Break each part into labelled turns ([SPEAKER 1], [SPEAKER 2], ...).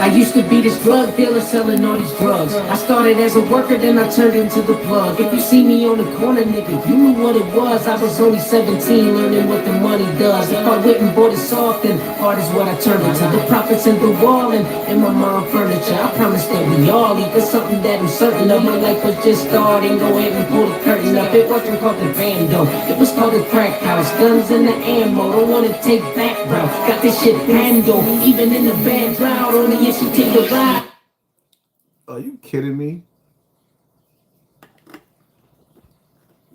[SPEAKER 1] I used to be this drug dealer selling all these drugs. I started as a worker, then I turned into the plug. If you see me on the corner, nigga, you knew what it was. I was only 17, learning what the money does. If I went and bought it soft, then hard is what I turned into. The profits in the wall and my mom furniture. I promise that we all eat. There's something that I'm certain of. My life was just starting. Go ahead and pull the curtain up. It wasn't called the bando, it was called the crack house. Guns and the ammo, don't wanna take that route. Got this shit handled, even in the bad drought. Only if you take a ride.
[SPEAKER 2] Are you kidding me?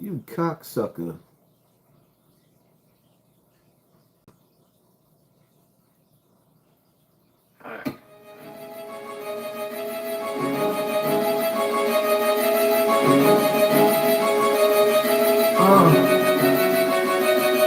[SPEAKER 2] You cocksucker.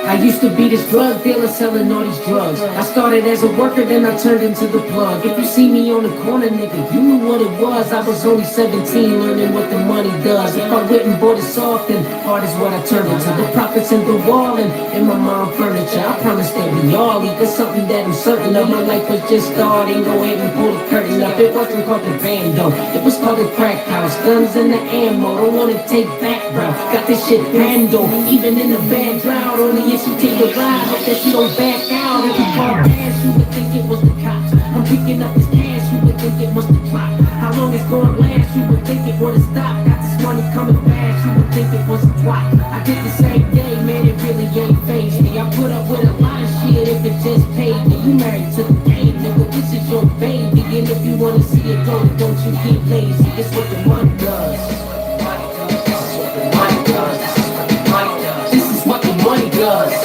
[SPEAKER 1] I used to be this drug dealer selling all these drugs. I started as a worker, then I turned into the plug. If you see me on the corner, nigga, you knew what it was. I was only 17, learning what the money does. If I went and bought it soft, then hard is what I turned into. The profits in the wall and my mom furniture. I promise that we all eat. There's something that I'm certain of. My life was just starting. Go ahead and pull the curtain up. It wasn't called the bando, it was called the crack house. Guns and the ammo, don't wanna take that route. Got this shit handled, even in the bad drought. Only if you take a ride, hope that you don't back out. If you fall past, you would think it was the cops. I'm picking up this cash, you would think it must have dropped. How long it's gonna last, you would think it would've stopped. Got this money coming fast, you would think it was a twat. I did the same day, man, it really ain't phased me. I put up with a lot of shit if it just paid me. You married to the game, nigga, this is your baby. And if you wanna see it go, don't you get lazy. It's what the money does. This is what the money does.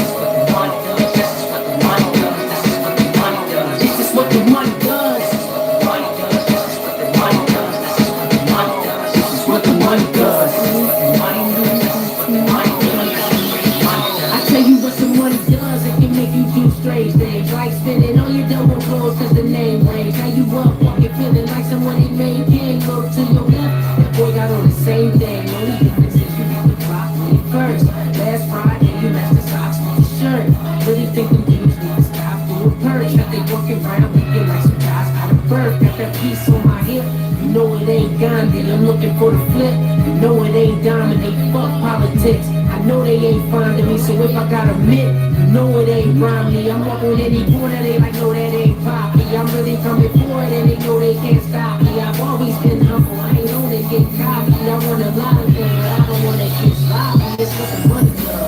[SPEAKER 1] Strange things, like spending all your double clothes cause the name rings. Now you up walking feeling like someone ain't made game. Go to your left, that boy got on the same thing. Only difference is you got the broccoli first. Last Friday you matched the socks with the shirt. Really think them dudes need to stop doing perch. Got they walking around looking like some guys out of birth. Got that piece on my hip, you know it ain't Gandhi. I'm looking for the flip, you know it ain't dominate. Fuck politics, I know they ain't finding me. So if I got a myth, no, it ain't Romney. I'm up on any corner, they like, no, that ain't Poppy. I'm really coming for it, and they know they can't stop me. I've always been humble, I ain't on to get cocky. I want a lot of things, but I don't want to get sloppy. It's what the money does.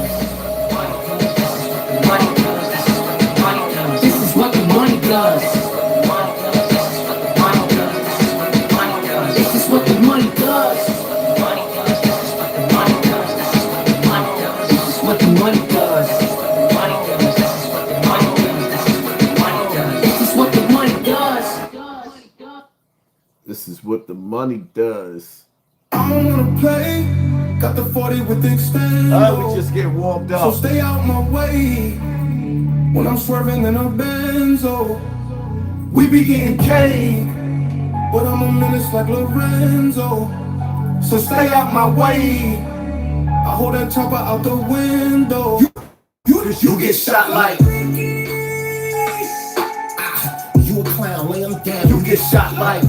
[SPEAKER 1] This is what the money does. This is what the money does. This is what the money does.
[SPEAKER 2] This is what the money does.
[SPEAKER 3] I don't wanna play. Got the 40 with the extend.
[SPEAKER 2] We just get warmed up.
[SPEAKER 3] So stay out my way. When I'm swerving in a Benzo, we be getting Kane, but I'm a menace like Lorenzo. So stay out my way. I hold that chopper out the window. You get shot like. You a clown, lay him down. You get shot like.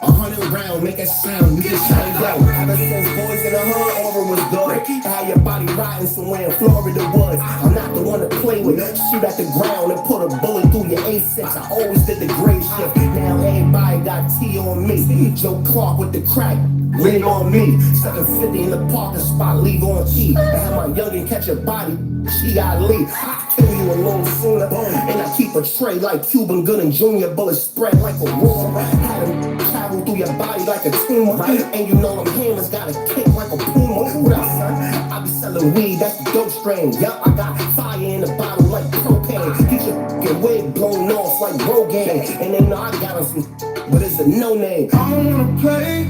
[SPEAKER 3] 100 round, make a sound, you just try to go. Ever since boys in the hood, over was good. How your body riding somewhere in Florida woods. I'm not the one to play with. Shoot at the ground and put a bullet through your A6. I always did the grade shift. Now everybody got T on me. Joe Clark with the crack, lean on me. 750 in the parking spot, leave on T. I had my youngin' catch a body. She got leave. I kill you a little sooner. And I keep a tray like Cuban Gooding Jr. Bullets spread like a rumor. Had them travel through your body like a tumor. And you know them hammers got a kick like a puma. What up, son? I be selling weed, that's the dope strain. Yup, I got fire in the bottle like propane. Get your wig blown off like Rogaine. And they know I got some, but it's a no name. I don't wanna play.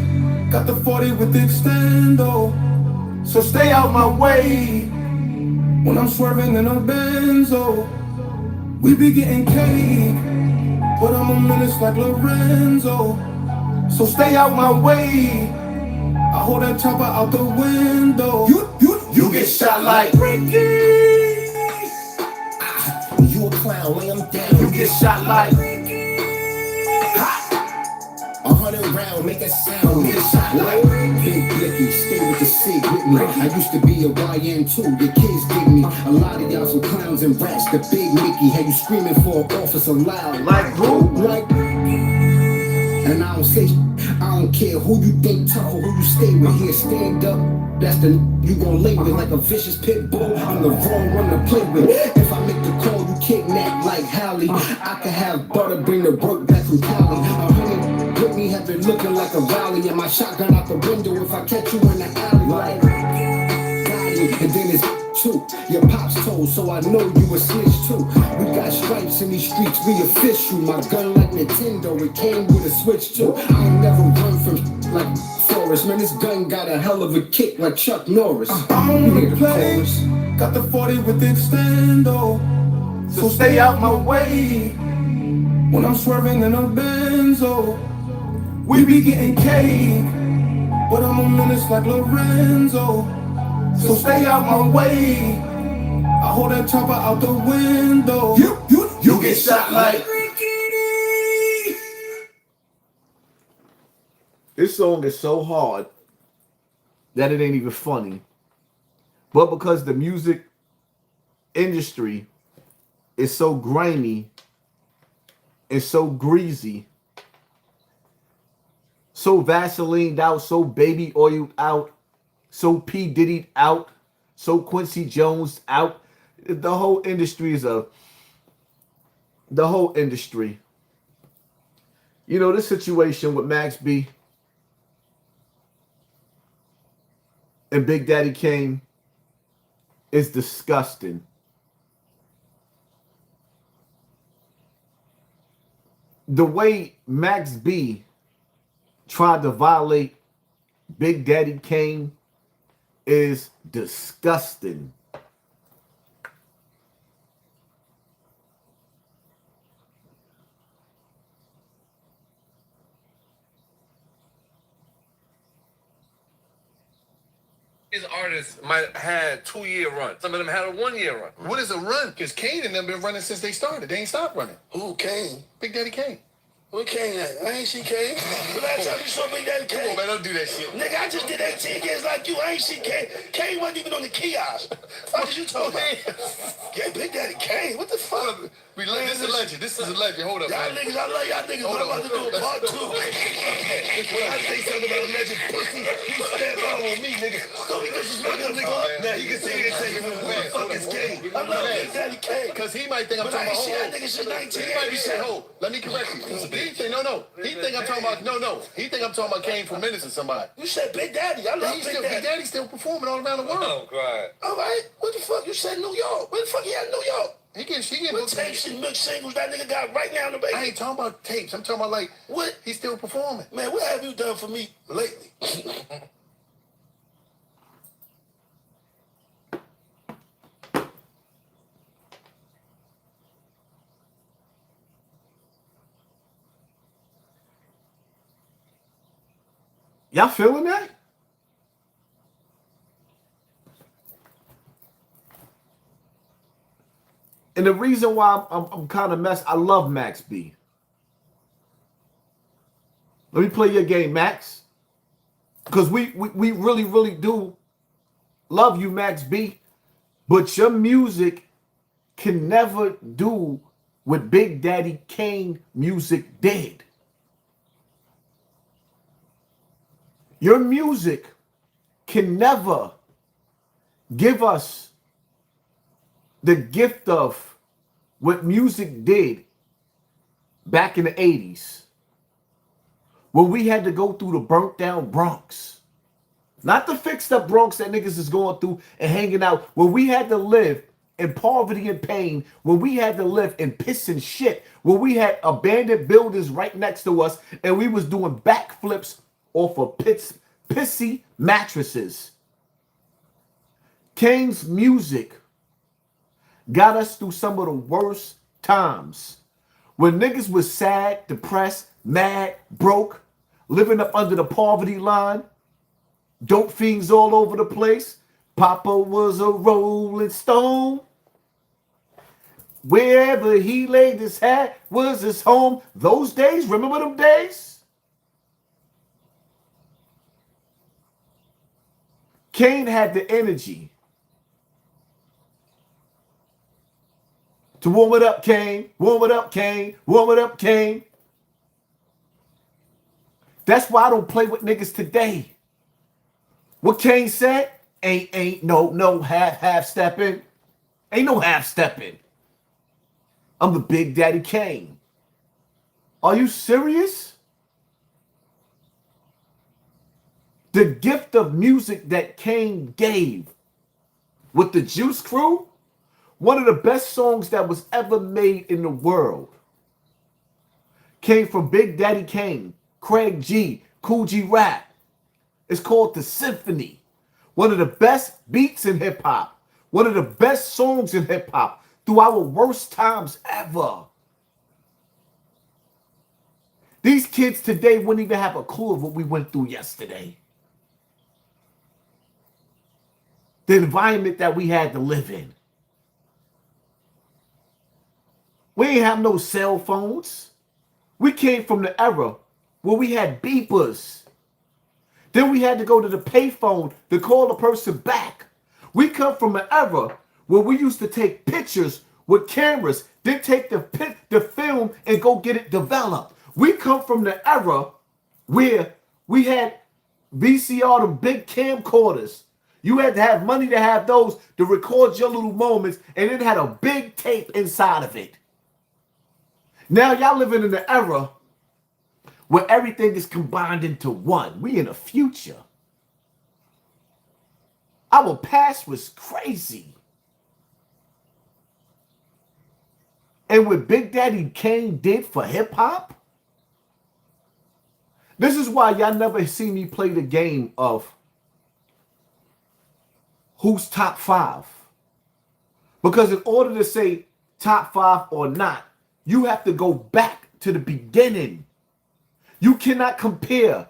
[SPEAKER 3] Got the 40 with the extendo. So stay out my way. When I'm swerving in a Benzo, we be getting cake, but I'm a menace like Lorenzo. So stay out my way. I hold that chopper out the window. You get shot like Ricky. You a clown, lay him down. You get
[SPEAKER 2] shot like
[SPEAKER 3] 100 round, make a sound, get shot like Big Blicky, stay with the SIG with me. I used to be a YN too, your kids dig me. A lot of y'all some clowns and rats, the Big Mickey. Had you screaming for an officer loud.
[SPEAKER 2] Like who?
[SPEAKER 3] Like, and I don't say, I don't care who you think tough or who you stay with. Here, stand up, that's the you gon' lay with. Like a vicious pit bull, I'm the wrong one to play with. If I make the call, you kidnap like Hallie. I could have butter, bring the work back from Cali. 100 with me have been looking like a rally. And my shotgun out the window if I catch you in the alley. Like, and then it's too. Your pops told, so I know you a snitch too. We got stripes in these streets, we official. My gun like Nintendo, it came with a switch too. I ain't never run from like Forrest. Man, this gun got a hell of a kick like Chuck Norris.
[SPEAKER 4] I don't wanna play, got the 40 with the extendo. So stay out my way when I'm swerving in a Benzo. We be getting cake, but I'm a menace like Lorenzo. So stay out my way. I hold that chopper out the window. You get shot like Rickety.
[SPEAKER 2] this song is so hard that it ain't even funny. But because the music industry is so grimy and so greasy, so Vaselined out, so baby oiled out, so P. Diddy'd out, so Quincy Jones out. The whole industry is the whole industry. You know, this situation with Max B and Big Daddy Kane is disgusting. The way Max B tried to violate Big Daddy Kane is disgusting.
[SPEAKER 5] These artists might have had 2-year run. Some of them had a 1-year run.
[SPEAKER 6] What is a run? Because Kane and them been running since they started. They ain't stopped running.
[SPEAKER 4] Who Kane?
[SPEAKER 6] Big Daddy Kane.
[SPEAKER 4] Where Kane at? I ain't see Kane. The last time you saw Big Daddy Kane.
[SPEAKER 6] Come on, man, don't do that shit.
[SPEAKER 4] Nigga, I just did 18 years like you. I ain't see Kane. Kane wasn't even on the kiosk. What did you talking about? Yeah, Big Daddy Kane. What the fuck?
[SPEAKER 6] This is a legend. This is a legend. Hold up,
[SPEAKER 4] Y'all
[SPEAKER 6] man.
[SPEAKER 4] niggas, I love y'all niggas, but I'm about to do a part 2. When I say something about a legend pussy, you stand out on me, nigga. Don't be disrespecting nigga. Now you can say it and say, who the fuck is Kane? I love Big Daddy Kane.
[SPEAKER 6] Because he might think I'm
[SPEAKER 4] But I
[SPEAKER 6] talking
[SPEAKER 4] ain't
[SPEAKER 6] about
[SPEAKER 4] see that nigga shit 19
[SPEAKER 6] He might be saying,
[SPEAKER 4] years.
[SPEAKER 6] let me correct you. He think, no. He think I'm talking about, He think I'm talking about Kane from Menace or somebody.
[SPEAKER 4] You said Big Daddy. I love
[SPEAKER 6] Big
[SPEAKER 4] Big Daddy.
[SPEAKER 6] Daddy's still performing all around the world.
[SPEAKER 5] Oh, God.
[SPEAKER 4] All right. What the fuck? You said New York. Where the fuck he at in New York?
[SPEAKER 6] He getting
[SPEAKER 4] What tapes and mixed singles that nigga got right now in the baby?
[SPEAKER 6] I ain't talking about tapes. I'm talking about like
[SPEAKER 4] What?
[SPEAKER 6] he's still performing.
[SPEAKER 4] Man, what have you done for me lately?
[SPEAKER 2] Y'all feeling that? And the reason why I'm kind of messed, I love Max B. Let me play your game, Max. Because we really, really do love you, Max B. But your music can never do what Big Daddy Kane music did. Your music can never give us the gift of what music did back in the 80s. When we had to go through the burnt down Bronx. Not the fixed up Bronx that niggas is going through and hanging out. When we had to live in poverty and pain. When we had to live in piss and shit. When we had abandoned buildings right next to us. And we was doing backflips off of pissy mattresses. Kane's music got us through some of the worst times. When niggas was sad, depressed, mad, broke, living up under the poverty line, dope fiends all over the place. Papa was a rolling stone. Wherever he laid his hat was his home. Those days, remember them days? Kane had the energy to warm it up, Kane. Warm it up, Kane. Warm it up, Kane. That's why I don't play with niggas today. What Kane said, ain't no half stepping. Ain't no half stepping. I'm the Big Daddy Kane. Are you serious? The gift of music that Kane gave with the Juice Crew, one of the best songs that was ever made in the world, came from Big Daddy Kane, Craig G, Cool G Rap. It's called The Symphony. One of the best beats in hip hop. One of the best songs in hip hop through our worst times ever. These kids today wouldn't even have a clue of what we went through yesterday. The environment that we had to live in. We ain't have no cell phones. We came from the era where we had beepers. Then we had to go to the payphone to call the person back. We come from an era where we used to take pictures with cameras, then take the film and go get it developed. We come from the era where we had VCR, the big camcorders. You had to have money to have those to record your little moments, and it had a big tape inside of it. Now y'all living in the era where everything is combined into one. We in the future. Our past was crazy. And what Big Daddy Kane did for hip hop, this is why y'all never see me play the game of who's top five. Because in order to say top five or not, you have to go back to the beginning. You cannot compare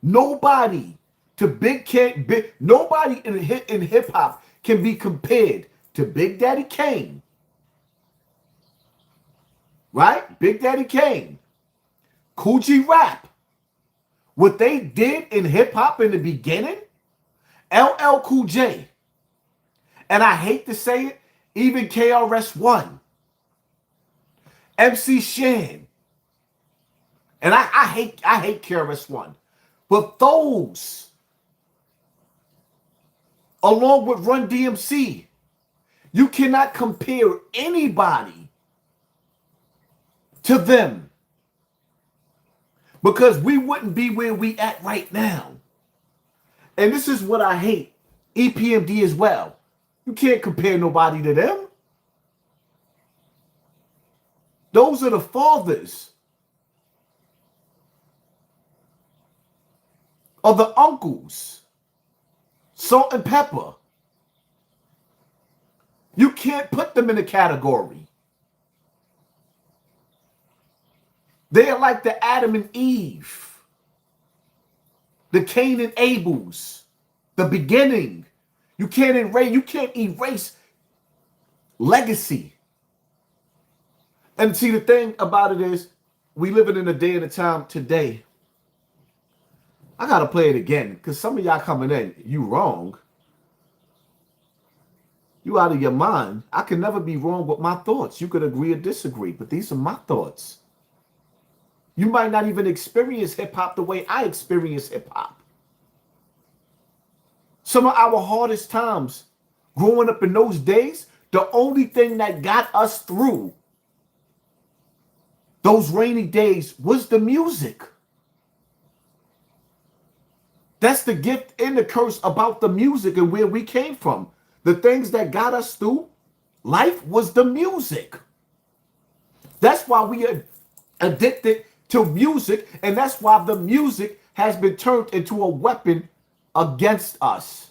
[SPEAKER 2] nobody to nobody in hip hop can be compared to Big Daddy Kane. Right? Big Daddy Kane. Cool G Rap. What they did in hip hop in the beginning, LL Cool J. And I hate to say it, even KRS-One. MC Shan. And I hate KRS-One. But those, along with Run DMC, you cannot compare anybody to them. Because we wouldn't be where we at right now. And this is what I hate. EPMD as well. You can't compare nobody to them. Those are the fathers. Or the uncles. Salt and Pepper. You can't put them in a category. They are like the Adam and Eve. The Cain and Abel's. The beginning. You can't erase legacy. And see, the thing about it is, we living in a day and a time today. I gotta play it again, because some of y'all coming in, you wrong. You out of your mind. I can never be wrong with my thoughts. You could agree or disagree, but these are my thoughts. You might not even experience hip-hop the way I experience hip-hop. Some of our hardest times growing up in those days, the only thing that got us through those rainy days was the music. That's the gift and the curse about the music and where we came from. The things that got us through life was the music. That's why we are addicted to music, and that's why the music has been turned into a weapon against us.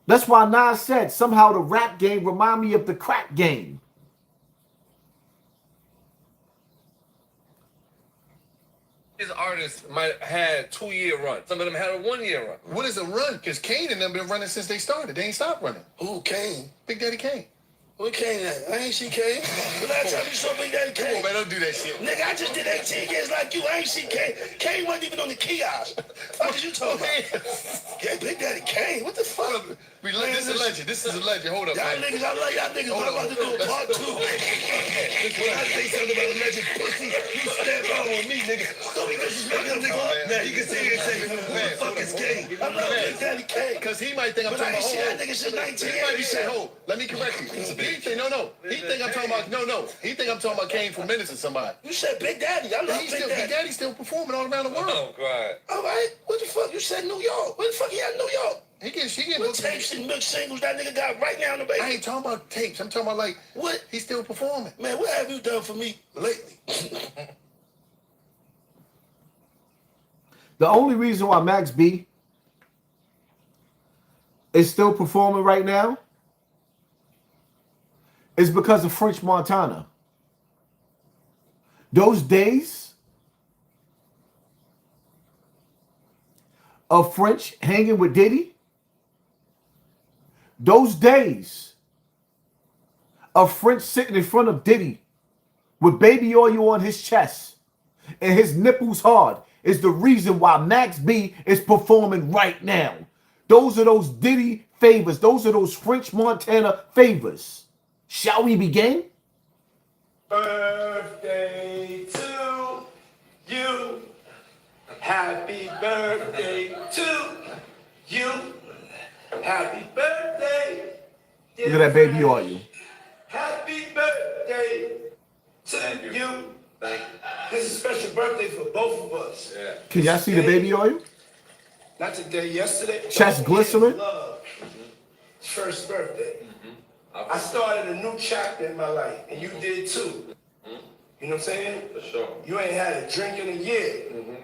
[SPEAKER 2] That's why Nas said somehow the rap game remind me of the crack game.
[SPEAKER 5] These artists might have 2-year run. Some of them had a 1-year run.
[SPEAKER 6] What is a run? Because Kane and them been running since they started. They ain't stopped running.
[SPEAKER 7] Who, Kane?
[SPEAKER 6] Big Daddy Kane.
[SPEAKER 3] Where Kane at? I ain't see Kane. The last time you saw Big Daddy Kane.
[SPEAKER 6] Come on, man, don't do that shit.
[SPEAKER 3] Nigga, I just did 18 years like you. I ain't see Kane. Kane wasn't even on the kiosk. What you talking about? Yeah, Big Daddy Kane. What the fuck?
[SPEAKER 6] This is a legend. This is a legend. Hold up,
[SPEAKER 3] Y'all
[SPEAKER 6] man.
[SPEAKER 3] niggas, I love y'all niggas, but I'm about to do a part 2. When I say something about a legend pussy, you stand on with me, nigga. Don't be disrespecting them, nigga. Now you can sit here and say, who the fuck is Kane? I love Big Daddy Kane.
[SPEAKER 6] Because he might think I'm
[SPEAKER 3] But
[SPEAKER 6] talking
[SPEAKER 3] I ain't
[SPEAKER 6] about
[SPEAKER 3] seen that nigga since 1980.
[SPEAKER 6] He might be saying, hold, let me correct you. He think, no. He think I'm talking about, no. He think I'm talking about Kane from Menace or somebody.
[SPEAKER 3] You said Big Daddy. I love Big Daddy.
[SPEAKER 6] Big Daddy's still performing all around the world.
[SPEAKER 5] Oh, God.
[SPEAKER 3] All right. What the fuck? You said New York. Where the fuck he at in New York?
[SPEAKER 6] He getting
[SPEAKER 3] What tapes and mixed singles that nigga got right now in the baby?
[SPEAKER 6] I ain't talking about tapes. I'm talking about like
[SPEAKER 3] What?
[SPEAKER 6] He's still performing.
[SPEAKER 3] Man, what have you done for me lately?
[SPEAKER 2] The only reason why Max B is still performing right now is because of French Montana. Those days of French hanging with Diddy, those days of French sitting in front of Diddy with baby oil on his chest and his nipples hard is the reason why Max B is performing right now. Those are those Diddy favors. Those are those French Montana favors. Shall we begin?
[SPEAKER 7] Birthday to you. Happy birthday to you. Happy birthday.
[SPEAKER 2] Look at that baby oil.
[SPEAKER 7] Happy birthday to you.
[SPEAKER 5] Thank you.
[SPEAKER 7] This is a special birthday for both of us.
[SPEAKER 5] Yeah.
[SPEAKER 2] Can y'all see the baby oil?
[SPEAKER 7] Not today, yesterday.
[SPEAKER 2] Chest glistering?
[SPEAKER 7] Love. First birthday. I started a new chapter in my life, and you did too. You know what I'm saying?
[SPEAKER 5] For sure.
[SPEAKER 7] You ain't had a drink in a year. You know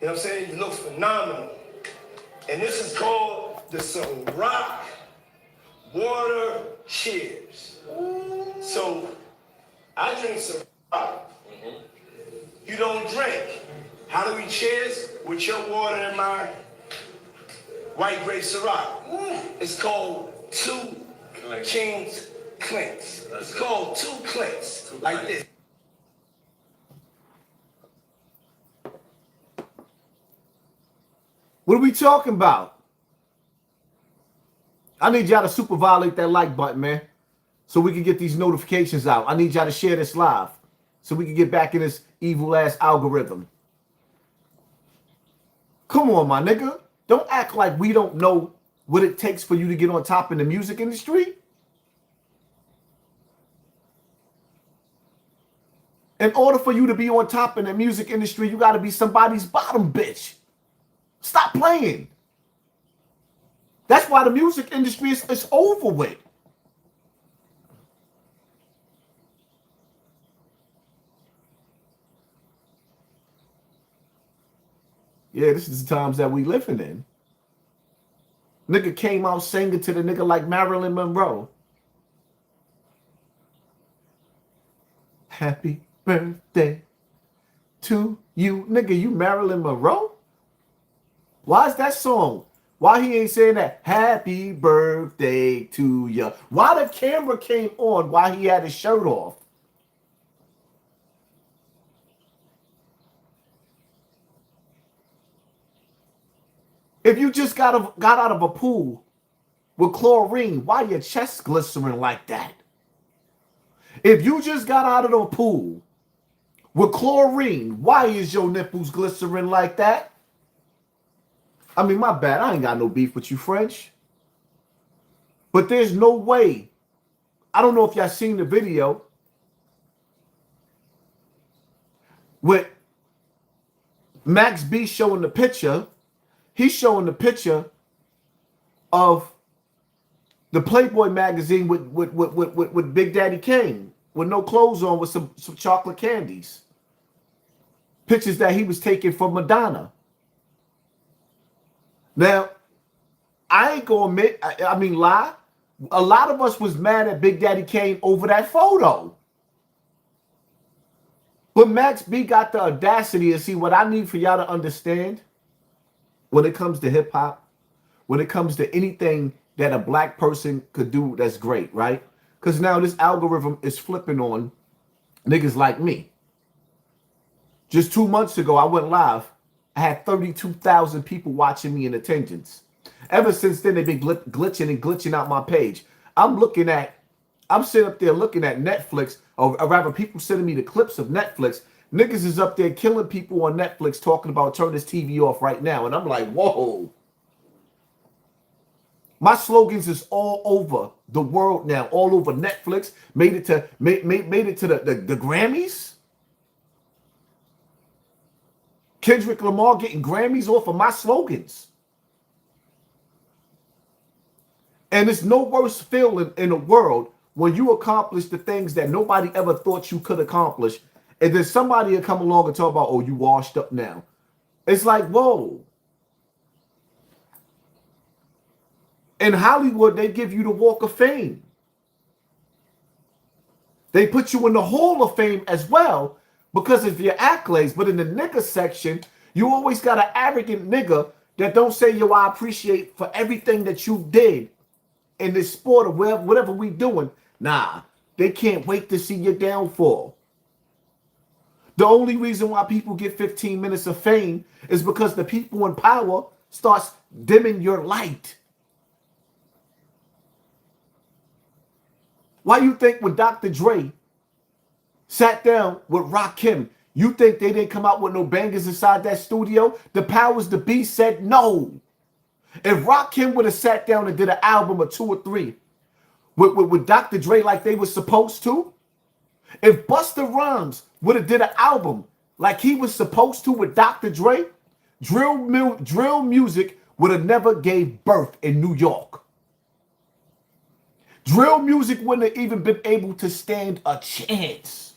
[SPEAKER 7] what I'm saying? You look phenomenal. And this is called the Ciroc Water Cheers. So I drink Ciroc. You don't drink. How do we cheers? With your water and my white grape Ciroc. It's called Two Kings Clinks. It's called Two Clinks. Like this.
[SPEAKER 2] What are we talking about? I need y'all to super violate that like button, man, so we can get these notifications out. I need y'all to share this live so we can get back in this evil-ass algorithm. Come on, my nigga. Don't act like we don't know what it takes for you to get on top in the music industry. In order for you to be on top in the music industry, you got to be somebody's bottom bitch. Stop playing. That's why the music industry is over with. Yeah, this is the times that we living in. Nigga came out singing to the nigga like Marilyn Monroe. Happy birthday to you. Nigga, you Marilyn Monroe? Why is that song? Why he ain't saying that? Happy birthday to you. Why the camera came on while he had his shirt off? If you just got out of a pool with chlorine, why your chest glistering like that? If you just got out of the pool with chlorine, why is your nipples glistering like that? I mean, my bad. I ain't got no beef with you, French. But there's no way. I don't know if y'all seen the video with Max B showing the picture. He's showing the picture of the Playboy magazine with Big Daddy Kane with no clothes on with some chocolate candies. Pictures that he was taking from Madonna. Now, I ain't gonna admit, I mean lie. A lot of us was mad at Big Daddy Kane over that photo. But Max B got the audacity to see what I need for y'all to understand when it comes to hip hop, when it comes to anything that a black person could do that's great, right? Because now this algorithm is flipping on niggas like me. Just 2 months ago, I went live. I had 32,000 people watching me in attendance. Ever since then, they've been glitching out my page. I'm sitting up there looking at Netflix, or rather people sending me the clips of Netflix. Niggas is up there killing people on Netflix talking about turn this TV off right now. And I'm like, whoa. My slogans is all over the world now, all over Netflix. Made it to the Grammys. Kendrick Lamar getting Grammys off of my slogans. And it's no worse feeling in the world when you accomplish the things that nobody ever thought you could accomplish. And then somebody will come along and talk about, oh, you washed up now. It's like, whoa. In Hollywood, they give you the Walk of Fame. They put you in the Hall of Fame as well because of your accolades. But in the nigga section, you always got an arrogant nigga that don't say, yo, I appreciate for everything that you did in this sport or whatever we doing. Nah, they can't wait to see your downfall. The only reason why people get 15 minutes of fame is because the people in power starts dimming your light. Why you think when Dr. Dre sat down with Rakim, you think they didn't come out with no bangers inside that studio? The powers to be said no. If Rakim would have sat down and did an album or 2 or 3 with Dr. Dre like they were supposed to, if Busta Rhymes would have did an album like he was supposed to with Dr. Dre, drill music would have never gave birth in New York. Drill music wouldn't have even been able to stand a chance.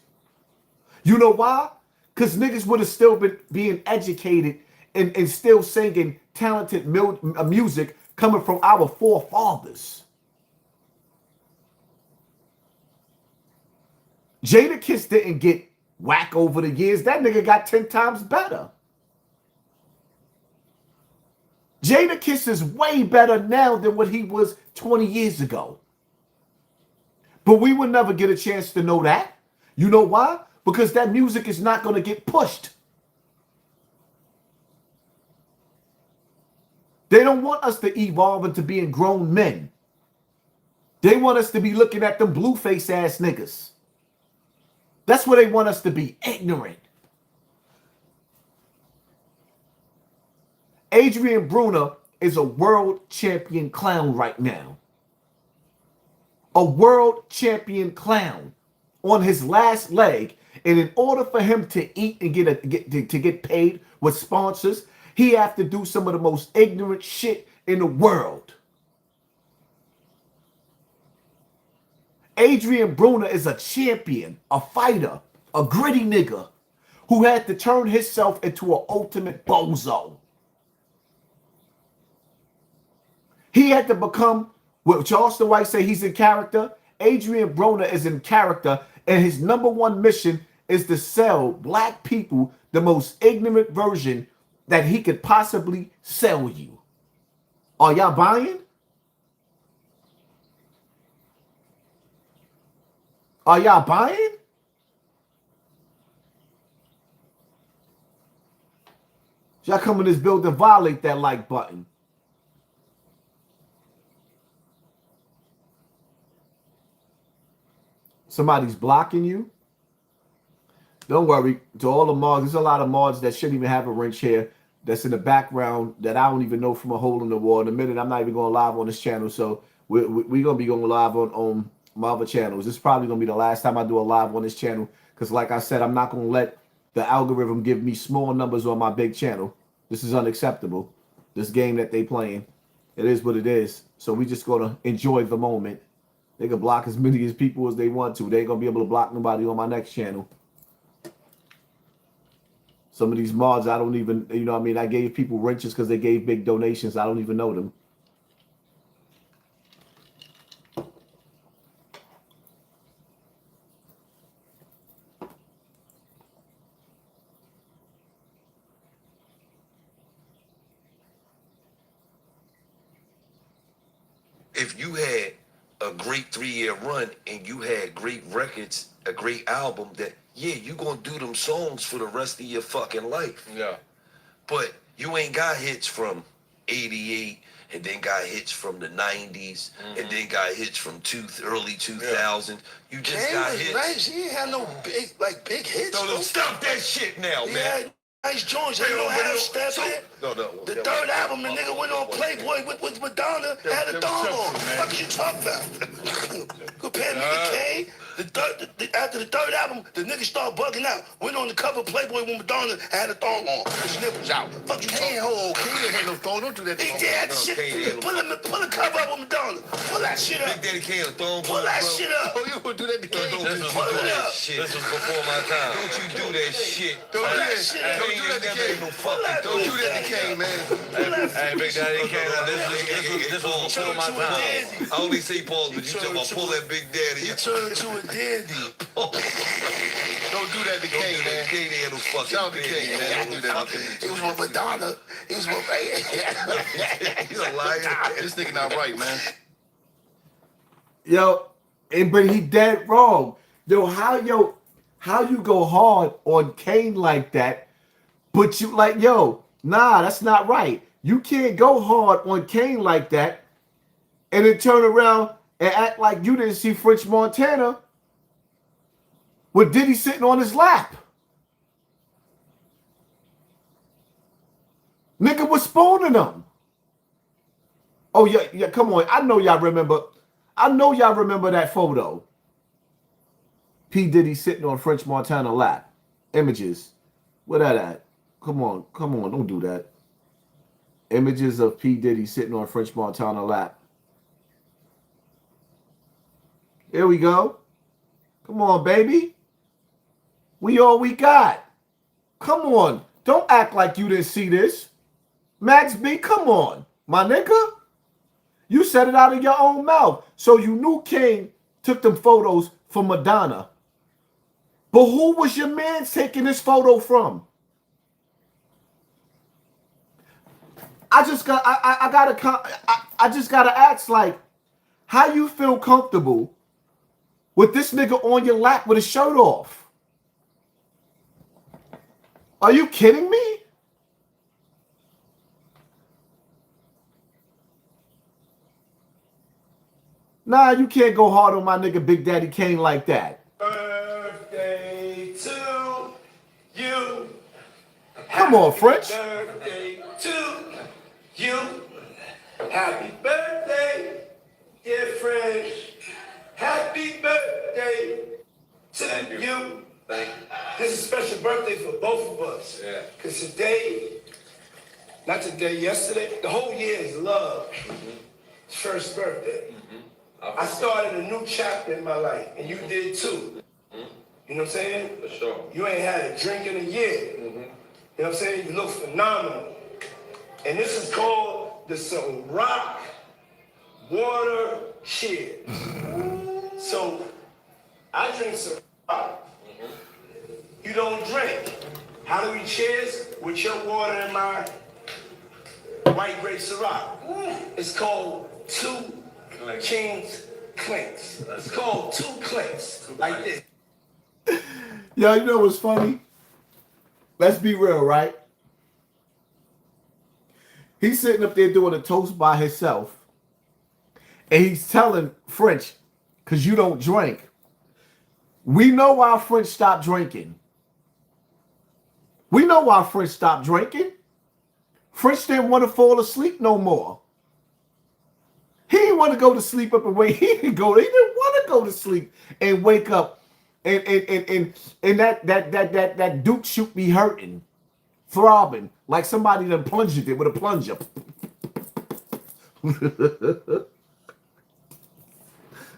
[SPEAKER 2] You know why? Because niggas would have still been being educated and still singing talented music coming from our forefathers. Jadakiss didn't get whack over the years. That nigga got 10 times better. Jadakiss is way better now than what he was 20 years ago. But we would never get a chance to know that. You know why? Because that music is not going to get pushed. They don't want us to evolve into being grown men. They want us to be looking at them blueface ass niggas. That's where they want us to be, ignorant. Adrian Bruner is a world champion clown right now. A world champion clown on his last leg. And in order for him to eat and get paid with sponsors, he have to do some of the most ignorant shit in the world. Adrian Bruner is a champion, a fighter, a gritty nigga who had to turn himself into an ultimate bozo. He had to become what Charlston White say he's in character. Adrian Bruner is in character, and his #1 mission is to sell black people the most ignorant version that he could possibly sell you. Are y'all buying? Are y'all buying? Y'all come in this building, violate that like button. Somebody's blocking you. Don't worry. To all the mods, there's a lot of mods that shouldn't even have a wrench here that's in the background that I don't even know from a hole in the wall. In a minute, I'm not even going live on this channel. So we're going to be going live on my other channels. This is probably going to be the last time I do a live on this channel. Because like I said, I'm not going to let the algorithm give me small numbers on my big channel. This is unacceptable. This game that they playing. It is what it is. So we just going to enjoy the moment. They can block as many as people as they want to. They ain't going to be able to block nobody on my next channel. Some of these mods, I don't even, you know what I mean? I gave people wrenches because they gave big donations. I don't even know them.
[SPEAKER 8] If you had a great 3-year run and you had great records, a great album that, yeah, you gonna do them songs for the rest of your fucking life.
[SPEAKER 5] Yeah.
[SPEAKER 8] But you ain't got hits from 88 and then got hits from the 90s and then got hits from early 2000s. You just
[SPEAKER 6] Kane
[SPEAKER 8] got
[SPEAKER 6] was
[SPEAKER 8] hits.
[SPEAKER 6] nice. He ain't had no big hits.
[SPEAKER 8] No,
[SPEAKER 6] bro.
[SPEAKER 8] stop that shit now,
[SPEAKER 6] He
[SPEAKER 8] man.
[SPEAKER 6] had nice joints. You know how to step it.
[SPEAKER 8] No.
[SPEAKER 6] The third album, the nigga went on Playboy with Madonna, had a thong on. What you talking about? Compare me to Kane. After the third album, the nigga started bugging out. Went on the cover of Playboy with Madonna, had a thong on. His nipples out. Fuck you talking about?
[SPEAKER 8] Kane ain't had no thong. Don't do that.
[SPEAKER 6] He did shit. Pull the cover up with Madonna. Pull that shit up.
[SPEAKER 8] Big Daddy Kane a thong.
[SPEAKER 6] Pull that shit up.
[SPEAKER 8] Oh, you would do that to Kane?
[SPEAKER 6] Pull it up.
[SPEAKER 8] This was before my time. Don't you do that shit.
[SPEAKER 6] Don't do that shit.
[SPEAKER 8] Don't do that to Kane. Don't do that to Kane, man.
[SPEAKER 5] Hey, Big Daddy Kane, this was before my time.
[SPEAKER 8] I only say pause, but you talking about pull that Big Daddy.
[SPEAKER 6] He turned to a dandy.
[SPEAKER 8] Don't do that to Kane, man. Kane ain't no fucking
[SPEAKER 6] Shout out to
[SPEAKER 8] Kane,
[SPEAKER 6] Kane,
[SPEAKER 8] man.
[SPEAKER 6] man.
[SPEAKER 8] Don't do that to Kane.
[SPEAKER 6] He was with Madonna. He was with
[SPEAKER 8] He's a liar.
[SPEAKER 6] This nigga not right, man.
[SPEAKER 2] Yo, but he dead wrong. Yo, how you go hard on Kane like that, but you like, yo, nah, that's not right. You can't go hard on Kane like that and then turn around and act like you didn't see French Montana with Diddy sitting on his lap. Nigga was spooning him. Oh, yeah, come on. I know y'all remember that photo. P. Diddy sitting on French Montana lap. Images. Where that at? Come on, don't do that. Images of P. Diddy sitting on French Montana lap. Here we go. Come on, baby. We all we got. Come on. Don't act like you didn't see this. Max B, come on, my nigga. You said it out of your own mouth. So you knew Kane took them photos for Madonna. But who was your man taking this photo from? I just gotta ask, like, how you feel comfortable with this nigga on your lap with his shirt off? Are you kidding me? Nah, you can't go hard on my nigga Big Daddy Kane like that.
[SPEAKER 7] Birthday to you.
[SPEAKER 2] Come on, French.
[SPEAKER 7] Birthday to you. Happy birthday, dear French. Happy birthday to you.
[SPEAKER 5] Thank you.
[SPEAKER 7] This is a special birthday for both of us.
[SPEAKER 5] Yeah.
[SPEAKER 7] Because today, not today, yesterday, the whole year is love. It's first birthday. I started a new chapter in my life, and you did too. You know what I'm saying?
[SPEAKER 5] For sure.
[SPEAKER 7] You ain't had a drink in a year. You know what I'm saying? You look phenomenal. And this is called the Ciroc Water Cheers. So, I drink Ciroc. You don't drink. How do we cheers? With your water and my white grape Ciroc. It's called Two Kings Clinks. It's called Two Clinks. Like this.
[SPEAKER 2] Yo, you know what's funny? Let's be real, right? He's sitting up there doing a toast by himself. And he's telling French, because you don't drink. We know why French stopped drinking. We know why French stopped drinking. French didn't want to fall asleep no more. He didn't want to go to sleep up and wake. He didn't want to go to sleep and wake up and that Duke shoot be hurting, throbbing, like somebody done plunged it with a plunger.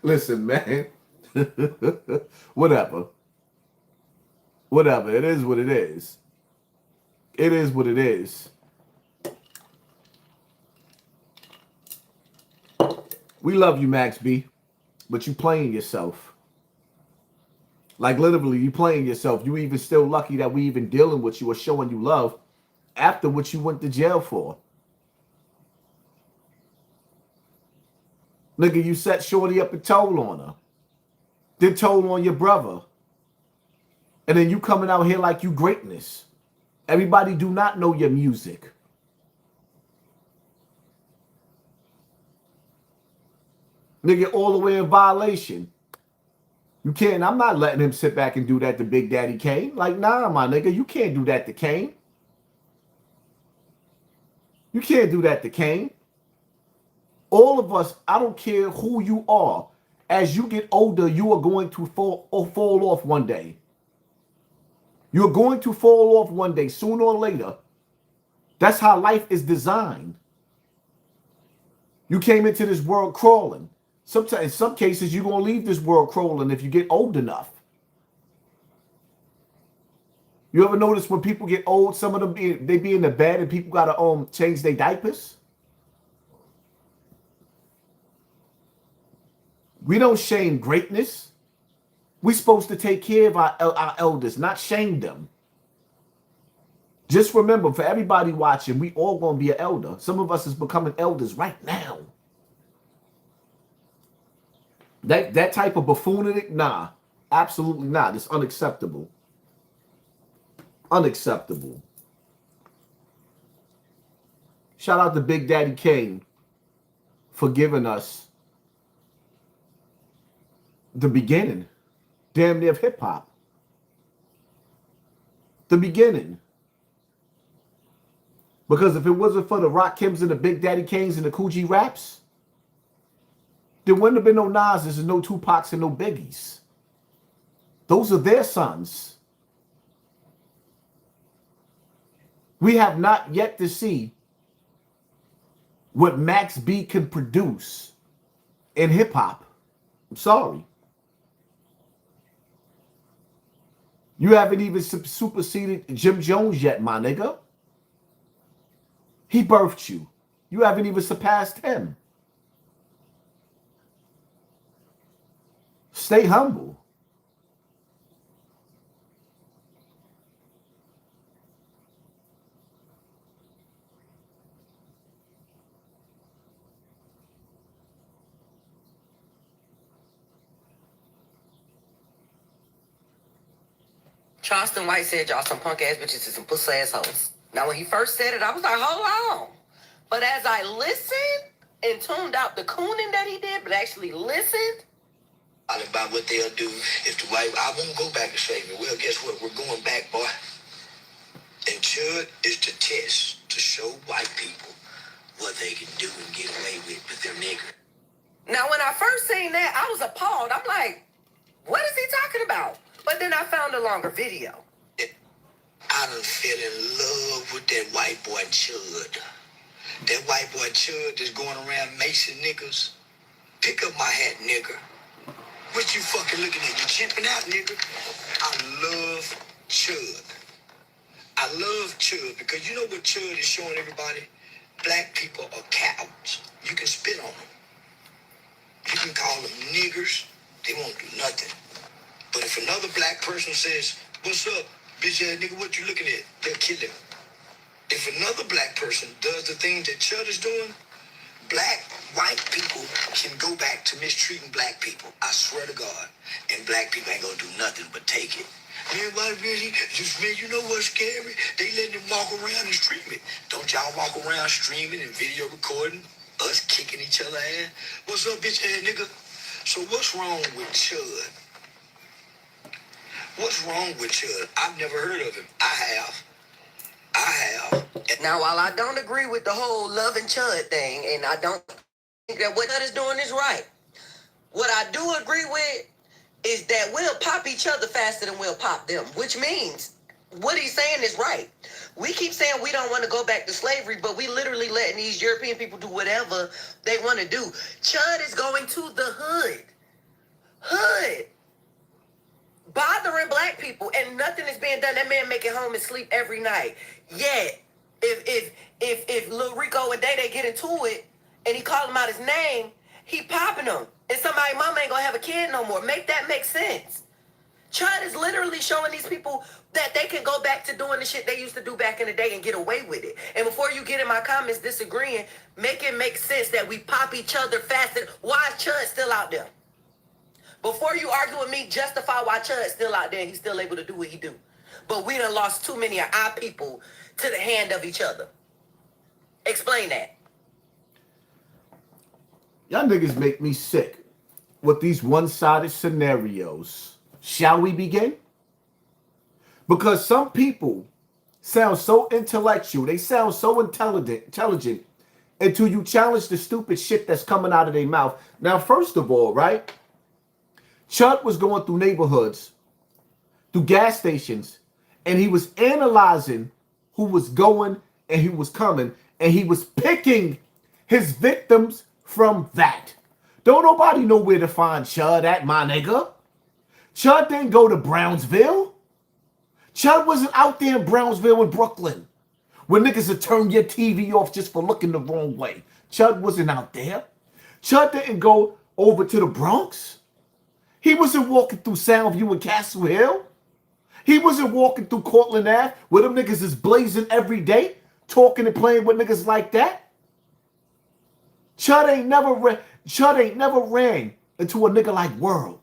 [SPEAKER 2] Listen, man. Whatever. It is what it is. It is what it is. We love you, Max B, but you playing yourself. Like literally, you playing yourself. You even still lucky that we even dealing with you or showing you love after what you went to jail for. Nigga, you set Shorty up and told on her. Then told on your brother. And then you coming out here like you greatness. Everybody do not know your music. Nigga, all the way in violation. You can't, I'm not letting him sit back and do that to Big Daddy Kane. Like, nah, my nigga, you can't do that to Kane. You can't do that to Kane. All of us, I don't care who you are. As you get older, you are going to fall off one day. You're going to fall off one day, sooner or later. That's how life is designed. You came into this world crawling. Sometimes, in some cases, you're going to leave this world crawling if you get old enough. You ever notice when people get old, some of them they be in the bed and people got to change their diapers? We don't shame greatness. We're supposed to take care of our elders, not shame them. Just remember, for everybody watching, we all going to be an elder. Some of us is becoming elders right now. That type of buffoonery, nah, absolutely not. It's unacceptable. Unacceptable. Shout out to Big Daddy Kane for giving us the beginning, damn near, of hip hop. The beginning. Because if it wasn't for the Rakims and the Big Daddy Kanes and the Coogee Raps, there wouldn't have been no Nas's and no Tupacs and no Biggies. Those are their sons. We have not yet to see what Max B can produce in hip hop. I'm sorry. You haven't even superseded Jim Jones yet, my nigga. He birthed you. You haven't even surpassed him. Stay humble.
[SPEAKER 9] Charlston White said y'all some punk ass bitches and some pussy ass hoes. Now when he first said it, I was like, hold on. But as I listened and tuned out the cooning that he did, but actually listened
[SPEAKER 6] about what they'll do if the white, I won't go back to slavery. Well, guess what? We're going back, boy. And Chud is to test, to show white people what they can do and get away with their nigger.
[SPEAKER 9] Now when I first seen that, I was appalled. I'm like, what is he talking about? But then I found a longer video.
[SPEAKER 6] I done fell in love with that white boy Chud. That white boy Chud that's going around macing niggas. Pick up my hat, nigga. What you fucking looking at? You chimping out, nigga? I love Chud. I love Chud because you know what Chud is showing everybody? Black people are cowards. You can spit on them. You can call them niggers. They won't do nothing. But if another black person says, what's up, bitch ass nigga, what you looking at? They'll kill him. If another black person does the things that Chud is doing, white people can go back to mistreating black people. I swear to God. And black people ain't gonna do nothing but take it. Man, why really? Just, man, you know what's scary? They letting them walk around and stream it. Don't y'all walk around streaming and video recording? Us kicking each other ass? What's up, bitch ass nigga? So what's wrong with Chud? What's wrong with Chud? I've never heard of him. I have.
[SPEAKER 9] Now, while I don't agree with the whole love and Chud thing, and I don't think that what Chud is doing is right, what I do agree with is that we'll pop each other faster than we'll pop them, which means what he's saying is right. We keep saying we don't want to go back to slavery, but we literally letting these European people do whatever they want to do. Chud is going to the hood, bothering black people, and nothing is being done. That man making home and sleep every night. Yet, if Lil Rico and Day Day get into it, and he call him out his name, he popping them. And somebody mama ain't gonna have a kid no more. Make that make sense. Chud is literally showing these people that they can go back to doing the shit they used to do back in the day and get away with it. And before you get in my comments disagreeing, make it make sense that we pop each other faster. Why is Chud still out there? Before you argue with me, justify why Chud's still out there and he's still able to do what he do. But we done lost too many of our people to the hand of each other. Explain that.
[SPEAKER 2] Y'all niggas make me sick with these one-sided scenarios. Shall we begin? Because some people sound so intellectual, they sound so intelligent until you challenge the stupid shit that's coming out of their mouth. Now, first of all, right? Chud was going through neighborhoods, through gas stations, and he was analyzing who was going and who was coming, and he was picking his victims from that. Don't nobody know where to find Chud at, my nigga. Chud didn't go to Brownsville. Chud wasn't out there in Brownsville in Brooklyn where niggas would turn your TV off just for looking the wrong way. Chud wasn't out there. Chud didn't go over to the Bronx. He wasn't walking through Soundview and Castle Hill. He wasn't walking through Cortland Ave where them niggas is blazing every day, talking and playing with niggas like that. Chud ain't never ran into a nigga like World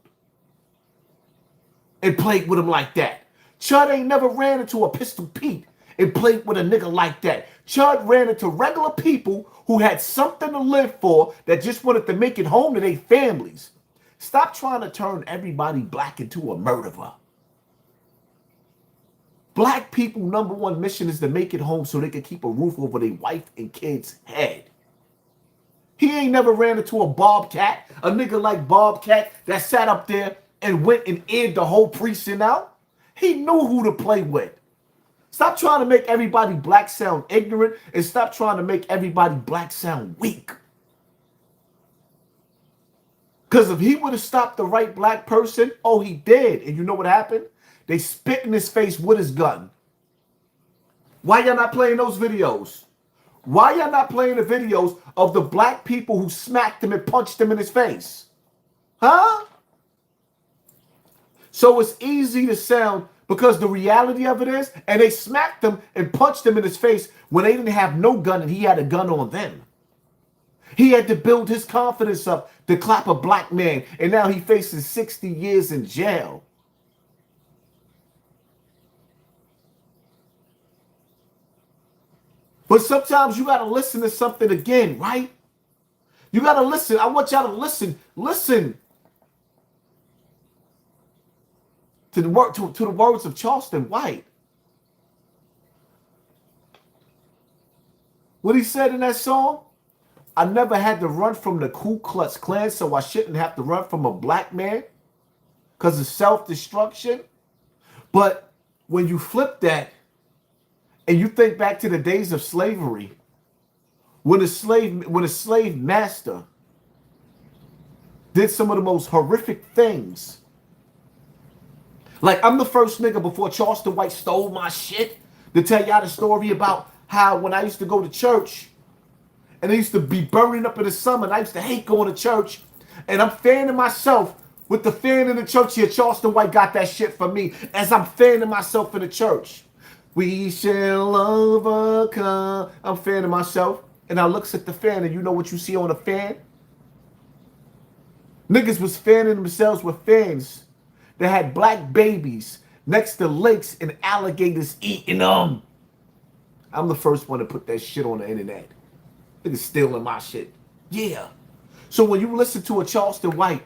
[SPEAKER 2] and played with him like that. Chud ain't never ran into a Pistol Pete and played with a nigga like that. Chud ran into regular people who had something to live for that just wanted to make it home to their families. Stop trying to turn everybody black into a murderer. Black people, number one mission is to make it home so they can keep a roof over their wife and kids' head. He ain't never ran into a Bobcat, a nigga like Bobcat that sat up there and went and aired the whole precinct out. He knew who to play with. Stop trying to make everybody black sound ignorant and stop trying to make everybody black sound weak. Because if he would have stopped the right black person, oh, he did. And you know what happened? They spit in his face with his gun. Why y'all not playing those videos? Why y'all not playing the videos of the black people who smacked him and punched him in his face? Huh? So it's easy to sound, because the reality of it is, and they smacked him and punched him in his face when they didn't have no gun and he had a gun on them. He had to build his confidence up to clap a black man, and now he faces 60 years in jail. But sometimes you got to listen to something again, right? You got to listen. I want y'all to listen. Listen to the words of Charlston White. What he said in that song? I never had to run from the Ku Klux Klan, so I shouldn't have to run from a black man because of self-destruction. But when you flip that and you think back to the days of slavery, when a slave master did some of the most horrific things. Like, I'm the first nigga before Charlston White stole my shit to tell y'all the story about how when I used to go to church and I used to be burning up in the summer and I used to hate going to church, and I'm fanning myself with the fan in the church here. Charlston White got that shit for me as I'm fanning myself in the church. We shall overcome. I'm fanning myself, and I looks at the fan, and you know what you see on the fan? Niggas was fanning themselves with fans that had black babies next to lakes and alligators eating them. I'm the first one to put that shit on the internet. Niggas stealing my shit. Yeah. So when you listen to a Charlston White,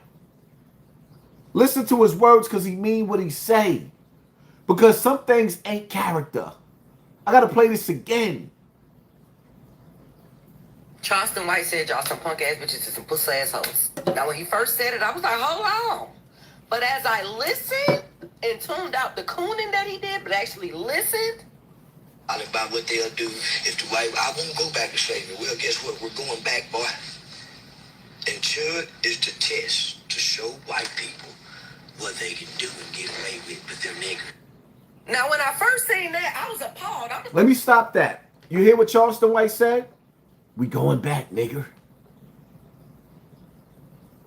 [SPEAKER 2] listen to his words because he mean what he say. Because some things ain't character. I gotta play this again.
[SPEAKER 9] Charlston White said y'all some punk ass bitches and some pussy ass hoes. Now when he first said it, I was like, hold on. But as I listened and tuned out the cooning that he did, but actually listened.
[SPEAKER 6] About what they'll do if the white, I won't go back to slavery. Well, guess what? We're going back, boy. And Chud is to test, to show white people what they can do and get away with their nigger.
[SPEAKER 9] Now, when I first seen that, I was appalled.
[SPEAKER 2] Let me stop that. You hear what Charlston White said? We going back, nigger.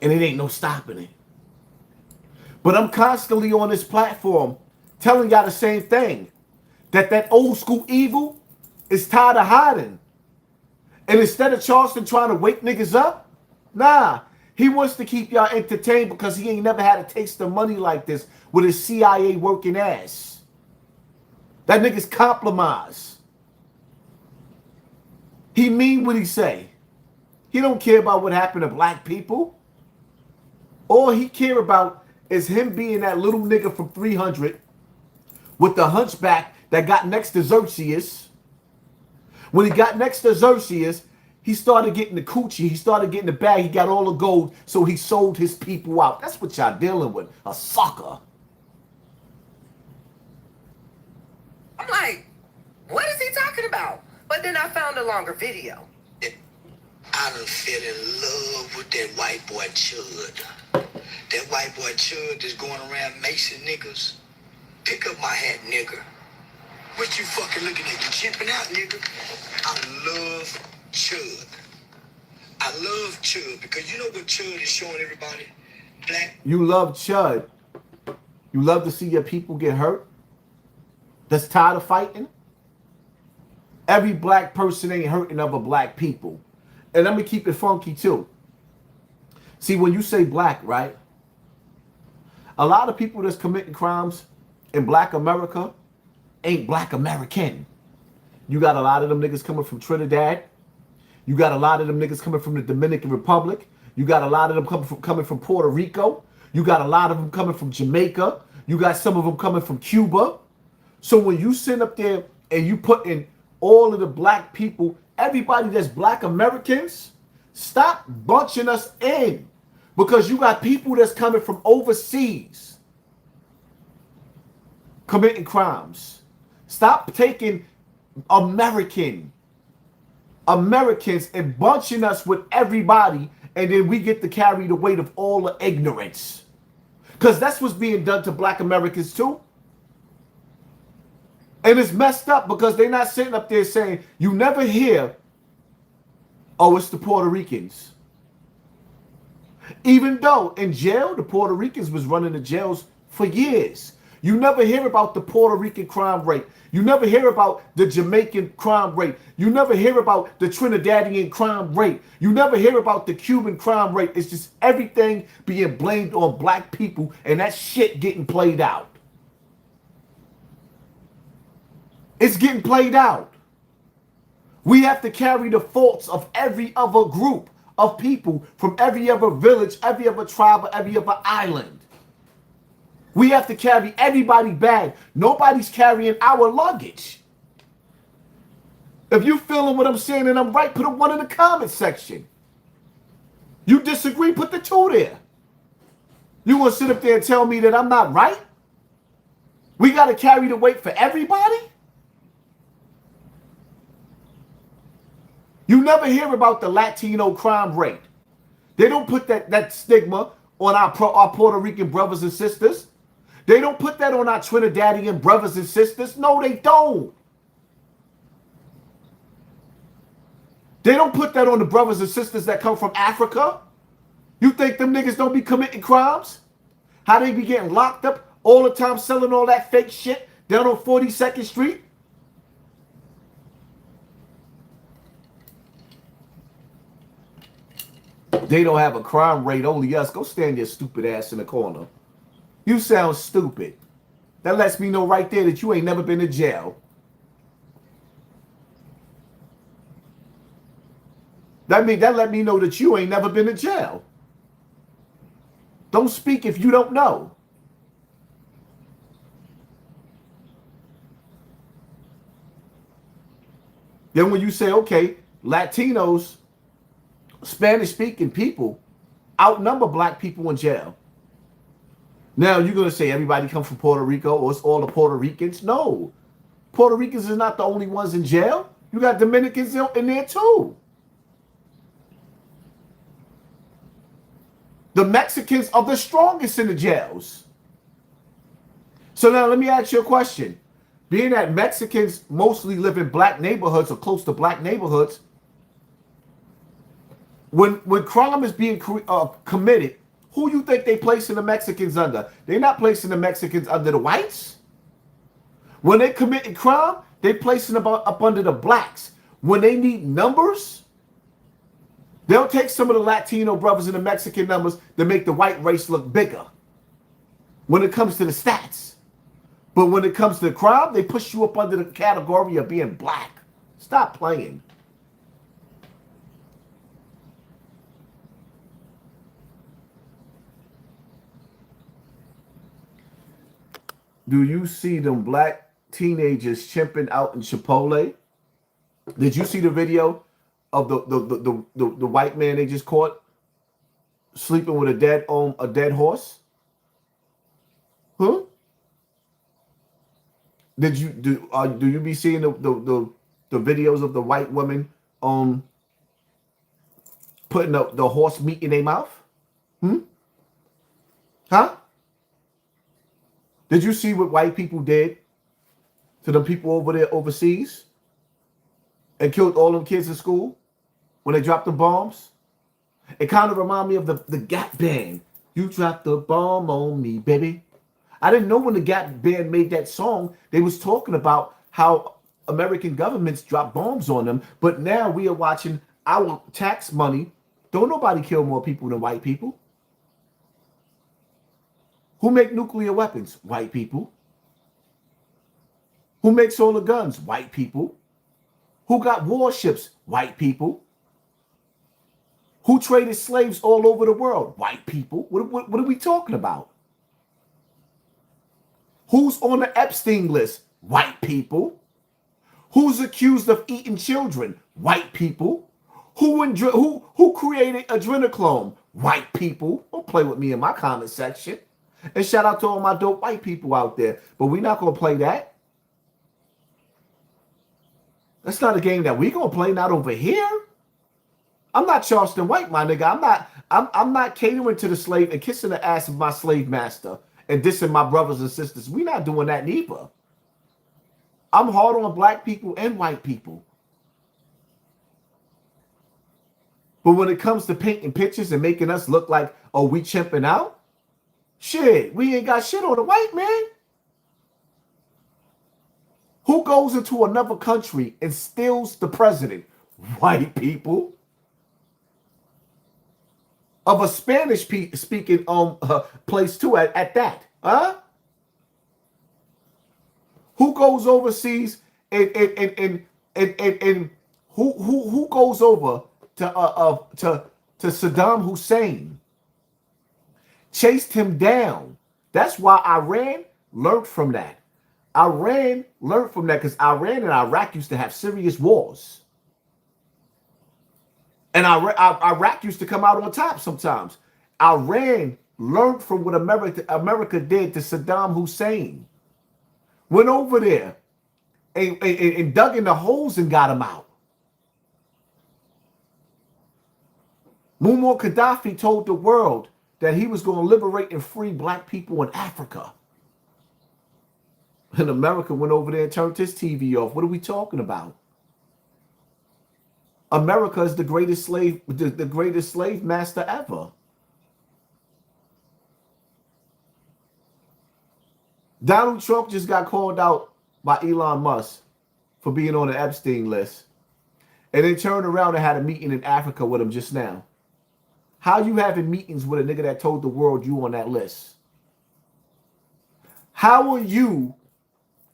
[SPEAKER 2] And it ain't no stopping it. But I'm constantly on this platform telling y'all the same thing. That old school evil is tired of hiding. And instead of Charlston trying to wake niggas up, nah, he wants to keep y'all entertained because he ain't never had a taste of money like this with his CIA working ass. That nigga's compromised. He mean what he say. He don't care about what happened to black people. All he care about is him being that little nigga from 300 with the hunchback that got next to Xerxes. When he got next to Xerxes, he started getting the coochie. He started getting the bag. He got all the gold, so he sold his people out. That's what y'all dealing with, a sucker.
[SPEAKER 9] I'm like, what is he talking about? But then I found a longer video.
[SPEAKER 6] I done fell in love with that white boy Chud. That white boy Chud that's going around macing niggas. Pick up my hat, nigga. What you fucking looking at? You chimping out, nigga? I love Chud. I love Chud because you know what Chud is showing everybody? Black.
[SPEAKER 2] You love Chud. You love to see your people get hurt? That's tired of fighting? Every black person ain't hurting other black people. And let me keep it funky too. See, when you say black, right? A lot of people that's committing crimes in black America ain't black American. You got a lot of them niggas coming from Trinidad. You got a lot of them niggas coming from the Dominican Republic. You got a lot of them coming from Puerto Rico. You got a lot of them coming from Jamaica. You got some of them coming from Cuba. So when you sit up there and you put in all of the black people, everybody that's black Americans, stop bunching us in. Because you got people that's coming from overseas committing crimes. Stop taking Americans and bunching us with everybody, and then we get to carry the weight of all the ignorance. Because that's what's being done to black Americans too. And it's messed up because they're not sitting up there saying, you never hear, oh, it's the Puerto Ricans. Even though in jail, the Puerto Ricans was running the jails for years. You never hear about the Puerto Rican crime rate. You never hear about the Jamaican crime rate. You never hear about the Trinidadian crime rate. You never hear about the Cuban crime rate. It's just everything being blamed on black people and that shit getting played out. It's getting played out. We have to carry the faults of every other group of people from every other village, every other tribe, or every other island. We have to carry everybody bag. Nobody's carrying our luggage. If you feeling what I'm saying and I'm right, put a 1 in the comment section. You disagree, put the 2 there. You gonna sit up there and tell me that I'm not right? We gotta carry the weight for everybody? You never hear about the Latino crime rate. They don't put that stigma on our Puerto Rican brothers and sisters. They don't put that on our Trinidadian brothers and sisters. No, they don't. They don't put that on the brothers and sisters that come from Africa. You think them niggas don't be committing crimes? How they be getting locked up all the time selling all that fake shit down on 42nd Street? They don't have a crime rate, only us. Go stand your stupid ass in the corner. You sound stupid. That lets me know right there that you ain't never been to jail. That let me know that you ain't never been to jail. Don't speak if you don't know. Then when you say, okay, Latinos, Spanish-speaking people outnumber black people in jail. Now, you're going to say everybody come from Puerto Rico or it's all the Puerto Ricans. No. Puerto Ricans is not the only ones in jail. You got Dominicans in there too. The Mexicans are the strongest in the jails. So now let me ask you a question. Being that Mexicans mostly live in black neighborhoods or close to black neighborhoods, when crime is being committed, Who you think they placing the Mexicans under? They're not placing the Mexicans under the whites. When they committing crime, they placing them up under the blacks. When they need numbers, they'll take some of the Latino brothers and the Mexican numbers to make the white race look bigger when it comes to the stats. But when it comes to the crime, they push you up under the category of being black. Stop playing. Do you see them black teenagers chimping out in Chipotle? Did you see the video of the white man they just caught sleeping with a dead horse? Huh? Do you be seeing the videos of the white women putting the horse meat in their mouth? Huh? Did you see what white people did to the people over there overseas and killed all them kids in school when they dropped the bombs? It kind of reminded me of the Gap Band. You dropped the bomb on me, baby. I didn't know when the Gap Band made that song, they was talking about how American governments drop bombs on them. But now we are watching our tax money. Don't nobody kill more people than white people. Who make nuclear weapons? White people. Who makes all the guns? White people. Who got warships? White people. Who traded slaves all over the world? White people. What are we talking about? Who's on the Epstein list? White people. Who's accused of eating children? White people. Who created adrenochrome? White people. Don't play with me in my comment section. And shout out to all my dope white people out there. But we're not going to play that. That's not a game that we're going to play, not over here. I'm not Charlston White, my nigga. I'm not catering to the slave and kissing the ass of my slave master and dissing my brothers and sisters. We're not doing that neither. I'm hard on black people and white people. But when it comes to painting pictures and making us look like, oh, we chimping out, shit, we ain't got shit on the white man. Who goes into another country and steals the president? White people. Of a Spanish speaking place too at that. Huh? Who goes overseas and who goes over to Saddam Hussein? Chased him down. That's why Iran learned from that. Iran learned from that because Iran and Iraq used to have serious wars. And Iraq used to come out on top sometimes. Iran learned from what America did to Saddam Hussein. Went over there and dug in the holes and got him out. Muammar Gaddafi told the world that he was going to liberate and free black people in Africa. And America went over there and turned his TV off. What are we talking about? America is the greatest slave master ever. Donald Trump just got called out by Elon Musk for being on the Epstein list. And then turned around and had a meeting in Africa with him just now. How you having meetings with a nigga that told the world you on that list? How are you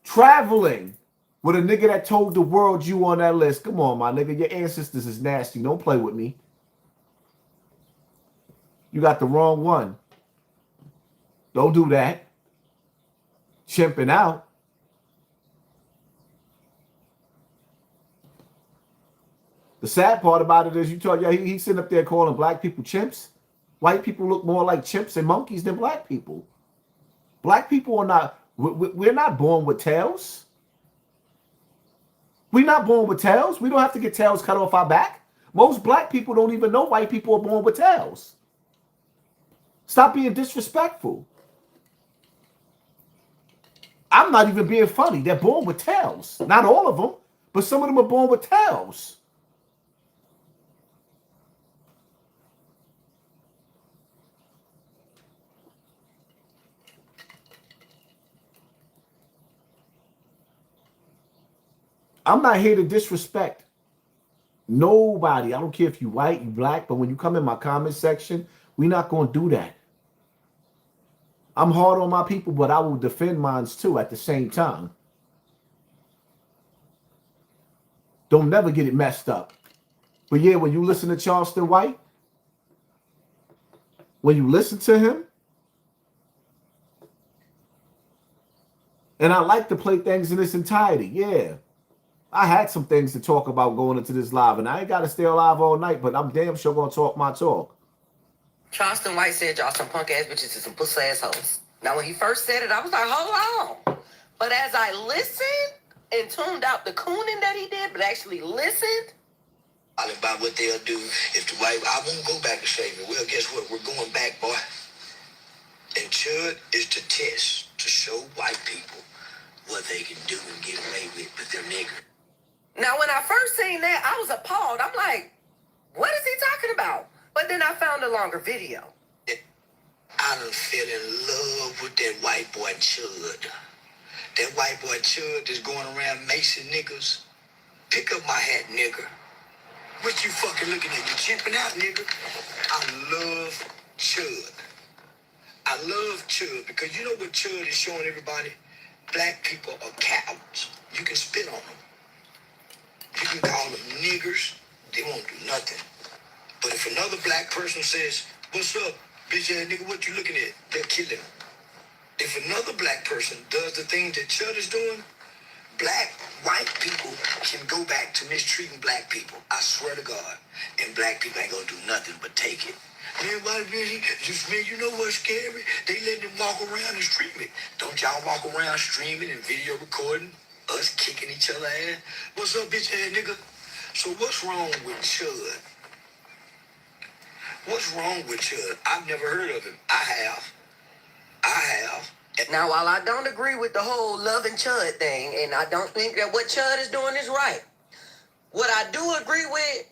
[SPEAKER 2] traveling with a nigga that told the world you on that list? Come on, my nigga. Your ancestors is nasty. Don't play with me. You got the wrong one. Don't do that. Chimping out. The sad part about it is you told he's sitting up there calling black people chimps. White people look more like chimps and monkeys than black people. Black people are not, we're not born with tails. We're not born with tails. We don't have to get tails cut off our back. Most black people don't even know white people are born with tails. Stop being disrespectful. I'm not even being funny. They're born with tails. Not all of them, but some of them are born with tails. I'm not here to disrespect nobody. I don't care if you white, you black, but when you come in my comment section, we're not going to do that. I'm hard on my people, but I will defend mine too at the same time. Don't never get it messed up. But yeah, when you listen to Charlston White, when you listen to him, and I like to play things in its entirety, yeah. I had some things to talk about going into this live, and I ain't got to stay alive all night, but I'm damn sure going to talk my talk.
[SPEAKER 9] Charleston White said y'all some punk ass bitches and some pussy ass hoes. Now, when he first said it, I was like, hold on. But as I listened and tuned out the cooning that he did, but actually listened,
[SPEAKER 6] about what they'll do if the white, I won't go back to slavery. Well, guess what? We're going back, boy. And Chud is to test, to show white people what they can do and get away with their nigger.
[SPEAKER 9] Now, when I first seen that, I was appalled. I'm like, what is he talking about? But then I found a longer video.
[SPEAKER 6] I done fell in love with that white boy Chud. That white boy Chud that's going around macing niggas. Pick up my hat, nigga. What you fucking looking at? You chimping out, nigga? I love Chud. I love Chud because you know what Chud is showing everybody? Black people are cowards. You can spit on them. You can call them niggers. They won't do nothing. But if another black person says, what's up, bitch ass nigga, what you looking at? They'll kill him. If another black person does the thing that Chud is doing, white people can go back to mistreating black people. I swear to God. And black people ain't gonna do nothing but take it. Man, why really? Man, you know what's scary? They let them walk around and stream it. Don't y'all walk around streaming and video recording? Us kicking each other ass? What's up, bitch ass nigga? So what's wrong with Chud? What's wrong with Chud? I've never heard of him. I have.
[SPEAKER 9] Now, while I don't agree with the whole love and Chud thing, and I don't think that what Chud is doing is right, what I do agree with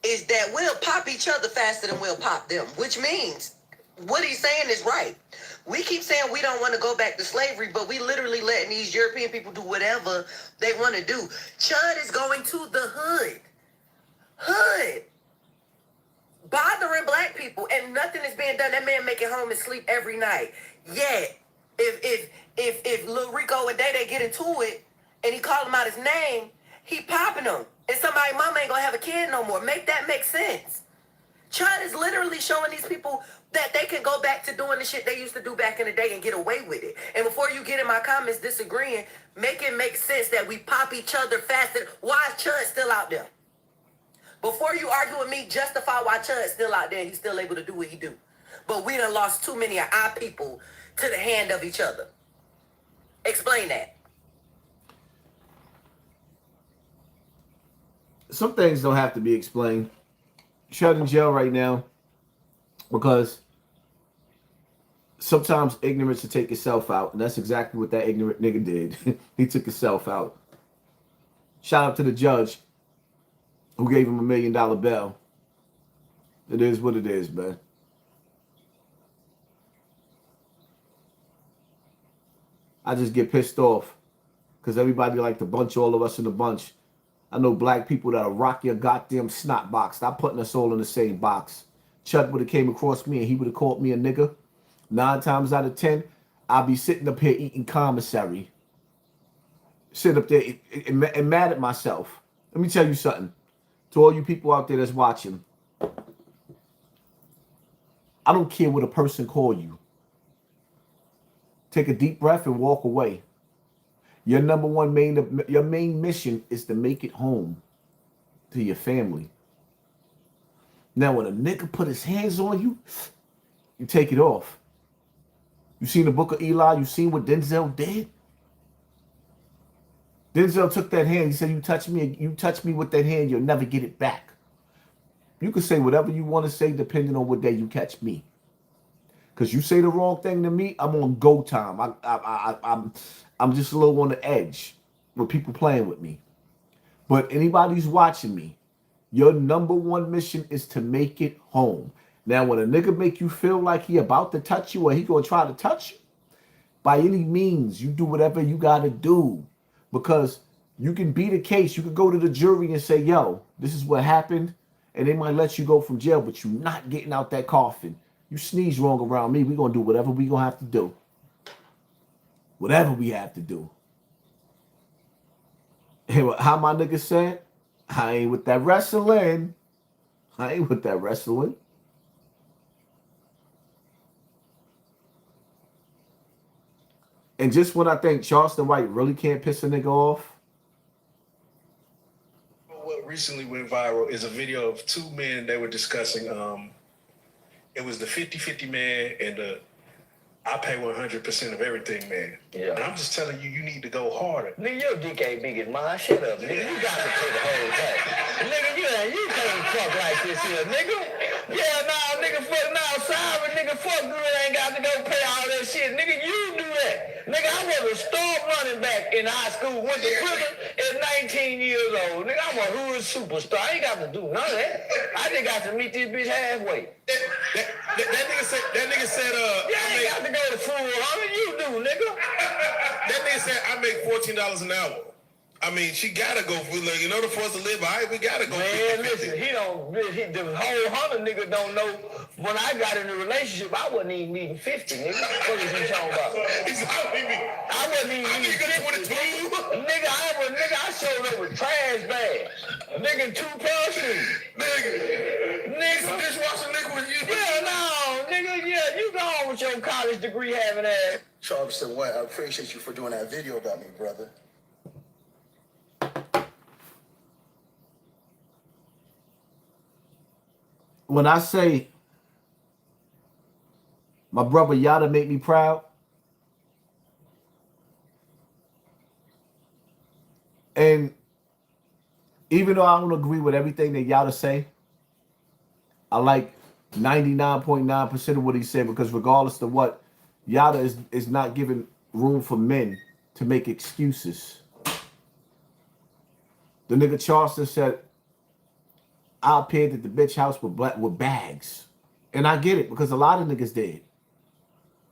[SPEAKER 9] is that we'll pop each other faster than we'll pop them, which means what he's saying is right. We keep saying we don't want to go back to slavery, but we literally letting these European people do whatever they want to do. Chud is going to the hood, bothering black people, and nothing is being done. That man making home and sleep every night. Yet, if Lil Rico and Day get into it, and he call him out his name, he popping them. And somebody's mama ain't gonna have a kid no more. Make that make sense. Chud is literally showing these people that they can go back to doing the shit they used to do back in the day and get away with it. And before you get in my comments disagreeing, make it make sense that we pop each other faster. Why is Chud still out there? Before you argue with me, justify why Chud's still out there and he's still able to do what he do. But we done lost too many of our people to the hand of each other. Explain that.
[SPEAKER 2] Some things don't have to be explained. Shut in jail right now because sometimes ignorance to take yourself out, and that's exactly what that ignorant nigga did. He took himself out. Shout out to the judge who gave him $1 million bail. It is what it is, man. I just get pissed off because everybody like to bunch all of us in a bunch. I know black people that'll rock your goddamn snot box. Stop putting us all in the same box. Chuck would have came across me and he would have called me a nigga. 9 times out of 10, I'll be sitting up here eating commissary. Sit up there and mad at myself. Let me tell you something. To all you people out there that's watching. I don't care what a person call you. Take a deep breath and walk away. Your main mission is to make it home to your family. Now, when a nigga put his hands on you, you take it off. You seen the Book of Eli? You seen what Denzel did? Denzel took that hand. He said, you touch me with that hand, you'll never get it back. You can say whatever you want to say depending on what day you catch me. Because you say the wrong thing to me, I'm on go time. I'm just a little on the edge with people playing with me. But anybody who's watching me, your #1 mission is to make it home. Now, when a nigga make you feel like he about to touch you or he gonna try to touch you, by any means, you do whatever you gotta do. Because You can beat a case. You could go to the jury and say, yo, this is what happened. And they might let you go from jail, but you're not getting out that coffin. You sneeze wrong around me, we're going to do whatever we're going to have to do. Whatever we have to do. And how my nigga said, I ain't with that wrestling. I ain't with that wrestling. And just when I think Charleston White really can't piss a nigga off.
[SPEAKER 10] What recently went viral is a video of two men that were discussing, it was the 50-50 man and the I pay 100% of everything, man. Yeah. And I'm just telling you, you need to go harder.
[SPEAKER 11] Nigga, your dick ain't big as mine. Shut up, nigga. You got to take the whole thing. Nigga, you can't fuck like this here, nigga. Yeah, nah, nigga, fuck now. Sorry, nigga, fuck good. Ain't got to go pay all that shit. Nigga, you do that. Nigga, I was a star running back in high school. Went to prison at 19 years old. Nigga, I'm a hood superstar. I ain't got to do none of that. I just got to meet this bitch halfway.
[SPEAKER 10] That nigga said,
[SPEAKER 11] you ain't got to go to full 100. You do, nigga.
[SPEAKER 10] That nigga said, I make $14 an hour. I mean, she gotta go for, like, in order for us to live, all right, we gotta go.
[SPEAKER 11] Man, listen, the whole 100 nigga don't know. When I got in a relationship, I wasn't even needing 50, nigga. What is he talking about? I wasn't even needing 50. Nigga, I showed up with trash bags. Nigga, 2 pair of shoes. Nigga, dishwasher nigga with you. Yeah, no, nigga, yeah, you go on with your college degree having ass.
[SPEAKER 12] Charlston White, I appreciate you for doing that video about me, brother.
[SPEAKER 2] When I say my brother Yada make me proud, and even though I don't agree with everything that Yada say, I like 99.9% of what he said, because regardless of what, Yada is not giving room for men to make excuses. The nigga Charleston said, I appeared at the bitch house with bags. And I get it, because a lot of niggas did.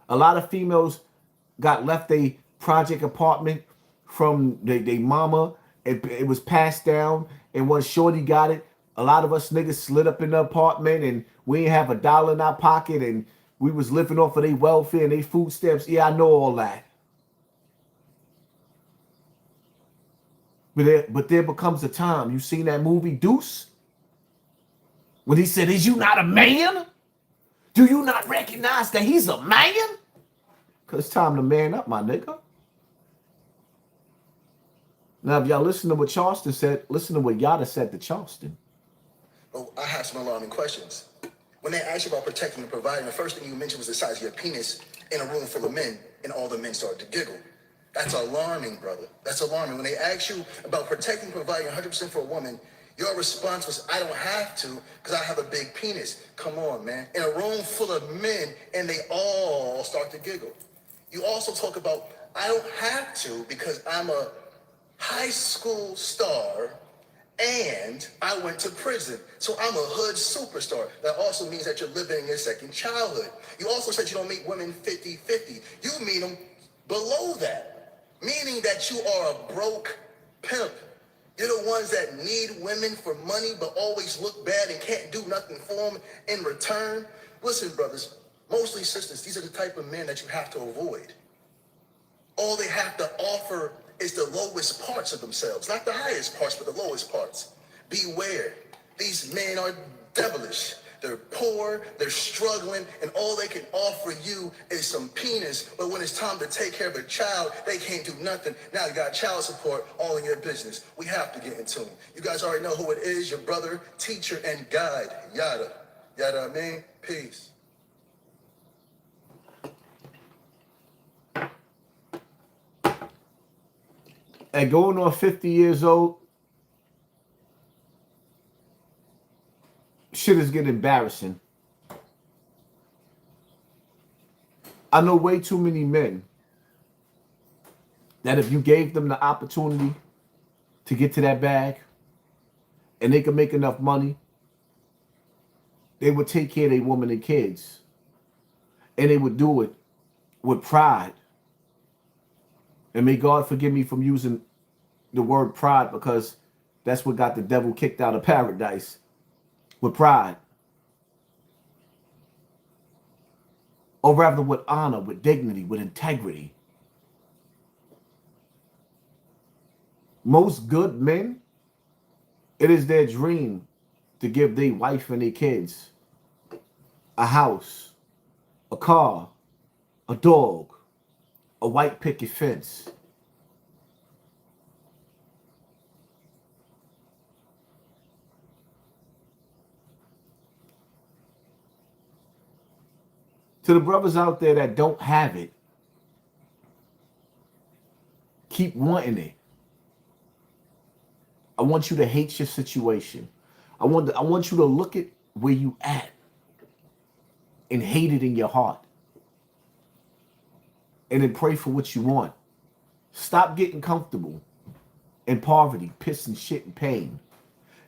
[SPEAKER 2] A lot of females got left a project apartment from their mama. It was passed down, and once shorty got it, a lot of us niggas slid up in the apartment, and we didn't have $1 in our pocket, and we was living off of their welfare and their food stamps. Yeah, I know all that. But there becomes a time. You seen that movie Deuce? When he said, is you not a man? Do you not recognize that he's a man? Because it's time to man up, my nigga. Now, if y'all listen to what Charleston said, listen to what Yada said to Charleston.
[SPEAKER 12] Oh, I have some alarming questions. When they asked you about protecting and providing, the first thing you mentioned was the size of your penis in a room full of men, and all the men started to giggle. That's alarming, brother. That's alarming. When they asked you about protecting and providing 100% for a woman, your response was, I don't have to because I have a big penis. Come on, man. In a room full of men, and they all start to giggle. You also talk about, I don't have to because I'm a high school star and I went to prison. So I'm a hood superstar. That also means that you're living in your second childhood. You also said you don't meet women 50-50. You meet them below that, meaning that you are a broke pimp. You're the ones that need women for money but always look bad and can't do nothing for them in return. Listen, brothers, mostly sisters, these are the type of men that you have to avoid. All they have to offer is the lowest parts of themselves. Not the highest parts, but the lowest parts. Beware. These men are devilish. They're poor, they're struggling, and all they can offer you is some penis. But when it's time to take care of a child, they can't do nothing. Now you got child support all in your business. We have to get in tune. You guys already know who it is, your brother, teacher, and guide, Yada. Yada, I mean, peace.
[SPEAKER 2] And going on 50 years old, shit is getting embarrassing. I know way too many men that if you gave them the opportunity to get to that bag and they could make enough money, they would take care of their woman and kids. And they would do it with pride. And may God forgive me from using the word pride because that's what got the devil kicked out of paradise, with pride. Or rather with honor, with dignity, with integrity. Most good men, it is their dream to give their wife and their kids a house, a car, a dog, a white picket fence. To the brothers out there that don't have it, keep wanting it. I want you to hate your situation. I want you to look at where you at and hate it in your heart. And then pray for what you want. Stop getting comfortable in poverty, piss and shit and pain.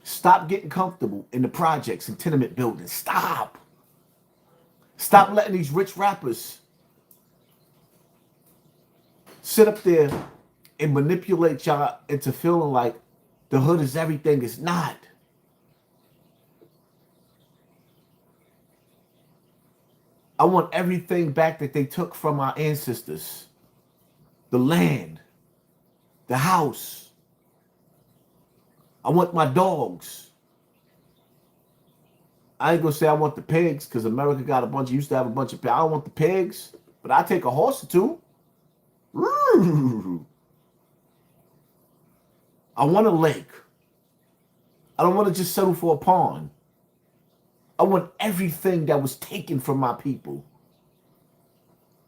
[SPEAKER 2] Stop getting comfortable in the projects and tenement buildings. Stop. Stop letting these rich rappers sit up there and manipulate y'all into feeling like the hood is everything. It's not. I want everything back that they took from our ancestors. The land, the house. I want my dogs. I ain't gonna say I want the pigs because America got used to have a bunch of pigs. I don't want the pigs, but I take a horse or two. I want a lake. I don't want to just settle for a pond. I want everything that was taken from my people.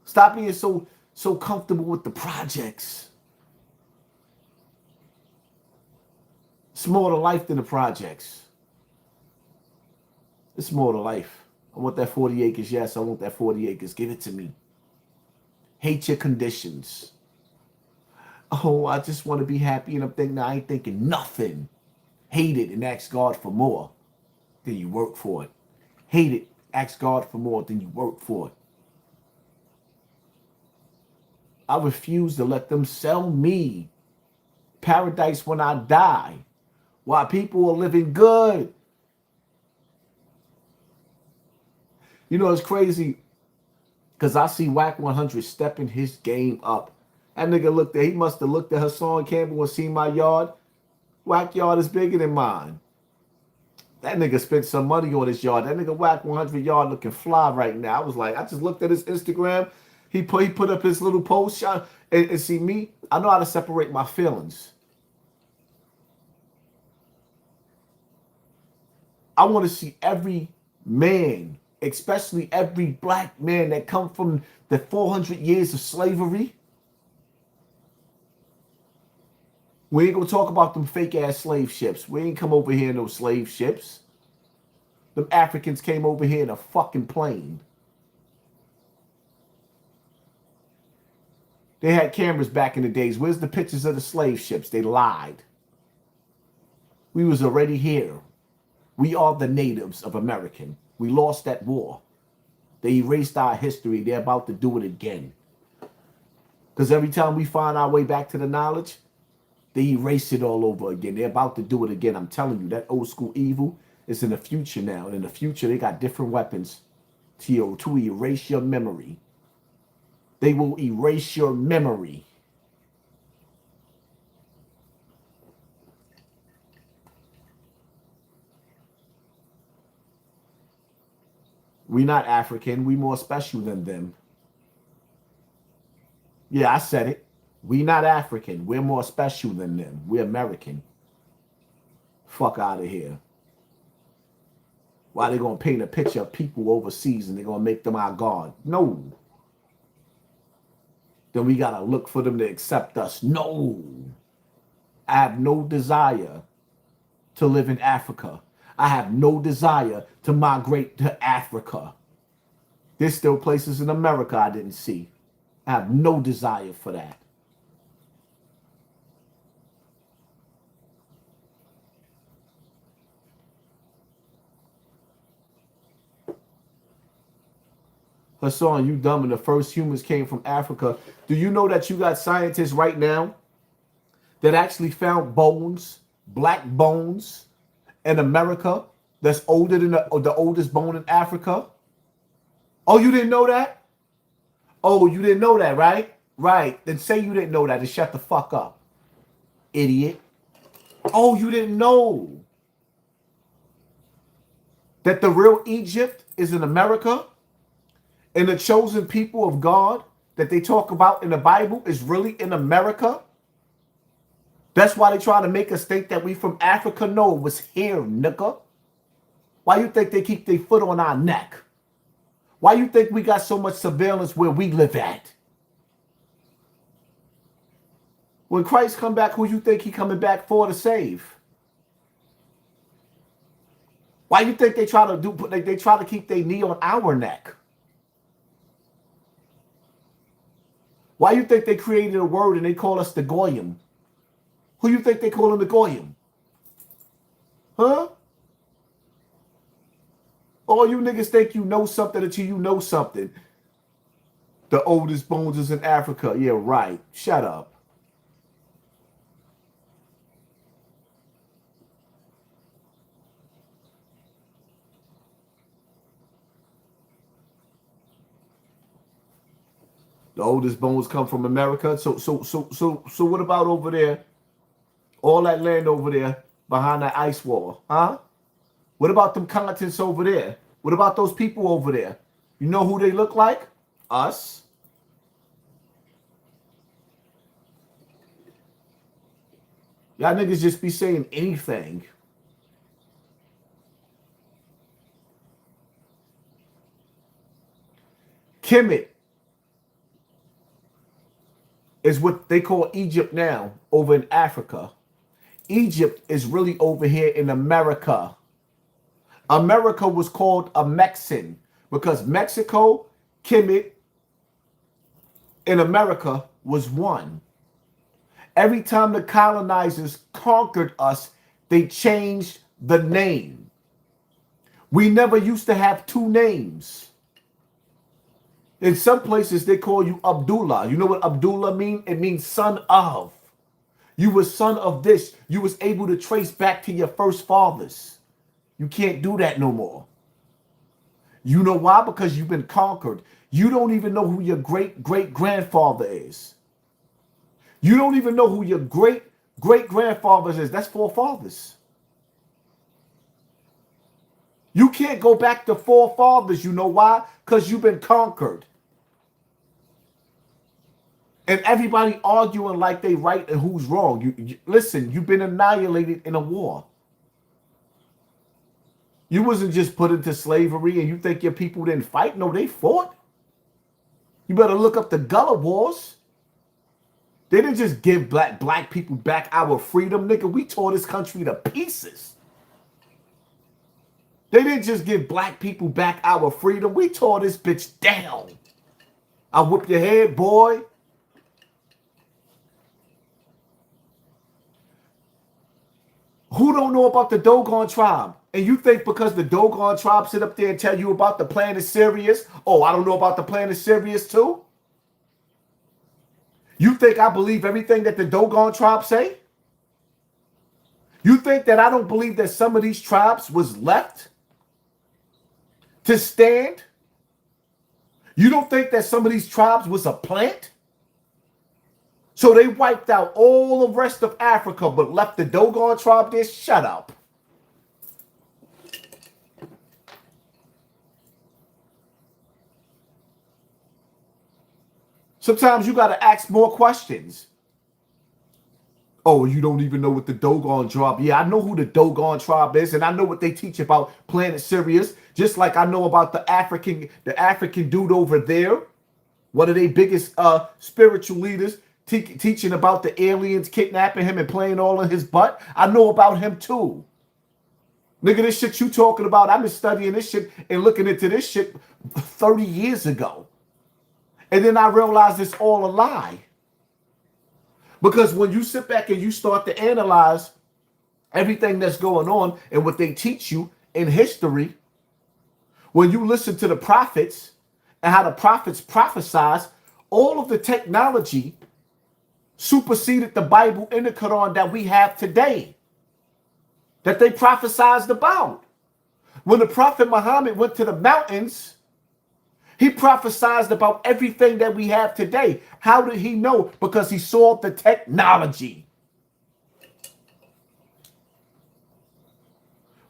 [SPEAKER 2] Stop being so comfortable with the projects. It's more to life than the projects. It's more to life. I want that 40 acres. Yes, I want that 40 acres. Give it to me. Hate your conditions. Oh, I just want to be happy, and I'm thinking, I ain't thinking nothing. Hate it and ask God for more. Then you work for it. Hate it, ask God for more, then you work for it. I refuse to let them sell me paradise when I die while people are living good. You know, it's crazy because I see Whack 100 stepping his game up. That nigga looked at, he must have looked at HASSAN Campbell and seen my yard. Whack yard is bigger than mine. That nigga spent some money on his yard. That nigga Whack 100 yard looking fly right now. I was like, I just looked at his Instagram. He put up his little post shot. And see me, I know how to separate my feelings. I want to see every man, especially every black man that come from the 400 years of slavery. We ain't gonna talk about them fake ass slave ships. We ain't come over here in no slave ships. Them Africans came over here in a fucking plane. They had cameras back in the days. Where's the pictures of the slave ships? They lied. We was already here. We are the natives of America. We lost that war. They erased our history. They're about to do it again. Because every time we find our way back to the knowledge, they erase it all over again. They're about to do it again. I'm telling you, that old school evil is in the future now. And in the future, they got different weapons to erase your memory. They will erase your memory. We're not African. We more special than them. Yeah, I said it. We not African. We're more special than them. We're American. Fuck out of here. Why they gonna paint a picture of people overseas and they're gonna make them our God? No. Then we gotta look for them to accept us. No. I have no desire to live in Africa. I have no desire to migrate to Africa. There's still places in America I didn't see. I have no desire for that. HASSAN, you dumb, and the first humans came from Africa. Do you know that you got scientists right now that actually found bones, black bones in America that's older than the oldest bone in Africa? Oh, you didn't know that? Oh, you didn't know that, right? Right. Then say you didn't know that and shut the fuck up, idiot. Oh, you didn't know that the real Egypt is in America and the chosen people of God that they talk about in the Bible is really in America? That's why they try to make us think that we from Africa. No, it was here, nigga. Why you think they keep their foot on our neck? Why you think we got so much surveillance where we live at? When Christ come back, who you think he coming back for to save? Why you think they try to do? They try to keep their knee on our neck? Why you think they created a word and they call us the Goyim? Who you think they call them the Goyim? Huh? All you niggas think you know something until you know something. The oldest bones is in Africa. Yeah, right. Shut up. The oldest bones come from America. So what about over there? All that land over there behind that ice wall, huh? What about them continents over there? What about those people over there? You know who they look like? Us. Y'all niggas just be saying anything. Kemet is what they call Egypt now over in Africa. Egypt is really over here in America. America was called a Mexican because Mexico, Kemet, in America was one. Every time the colonizers conquered us, they changed the name. We never used to have two names. In some places, they call you Abdullah. You know what Abdullah means? It means son of. You were son of this. You was able to trace back to your first fathers. You can't do that no more. You know why? Because you've been conquered. You don't even know who your great-great-grandfather is. You don't even know who your great-great-grandfather is. That's forefathers. You can't go back to forefathers. You know why? Because you've been conquered. And everybody arguing like they right and who's wrong. Listen, you've been annihilated in a war. You wasn't just put into slavery and you think your people didn't fight. No, they fought. You better look up the Gullah Wars. They didn't just give black people back our freedom, nigga. We tore this country to pieces. They didn't just give black people back our freedom. We tore this bitch down. I'll whip your head, boy. Who don't know about the Dogon tribe? And you think because the Dogon tribe sit up there and tell you about the planet Sirius, oh, I don't know about the planet Sirius too? You think I believe everything that the Dogon tribe say? You think that I don't believe that some of these tribes was left to stand? You don't think that some of these tribes was a plant? So they wiped out all the rest of Africa but left the Dogon tribe there? Shut up. Sometimes you got to ask more questions. Oh, you don't even know what the Dogon tribe. Yeah, I know who the Dogon tribe is, and I know what they teach about planet Sirius, just like I know about the African dude over there, one of their biggest spiritual leaders, teaching about the aliens kidnapping him and playing all in his butt. I know about him too. Nigga, this shit you talking about, I've been studying this shit and looking into this shit 30 years ago. And then I realized it's all a lie. Because when you sit back and you start to analyze everything that's going on and what they teach you in history, when you listen to the prophets and how the prophets prophesize, all of the technology superseded the Bible and the Quran that we have today, that they prophesied about. When the Prophet Muhammad went to the mountains, he prophesied about everything that we have today. How did he know? Because he saw the technology.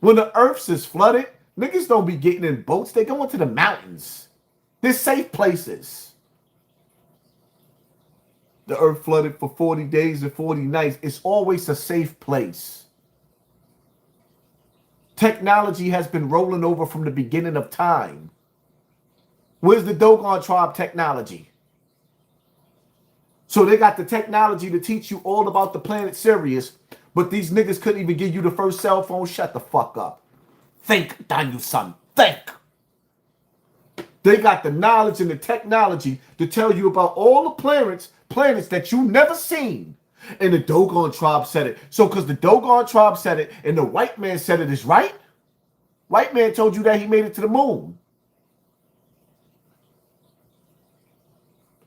[SPEAKER 2] When the earth is flooded, niggas don't be getting in boats. They go into the mountains. They're safe places. The earth flooded for 40 days and 40 nights. It's always a safe place. Technology has been rolling over from the beginning of time. Where's the Dogon tribe technology? So they got the technology to teach you all about the planet Sirius, but these niggas couldn't even give you the first cell phone. Shut the fuck up. Think, Daniel son. Think. They got the knowledge and the technology to tell you about all the planets that you never seen. And the Dogon tribe said it. So because the Dogon tribe said it and the white man said it is right, white man told you that he made it to the moon.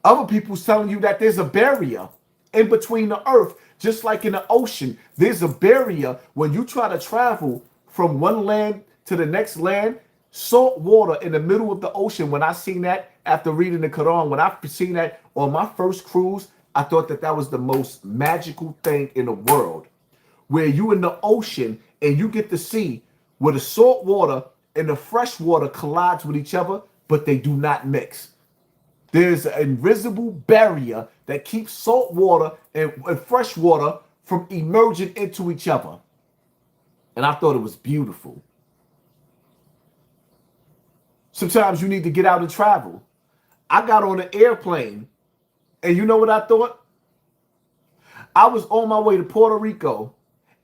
[SPEAKER 2] Other people's telling you that there's a barrier in between the earth, just like in the ocean. There's a barrier when you try to travel from one land to the next land. Salt water in the middle of the ocean. When I seen that after reading the Quran, when I seen that on my first cruise, I thought that was the most magical thing in the world. Where you in the ocean and you get to see where the salt water and the fresh water collides with each other, but they do not mix. There's an invisible barrier that keeps salt water and fresh water from emerging into each other. And I thought it was beautiful. Sometimes you need to get out and travel. I got on an airplane, and you know what I thought? I was on my way to Puerto Rico,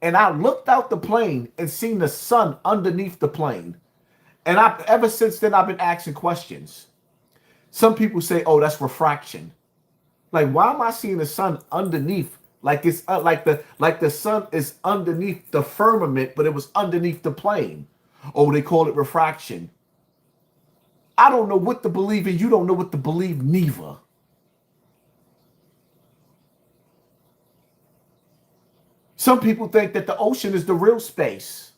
[SPEAKER 2] and I looked out the plane and seen the sun underneath the plane. And ever since then, I've been asking questions. Some people say, oh, that's refraction. Like, why am I seeing the sun underneath? Like it's like the sun is underneath the firmament, but it was underneath the plane. Oh, they call it refraction. I don't know what to believe in. You don't know what to believe neither. Some people think that the ocean is the real space.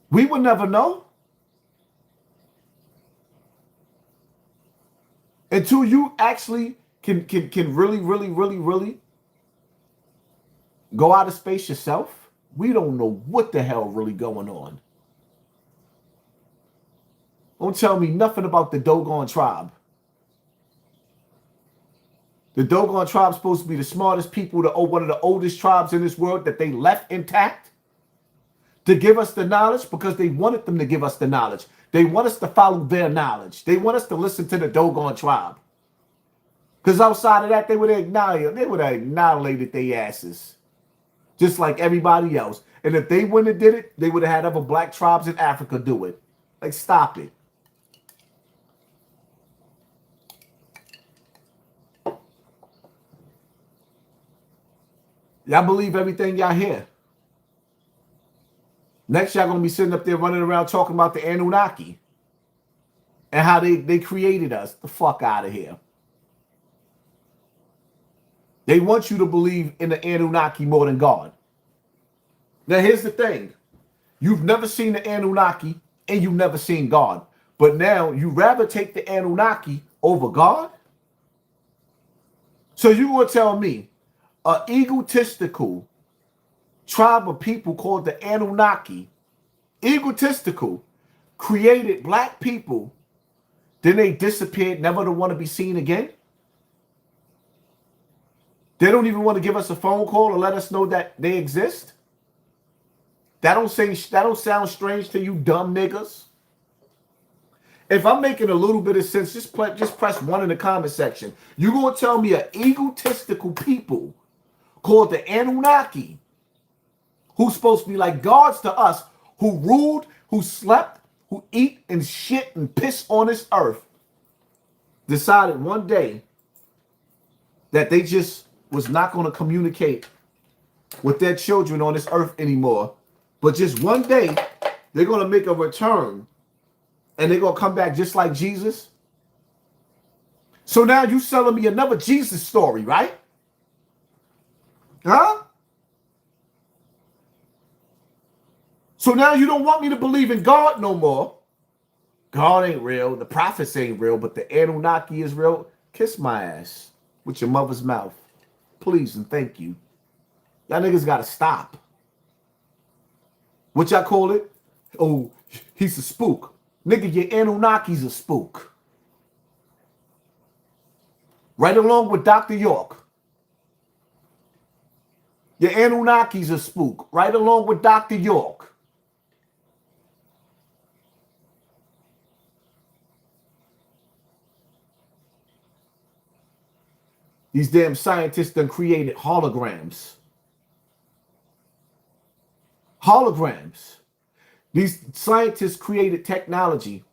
[SPEAKER 2] We will never know. Until you actually can really go out of space yourself, we don't know what the hell really going on. Don't tell me nothing about the Dogon tribe. The Dogon tribe is supposed to be the smartest people, one of the oldest tribes in this world that they left intact to give us the knowledge because they wanted them to give us the knowledge. They want us to follow their knowledge. They want us to listen to the Dogon tribe. Because outside of that, they would have annihilated their asses. Just like everybody else. And if they wouldn't have did it, they would have had other black tribes in Africa do it. Like, stop it. Y'all believe everything y'all hear. Next, y'all going to be sitting up there running around talking about the Anunnaki and how they created us. The fuck out of here. They want you to believe in the Anunnaki more than God. Now, here's the thing. You've never seen the Anunnaki and you've never seen God. But now you rather take the Anunnaki over God? So you will tell me an egotistical tribe of people called the Anunnaki, egotistical, created black people, then they disappeared, never to want to be seen again? They don't even want to give us a phone call or let us know that they exist? That don't sound strange to you dumb niggas? If I'm making a little bit of sense, just press 1 in the comment section. You're going to tell me an egotistical people called the Anunnaki, who's supposed to be like gods to us, who ruled, who slept, who eat and shit and piss on this earth, decided one day that they just was not going to communicate with their children on this earth anymore. But just one day, they're going to make a return and they're going to come back just like Jesus. So now you selling me another Jesus story, right? Huh? So now you don't want me to believe in God no more. God ain't real. The prophets ain't real, but the Anunnaki is real. Kiss my ass with your mother's mouth. Please and thank you. Y'all niggas gotta stop. What y'all call it? Oh, he's a spook. Nigga, your Anunnaki's a spook. Right along with Dr. York. Your Anunnaki's a spook. Right along with Dr. York. These damn scientists done created holograms. Holograms. These scientists created technology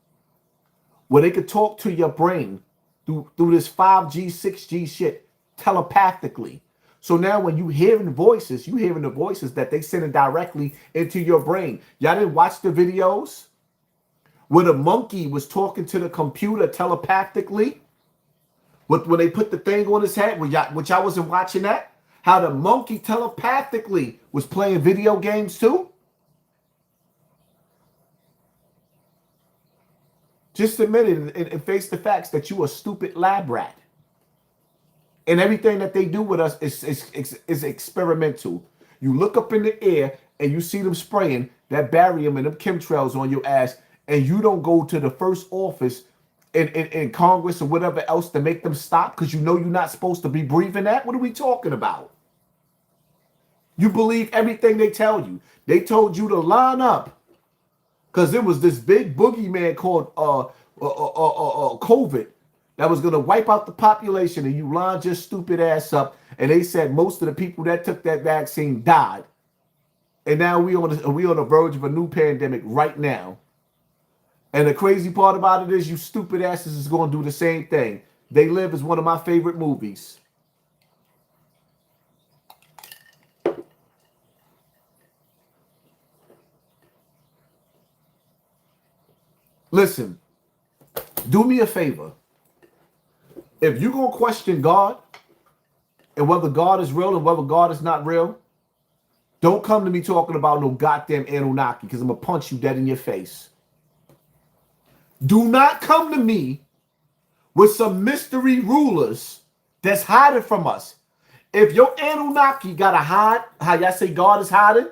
[SPEAKER 2] where they could talk to your brain through this 5G, 6G shit telepathically. So now when you hearing voices, you hearing the voices that they sending directly into your brain. Y'all didn't watch the videos where the monkey was talking to the computer telepathically? When they put the thing on his head, which I wasn't watching that? How the monkey telepathically was playing video games too? Just admit it and face the facts that you a stupid lab rat. And everything that they do with us is experimental. You look up in the air and you see them spraying that barium and them chemtrails on your ass, and you don't go to the first office in Congress or whatever else to make them stop because you know you're not supposed to be breathing that? What are we talking about? You believe everything they tell you. They told you to line up because there was this big boogeyman called COVID that was going to wipe out the population, and you lined your stupid ass up, and they said most of the people that took that vaccine died. And now we on the verge of a new pandemic right now. And the crazy part about it is you stupid asses is going to do the same thing. They Live is one of my favorite movies. Listen, do me a favor. If you're going to question God and whether God is real and whether God is not real, don't come to me talking about no goddamn Anunnaki because I'm going to punch you dead in your face. Do not come to me with some mystery rulers that's hiding from us. If your Anunnaki got to hide, how y'all say God is hiding,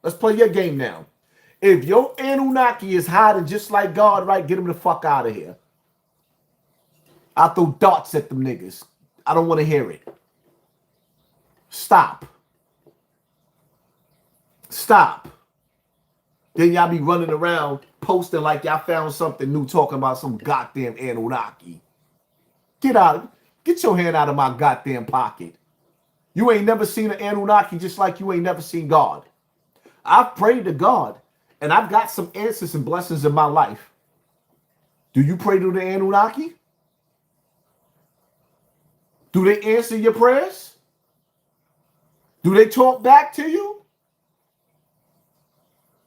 [SPEAKER 2] let's play your game now. If your Anunnaki is hiding just like God, right, get him the fuck out of here. I'll throw darts at them niggas. I don't want to hear it. Stop. Stop. Then y'all be running around posting like y'all found something new talking about some goddamn Anunnaki. Get out. Get your hand out of my goddamn pocket. You ain't never seen an Anunnaki just like you ain't never seen God. I've prayed to God and I've got some answers and blessings in my life. Do you pray to the Anunnaki? Do they answer your prayers? Do they talk back to you?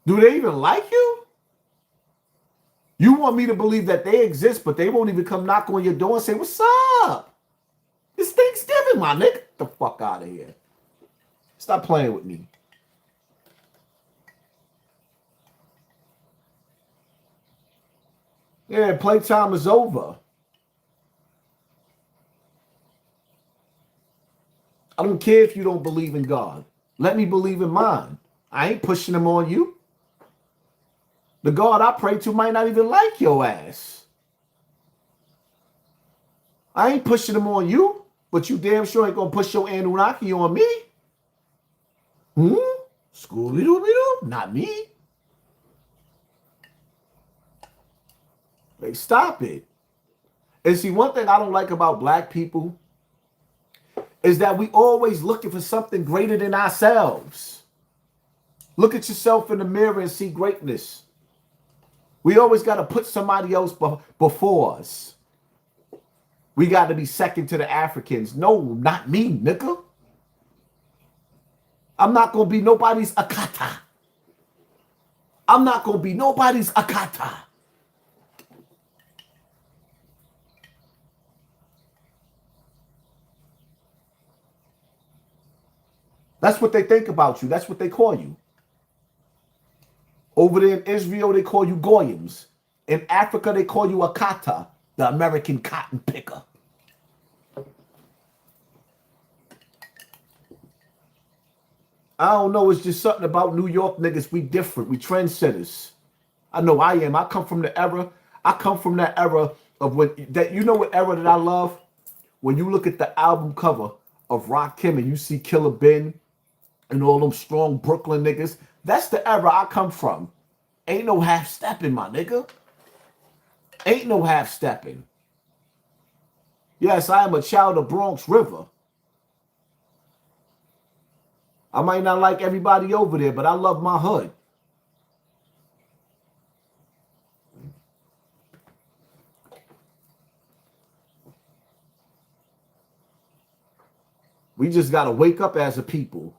[SPEAKER 2] Do they even like you? You want me to believe that they exist, but they won't even come knock on your door and say, what's up? It's Thanksgiving, my nigga. Get the fuck out of here. Stop playing with me. Yeah, playtime is over. I don't care if you don't believe in God. Let me believe in mine. I ain't pushing them on you. The God I pray to might not even like your ass. I ain't pushing them on you, but you damn sure ain't gonna push your Anunnaki on me. Scooby-Dooby-Doo? Not me. Like, stop it. And see, one thing I don't like about black people is that we always looking for something greater than ourselves. Look at yourself in the mirror and see greatness. We always got to put somebody else before us. We got to be second to the Africans. No, not me, nigga. I'm not going to be nobody's Akata. I'm not going to be nobody's Akata. That's what they think about you. That's what they call you. Over there in Israel, they call you Goyim. In Africa, they call you a Kata, the American cotton picker. I don't know. It's just something about New York niggas. We different. We trendsetters. I know I am. I come from the era. I come from that era of when that. You know what era that I love? When you look at the album cover of Rakim and you see Killer Ben and all them strong Brooklyn niggas. That's the era I come from. Ain't no half stepping, my nigga. Ain't no half stepping. Yes, I am a child of Bronx River. I might not like everybody over there, but I love my hood. We just got to wake up as a people.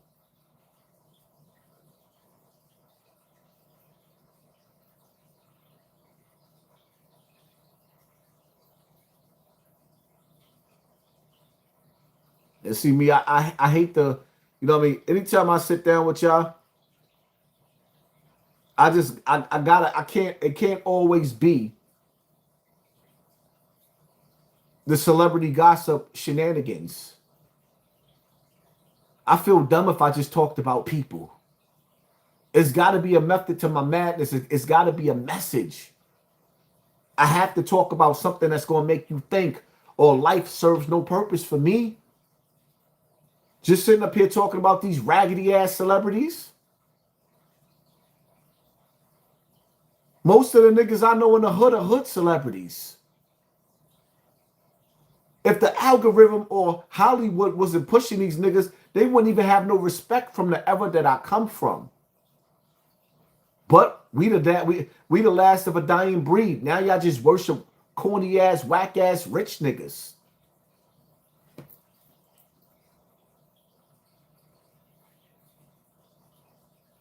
[SPEAKER 2] And see me, I hate the, you know what I mean? Anytime I sit down with y'all, it can't always be the celebrity gossip shenanigans. I feel dumb if I just talked about people. It's got to be a method to my madness. It's got to be a message. I have to talk about something that's going to make you think, or life serves no purpose for me. Just sitting up here talking about these raggedy ass celebrities. Most of the niggas I know in the hood are hood celebrities. If the algorithm or Hollywood wasn't pushing these niggas, they wouldn't even have no respect from the era that I come from. But we the last of a dying breed. Now y'all just worship corny ass, whack ass, rich niggas.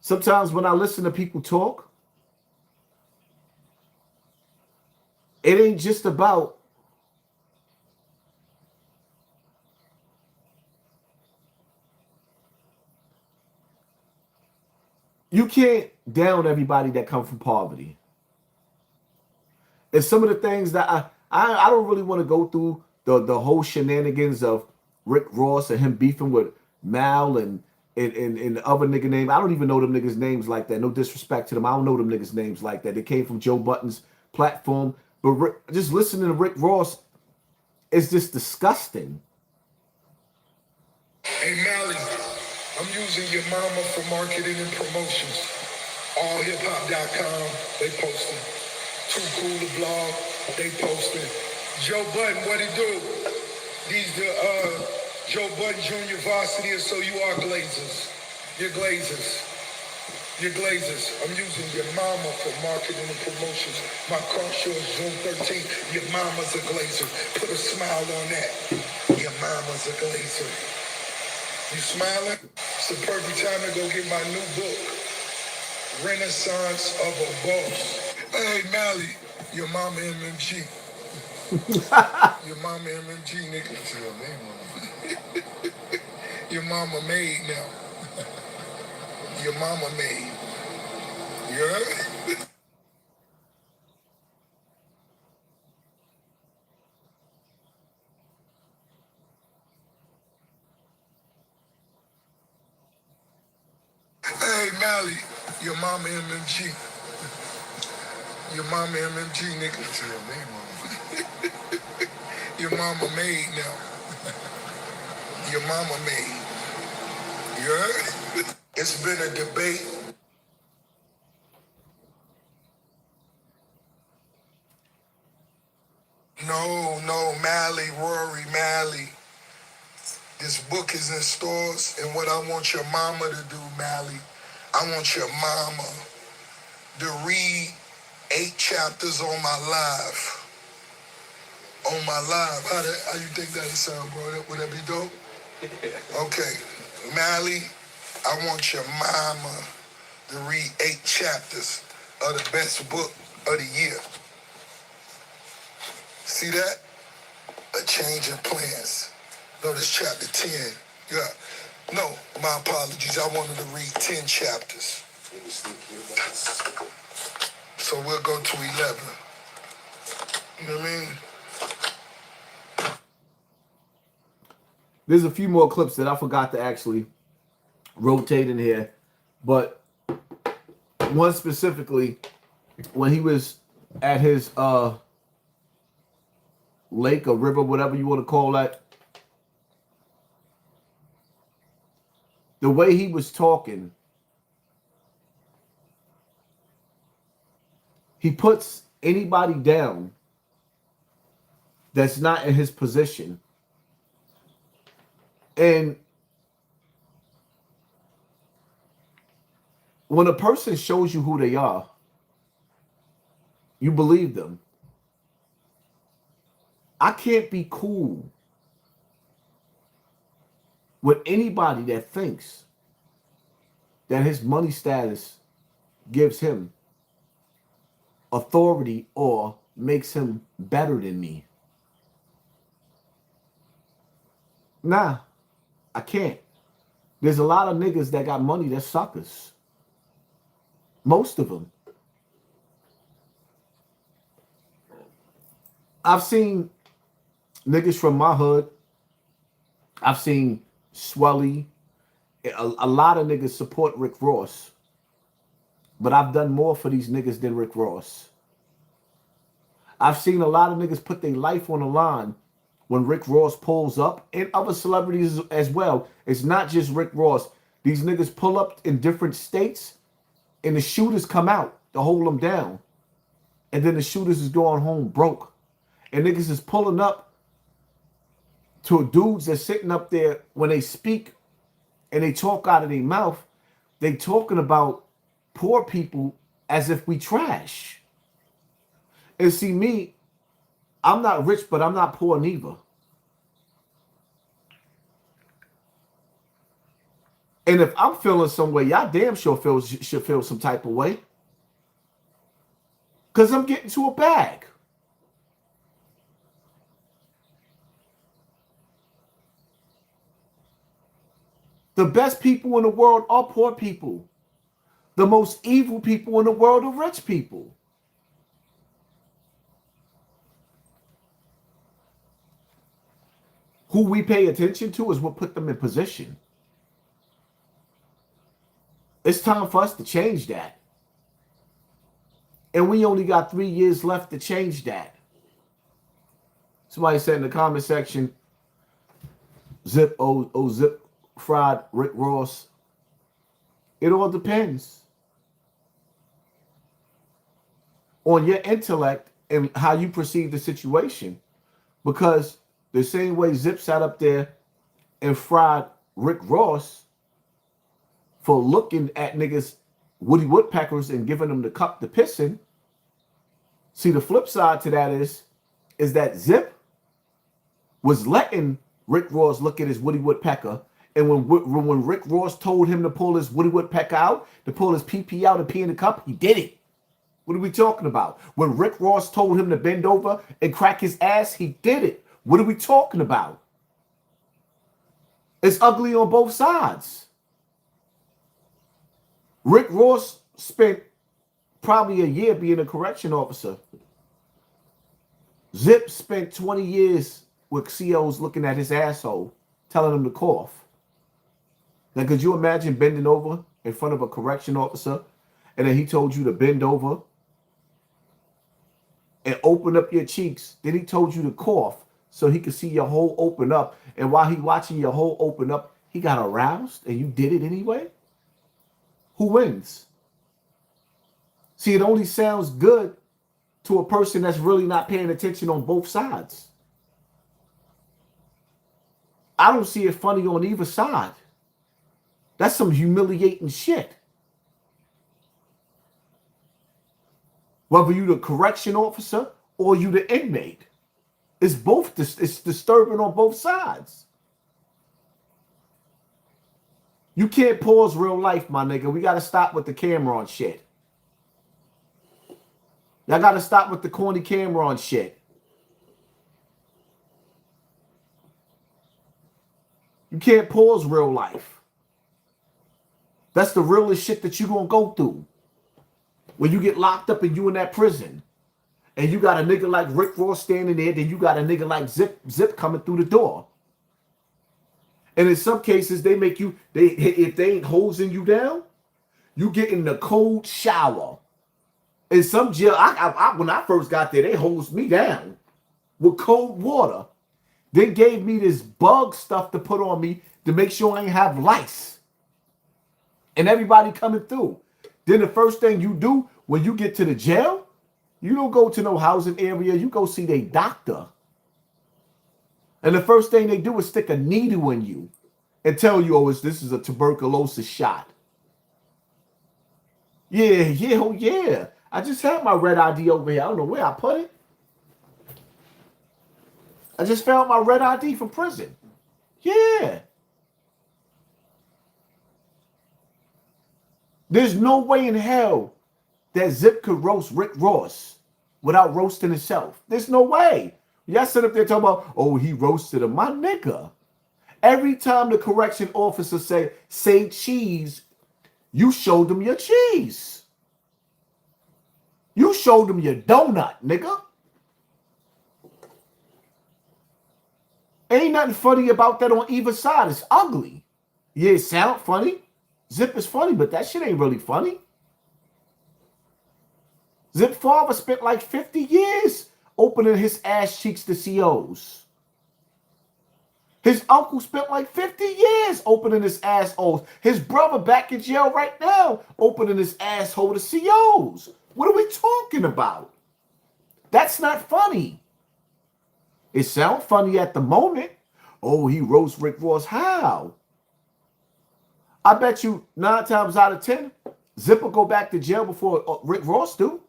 [SPEAKER 2] Sometimes when I listen to people talk, it ain't just about you can't down everybody that come from poverty. And some of the things that I don't really want to go through the whole shenanigans of Rick Ross and him beefing with Mal and the other nigga name. I don't even know them niggas' names like that. No disrespect to them. I don't know them niggas' names like that. They came from Joe Budden's platform. But just listening to Rick Ross is just disgusting.
[SPEAKER 4] Hey, Mally, I'm using your mama for marketing and promotions. AllHipHop.com, they posting. Too Cool to Blog, they posting. Joe Budden, what it do? These the Joe Budden Jr. Varsity, and so you are Glazers. You're Glazers. You're Glazers. I'm using your mama for marketing and promotions. My car show is June 13th. Your mama's a Glazer. Put a smile on that. Your mama's a Glazer. You smiling? It's the perfect time to go get my new book, Renaissance of a Boss. Hey, Mally, your mama MMG. Your mama MMG, nigga. Your mama made now. Your mama made. You heard? Hey, Mally, your mama MMG. Your mama MMG, nigga. Your mama made now. Your mama made. You heard? It's been a debate. No, Mally, Rory, Mally. This book is in stores, and what I want your mama to do, Mally, I want your mama to read 8 chapters on my live. On my live. How you think that'll sound, bro? Would that be dope? Okay. Mally, I want your mama to read 8 chapters of the best book of the year. See that? A change in plans. Notice chapter 10. Yeah.
[SPEAKER 6] No, my apologies. I wanted to read 10 chapters. So we'll go to 11. You know what I mean?
[SPEAKER 2] There's a few more clips that I forgot to actually rotate in here, but one specifically when he was at his lake or river, whatever you want to call that, the way he was talking, he puts anybody down that's not in his position. And when a person shows you who they are, you believe them. I can't be cool with anybody that thinks that his money status gives him authority or makes him better than me. Nah, I can't. There's a lot of niggas that got money that's suckers. Most of them. I've seen niggas from my hood. I've seen Swelly. A lot of niggas support Rick Ross. But I've done more for these niggas than Rick Ross. I've seen a lot of niggas put their life on the line when Rick Ross pulls up, and other celebrities as well. It's not just Rick Ross. These niggas pull up in different states, and the shooters come out to hold them down. And then the shooters is going home broke. And niggas is pulling up to dudes that's sitting up there when they speak and they talk out of their mouth. They talking about poor people as if we trash. And see me, I'm not rich, but I'm not poor neither. And if I'm feeling some way, y'all damn sure should feel some type of way. Because I'm getting to a bag. The best people in the world are poor people. The most evil people in the world are rich people. Who we pay attention to is what put them in position. It's time for us to change that. And we only got 3 years left to change that. Somebody said in the comment section, Zip, Zip fried Rick Ross. It all depends on your intellect and how you perceive the situation. Because the same way Zip sat up there and fried Rick Ross for looking at niggas, Woody Woodpeckers, and giving them the cup to piss in. See, the flip side to that is that Zip was letting Rick Ross look at his Woody Woodpecker. And when Rick Ross told him to pull his Woody Woodpecker out, to pull his PP out and pee in the cup, he did it. What are we talking about? When Rick Ross told him to bend over and crack his ass, he did it. What are we talking about? It's ugly on both sides. Rick Ross spent probably a year being a correction officer. Zip spent 20 years with COs looking at his asshole, telling him to cough. Now, could you imagine bending over in front of a correction officer and then he told you to bend over and open up your cheeks? Then he told you to cough so he could see your hole open up. And while he watching your hole open up, he got aroused and you did it anyway? Who wins? See, it only sounds good to a person that's really not paying attention on both sides. I don't see it funny on either side. That's some humiliating shit. Whether you the correction officer or you the inmate, it's both. It's disturbing on both sides. You can't pause real life, my nigga. We got to stop with the Cameron shit. Y'all got to stop with the corny Cameron shit. You can't pause real life. That's the realest shit that you're going to go through. When you get locked up and you in that prison, and you got a nigga like Rick Ross standing there, then you got a nigga like Zip coming through the door. And in some cases, they make you, if they ain't hosing you down, you get in the cold shower. In some jail, when I first got there, they hosed me down with cold water. They gave me this bug stuff to put on me to make sure I ain't have lice. And everybody coming through. Then the first thing you do when you get to the jail, you don't go to no housing area. You go see their doctor. And the first thing they do is stick a needle in you and tell you, oh, this is a tuberculosis shot. Yeah. I just had my red ID over here. I don't know where I put it. I just found my red ID from prison. Yeah. There's no way in hell that Zip could roast Rick Ross without roasting himself. There's no way. Y'all sit up there talking about, oh, he roasted him. My nigga. Every time the correction officer say cheese, you showed them your cheese. You showed them your donut, nigga. Ain't nothing funny about that on either side. It's ugly. Yeah, it sound funny. Zip is funny, but that shit ain't really funny. Zip father spent like 50 years opening his ass cheeks to COs. His uncle spent like 50 years opening his assholes. His brother back in jail right now opening his asshole to COs. What are we talking about? That's not funny. It sounds funny at the moment. Oh, he roast Rick Ross. How? I bet you 9 times out of 10, Zip will go back to jail before Rick Ross do.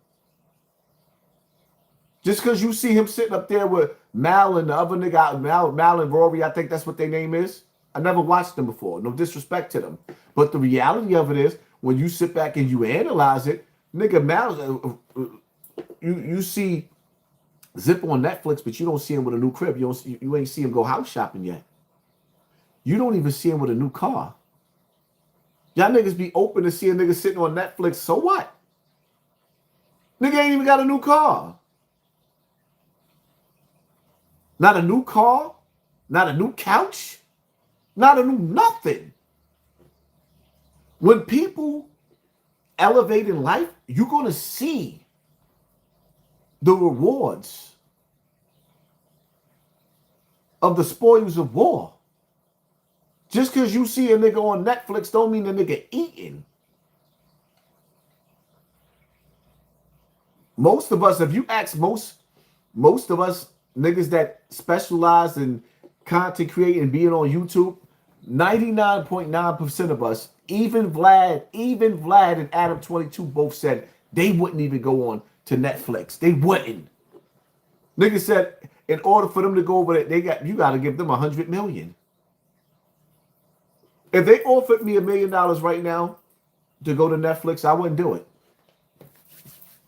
[SPEAKER 2] Just because you see him sitting up there with Mal and the other nigga, Mal and Rory, I think that's what their name is. I never watched them before. No disrespect to them. But the reality of it is, when you sit back and you analyze it, nigga, Mal, you see Zip on Netflix, but you don't see him with a new crib. You ain't see him go house shopping yet. You don't even see him with a new car. Y'all niggas be open to see a nigga sitting on Netflix. So what? Nigga ain't even got a new car. Not a new car. Not a new couch. Not a new nothing. When people elevate in life, you're going to see the rewards of the spoils of war. Just because you see a nigga on Netflix don't mean the nigga eating. Most of us, if you ask most of us niggas that specialize in content creating and being on YouTube, 99.9% of us, even Vlad and Adam 22 both said they wouldn't even go on to Netflix. They wouldn't. Niggas said in order for them to go over there, you got to give them $100 million. If they offered me $1 million right now to go to Netflix, I wouldn't do it.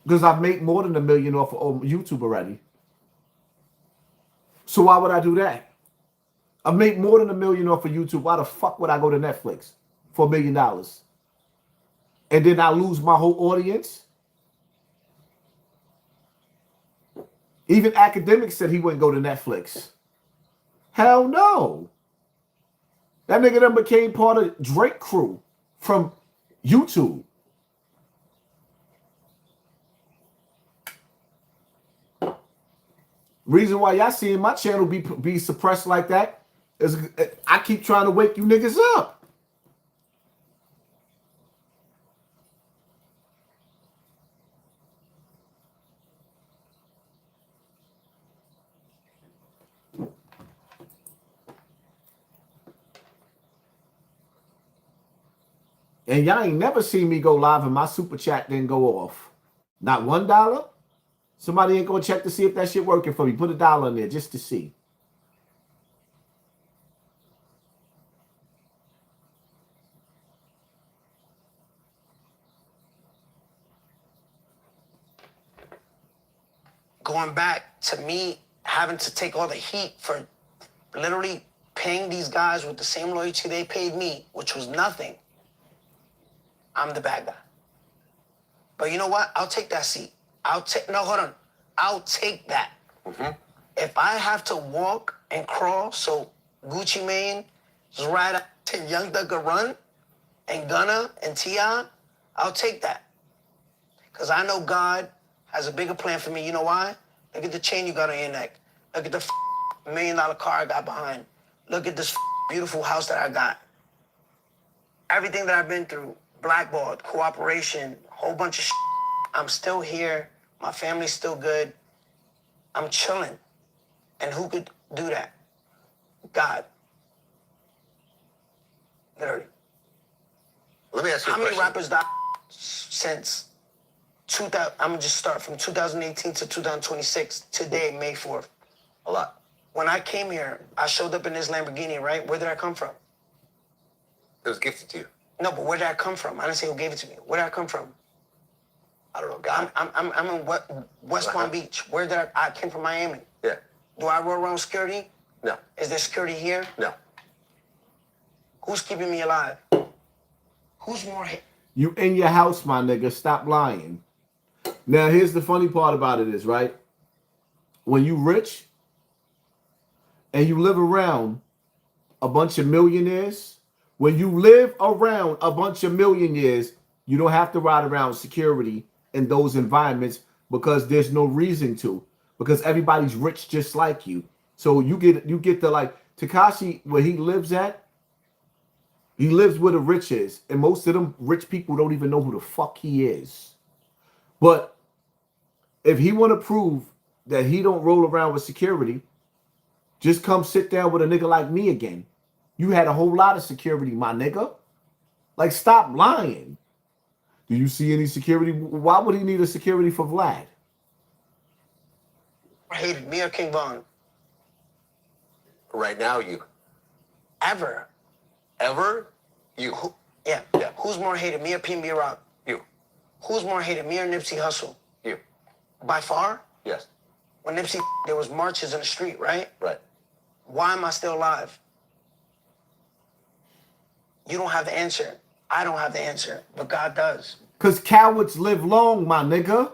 [SPEAKER 2] Because I make more than $1 million off of YouTube already. So why would I do that? I make more than $1 million off of YouTube. Why the fuck would I go to Netflix for $1 million? And then I lose my whole audience? Even academics said he wouldn't go to Netflix. Hell no. That nigga done became part of Drake crew from YouTube. Reason why y'all seeing my channel be suppressed like that is I keep trying to wake you niggas up. And y'all ain't never seen me go live and my super chat didn't go off. Not $1. Somebody ain't gonna check to see if that shit working for me. Put $1 in there just to see.
[SPEAKER 13] Going back to me having to take all the heat for literally paying these guys with the same loyalty they paid me, which was nothing. I'm the bad guy. But you know what? I'll take that seat. Hold on. I'll take that. If I have to walk and crawl so Gucci Mane is right up to Young Thug could run and Gunna and T.I., I'll take that. Because I know God has a bigger plan for me. You know why? Look at the chain you got on your neck. Look at the $1 million car I got behind. Look at this beautiful house that I got. Everything that I've been through, blackballed, cooperation, whole bunch of I'm still here. My family's still good. I'm chilling. And who could do that? God. Literally.
[SPEAKER 8] Let me ask you a
[SPEAKER 13] How many
[SPEAKER 8] question.
[SPEAKER 13] rappers died since 2000? I'm gonna just start from 2018 to 2026. Today, May 4th.
[SPEAKER 8] A lot.
[SPEAKER 13] When I came here, I showed up in this Lamborghini, right? Where did I come from?
[SPEAKER 8] It was gifted to you.
[SPEAKER 13] No, but where did I come from? I didn't say who gave it to me. Where did I come from?
[SPEAKER 8] I don't know, God.
[SPEAKER 13] I'm in West Palm Beach. Where did I came from? Miami.
[SPEAKER 8] Yeah.
[SPEAKER 13] Do I roll around security?
[SPEAKER 8] No.
[SPEAKER 13] Is there security here?
[SPEAKER 8] No.
[SPEAKER 13] Who's keeping me alive? Who's more hit?
[SPEAKER 2] You in your house, my nigga. Stop lying. Now, here's the funny part about it is, right? When you rich and you live around a bunch of millionaires, when you live around a bunch of millionaires, you don't have to ride around security in those environments because there's no reason to. Because everybody's rich just like you. So you get the, like, Tekashi, where he lives at, he lives where the rich is. And most of them rich people don't even know who the fuck he is. But if he want to prove that he don't roll around with security, just come sit down with a nigga like me again. You had a whole lot of security, my nigga. Like, stop lying. Do you see any security? Why would he need a security for Vlad?
[SPEAKER 13] Hated me or King Von?
[SPEAKER 8] Right now, you.
[SPEAKER 13] Ever.
[SPEAKER 8] Ever? You.
[SPEAKER 13] Yeah. Who's more hated, me or PNB Rock?
[SPEAKER 8] You.
[SPEAKER 13] Who's more hated, me or Nipsey Hussle?
[SPEAKER 8] You.
[SPEAKER 13] By far?
[SPEAKER 8] Yes.
[SPEAKER 13] When Nipsey, there was marches in the street, right?
[SPEAKER 8] Right.
[SPEAKER 13] Why am I still alive? You don't have the answer. I don't have the answer, but God does.
[SPEAKER 2] Because cowards live long, my nigga.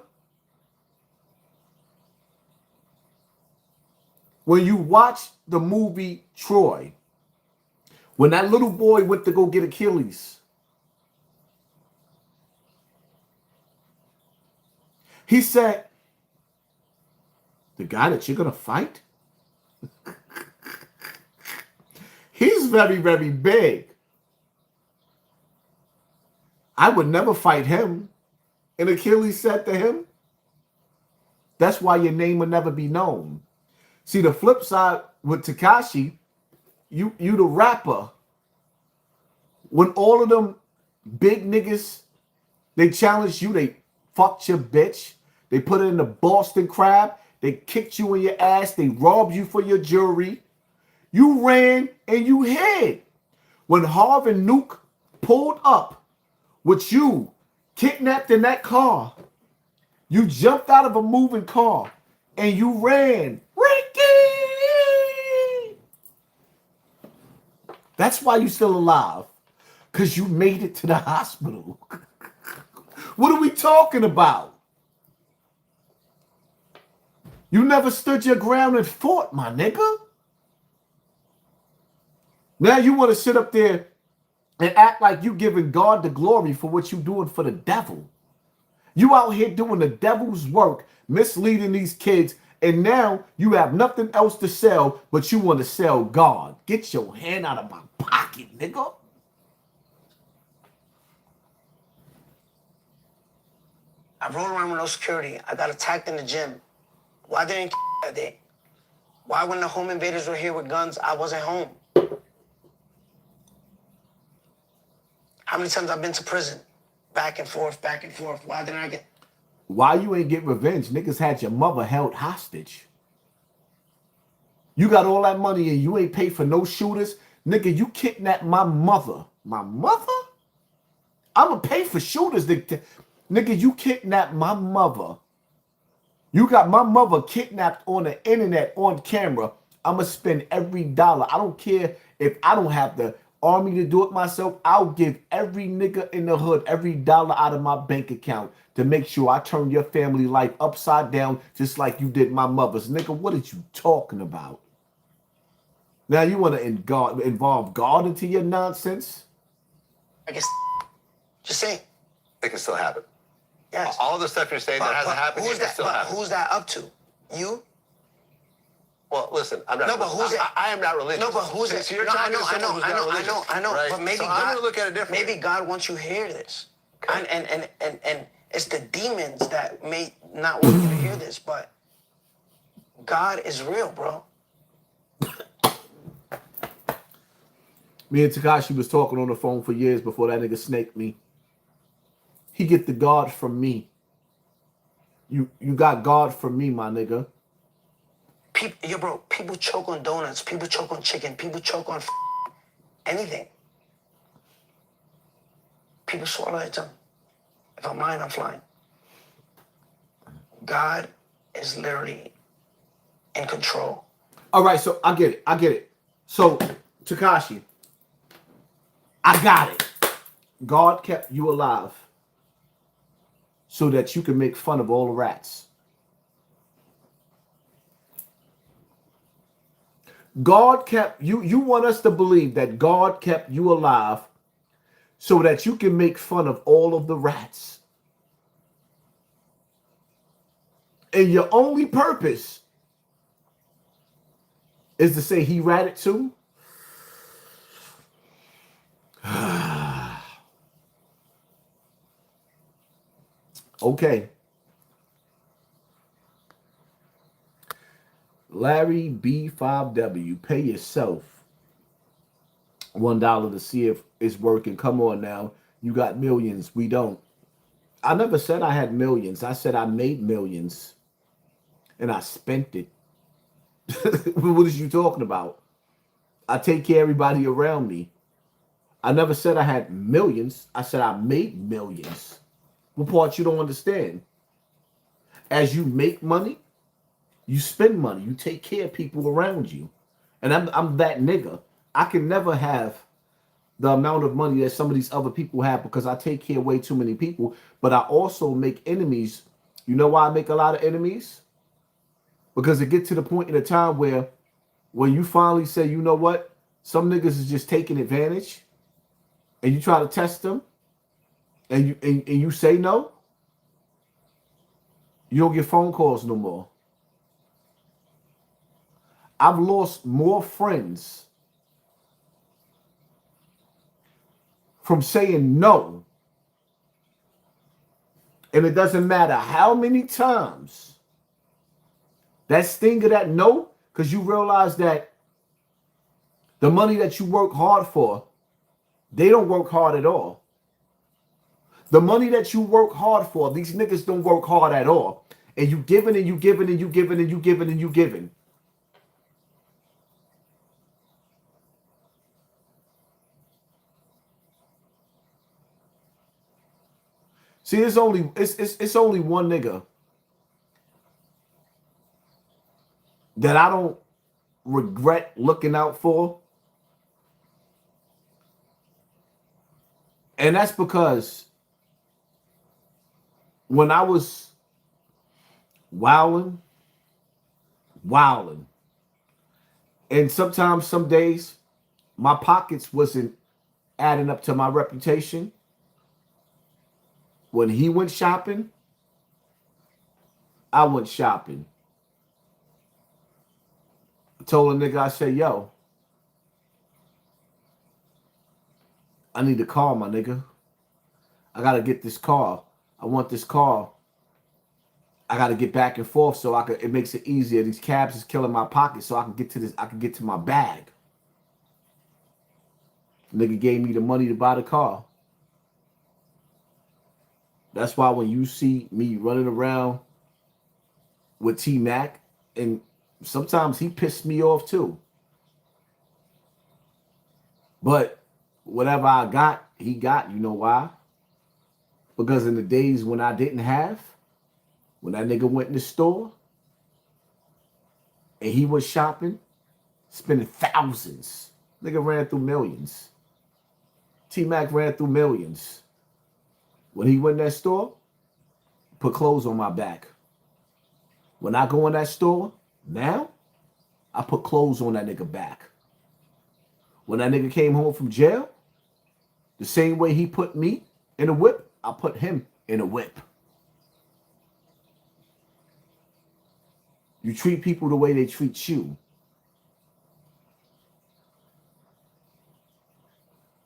[SPEAKER 2] When you watch the movie Troy, when that little boy went to go get Achilles, he said, the guy that you're going to fight? He's very, very big. I would never fight him. And Achilles said to him, that's why your name will never be known. See, the flip side with Tekashi, you the rapper. When all of them big niggas, they challenged you, they fucked your bitch, they put it in the Boston Crab, they kicked you in your ass, they robbed you for your jewelry. You ran and you hid. When Harv and Nuke pulled up with you kidnapped in that car, you jumped out of a moving car and you ran. Ricky! That's why you're still alive. Because you made it to the hospital. What are we talking about? You never stood your ground and fought, my nigga. Now you want to sit up there and act like you giving God the glory for what you doing for the devil. You out here doing the devil's work, misleading these kids, and now you have nothing else to sell, but you want to sell God. Get your hand out of my pocket, nigga.
[SPEAKER 13] I rode around with no security. I got attacked in the gym. Why didn't that day? Why when the home invaders were here with guns, I wasn't home? How many times I've been to prison? Back and forth, back and forth. Why didn't I get...
[SPEAKER 2] Why you ain't get revenge? Niggas had your mother held hostage. You got all that money and you ain't paid for no shooters? Nigga, you kidnapped my mother. My mother? I'ma pay for shooters. Nigga, you kidnapped my mother. You got my mother kidnapped on the internet, on camera. I'ma spend every dollar. I don't care if I don't have the army to do it myself, I'll give every nigga in the hood every dollar out of my bank account to make sure I turn your family life upside down just like you did my mother's. Nigga, what are you talking about? Now you want to involve God into your nonsense?
[SPEAKER 13] I guess, just saying.
[SPEAKER 5] It can still happen.
[SPEAKER 13] Yes.
[SPEAKER 5] All the stuff you're saying that hasn't happened,
[SPEAKER 13] who's
[SPEAKER 5] it can
[SPEAKER 13] that?
[SPEAKER 5] still
[SPEAKER 13] But
[SPEAKER 5] happen.
[SPEAKER 13] who's that up to? You?
[SPEAKER 5] Well, listen, I'm not.
[SPEAKER 13] No, but who's it?
[SPEAKER 5] I am not religious.
[SPEAKER 13] No, but who's it?
[SPEAKER 5] So you're
[SPEAKER 13] no,
[SPEAKER 5] talking to someone who's not religious,
[SPEAKER 13] I know.
[SPEAKER 5] right?
[SPEAKER 13] But maybe
[SPEAKER 5] so
[SPEAKER 13] God,
[SPEAKER 5] I'm gonna look at it differently.
[SPEAKER 13] Maybe God wants you to hear this,
[SPEAKER 5] Okay.
[SPEAKER 13] and it's the demons that may not want you to hear this, but God is real, bro.
[SPEAKER 2] Me and Tekashi was talking on the phone for years before that nigga snaked me. He get the God from me. You got God from me, my nigga.
[SPEAKER 13] People choke on donuts. People choke on chicken. People choke on anything. People swallow their tongue. If I'm lying, I'm flying. God is literally in control.
[SPEAKER 2] All right, so I get it. So, Tekashi, I got it. God kept you alive so that you can make fun of all the rats. God kept you. You want us to believe that God kept you alive so that you can make fun of all of the rats. And your only purpose is to say he ratted too? Okay. Larry B5W, pay yourself $1 to see if it's working. Come on now. You got millions. We don't. I never said I had millions. I said I made millions. And I spent it. What is you talking about? I take care of everybody around me. I never said I had millions. I said I made millions. What part you don't understand? As you make money, you spend money. You take care of people around you. And I'm that nigga. I can never have the amount of money that some of these other people have because I take care of way too many people. But I also make enemies. You know why I make a lot of enemies? Because it gets to the point in a time where when you finally say, you know what? Some niggas is just taking advantage. And you try to test them. And you say no. You don't get phone calls no more. I've lost more friends from saying no. And it doesn't matter how many times that sting of that no, because you realize that the money that you work hard for, they don't work hard at all. The money that you work hard for, these niggas don't work hard at all. And you giving and you giving and you giving and you giving and you giving. See, it's only one nigga that I don't regret looking out for. And that's because when I was wilding, and sometimes some days my pockets wasn't adding up to my reputation. When he went shopping, I went shopping. I told a nigga, I said, yo, I need a car, my nigga. I got to get this car. I want this car. I got to get back and forth so I could, it makes it easier. These cabs is killing my pocket so I can get to this, I can get to my bag. Nigga gave me the money to buy the car. That's why when you see me running around with T-Mac, and sometimes he pissed me off too. But whatever I got, he got. You know why? Because in the days when I didn't have, when that nigga went in the store and he was shopping, spending thousands, nigga ran through millions. T-Mac ran through millions. When he went in that store, put clothes on my back. When I go in that store, now, I put clothes on that nigga back. When that nigga came home from jail, the same way he put me in a whip, I put him in a whip. You treat people the way they treat you.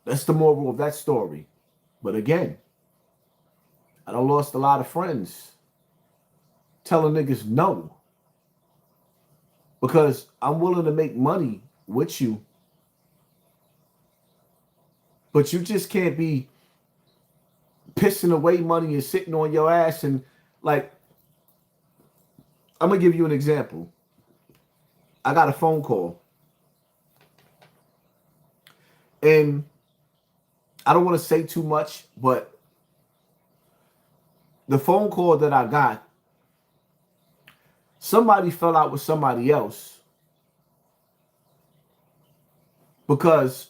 [SPEAKER 2] That's the moral of that story. But again, I done lost a lot of friends telling niggas no. Because I'm willing to make money with you. But you just can't be pissing away money and sitting on your ass. And like, I'm going to give you an example. I got a phone call. And I don't want to say too much, but the phone call that I got, somebody fell out with somebody else because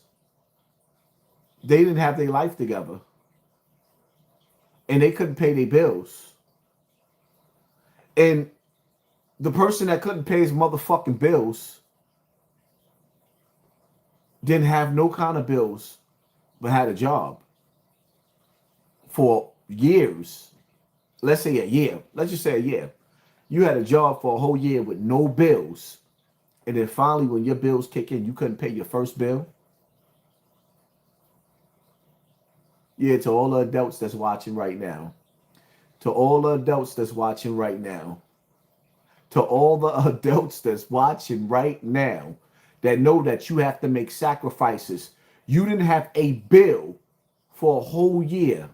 [SPEAKER 2] they didn't have their life together and they couldn't pay their bills. And the person that couldn't pay his motherfucking bills didn't have no kind of bills, but had a job for years. Let's say a year. Let's just say a year. You had a job for a whole year with no bills. And then finally, when your bills kick in, you couldn't pay your first bill. Yeah, to all the adults that's watching right now. To all the adults that's watching right now. To all the adults that's watching right now that know that you have to make sacrifices. You didn't have a bill for a whole year.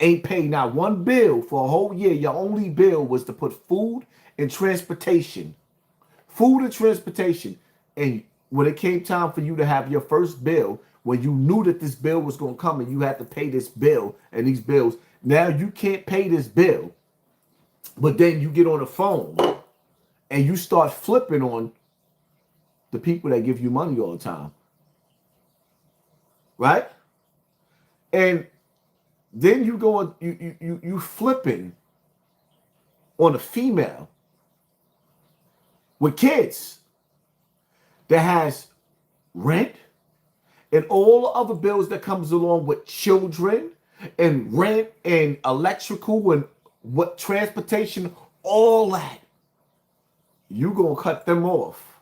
[SPEAKER 2] Ain't paid not one bill for a whole year. Your only bill was to put food and transportation. Food and transportation. And when it came time for you to have your first bill, when you knew that this bill was going to come and you had to pay this bill and these bills, now you can't pay this bill. But then you get on the phone and you start flipping on the people that give you money all the time. Right? And then you go you flipping on a female with kids that has rent and all the other bills that comes along with children and rent and electrical and what transportation, all that. You gonna cut them off